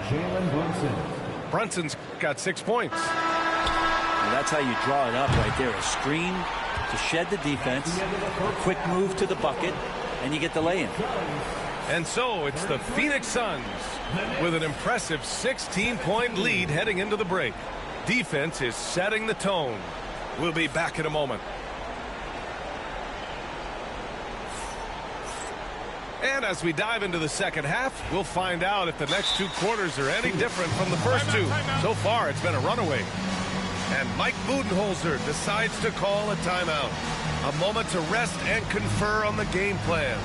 Brunson's got 6 points. And that's how you draw it up right there. A screen to shed the defense. Quick move to the bucket. And you get the lay-in. And so it's the Phoenix Suns with an impressive 16-point lead heading into the break. Defense is setting the tone. We'll be back in a moment. And as we dive into the second half, we'll find out if the next 2 quarters are any different from the first 2. So far, it's been a runaway. And Mike Budenholzer decides to call a timeout. A moment to rest and confer on the game plan.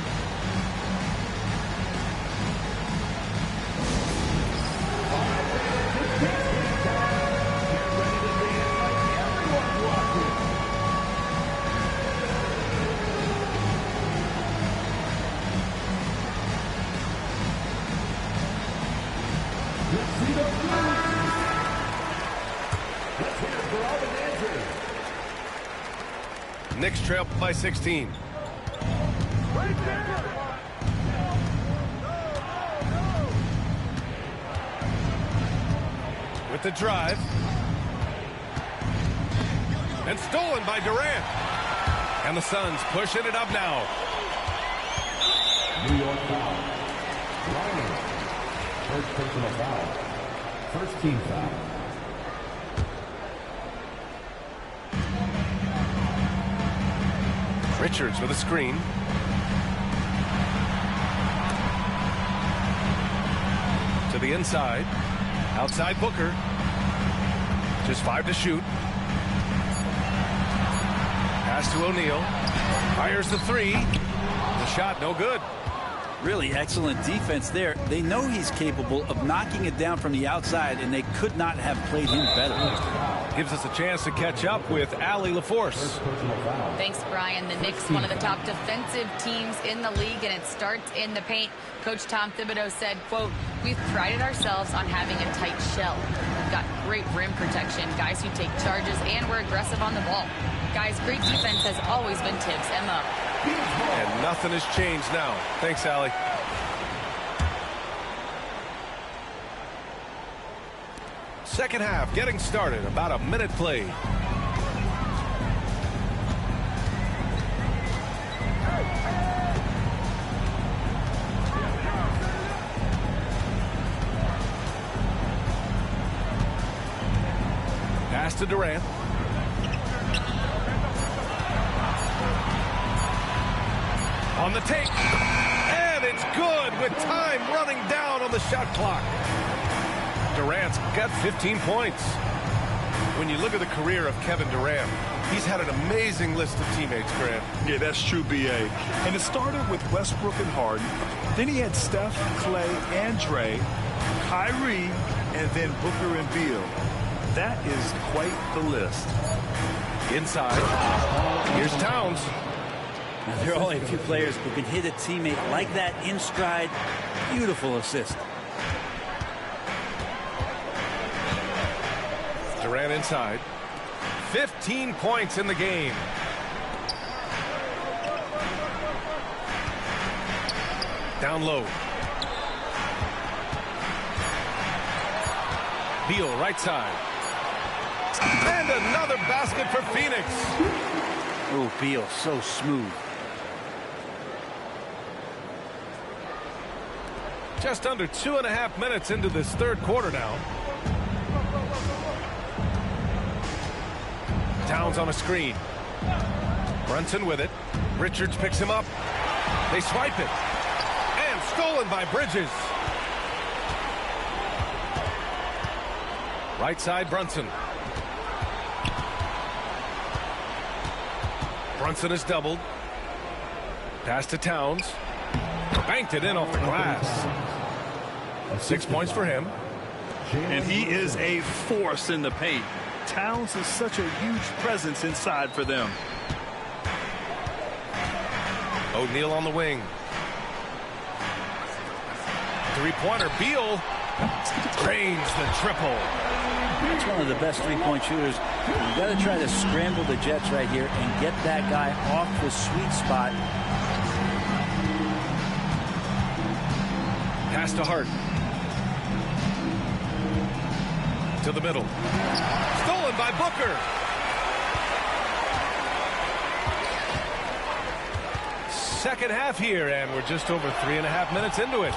Knicks trail by 16. With the drive. And stolen by Durant. And the Suns pushing it up now. New York foul. First personal foul. First team foul. Richards with a screen. To the inside. Outside Booker. Just 5 to shoot. Pass to O'Neal. Fires the 3. The shot no good. Really excellent defense there. They know he's capable of knocking it down from the outside, and they could not have played him better. Gives us a chance to catch up with Allie LaForce. Thanks, Brian. The Knicks, one of the top defensive teams in the league, and it starts in the paint. Coach Tom Thibodeau said, quote, "We've prided ourselves on having a tight shell. We've got great rim protection, guys who take charges, and we're aggressive on the ball. Guys, great defense has always been Tibbs' MO." And nothing has changed now. Thanks, Allie. Second half getting started. About a minute played. Pass to Durant. On the take. And it's good with time running down on the shot clock. Durant's got 15 points. When you look at the career of Kevin Durant, he's had an amazing list of teammates, Grant. Yeah, that's true, B.A. And it started with Westbrook and Harden. Then he had Steph, Clay, and Dre, Kyrie, and then Booker and Beal. That is quite the list. Inside. Here's Towns. Now, there are only a few players who can hit a teammate like that in stride. Beautiful assist. Durant inside. 15 points in the game. Down low. Beal right side. And another basket for Phoenix. Oh, Beal, so smooth. Just under 2.5 minutes into this third quarter now. Towns on a screen. Brunson with it. Richards picks him up. They swipe it. And stolen by Bridges. Right side, Brunson. Brunson is doubled. Pass to Towns. Banked it in off the glass. 6 points for him. And he is a force in the paint. Towns is such a huge presence inside for them. O'Neal on the wing. Three-pointer. Beal drains the triple. That's one of the best three-point shooters. You've got to try to scramble the Jets right here and get that guy off the sweet spot. Pass to Hart. To the middle. Stolen by Booker. Second half here, and we're just over 3.5 minutes into it.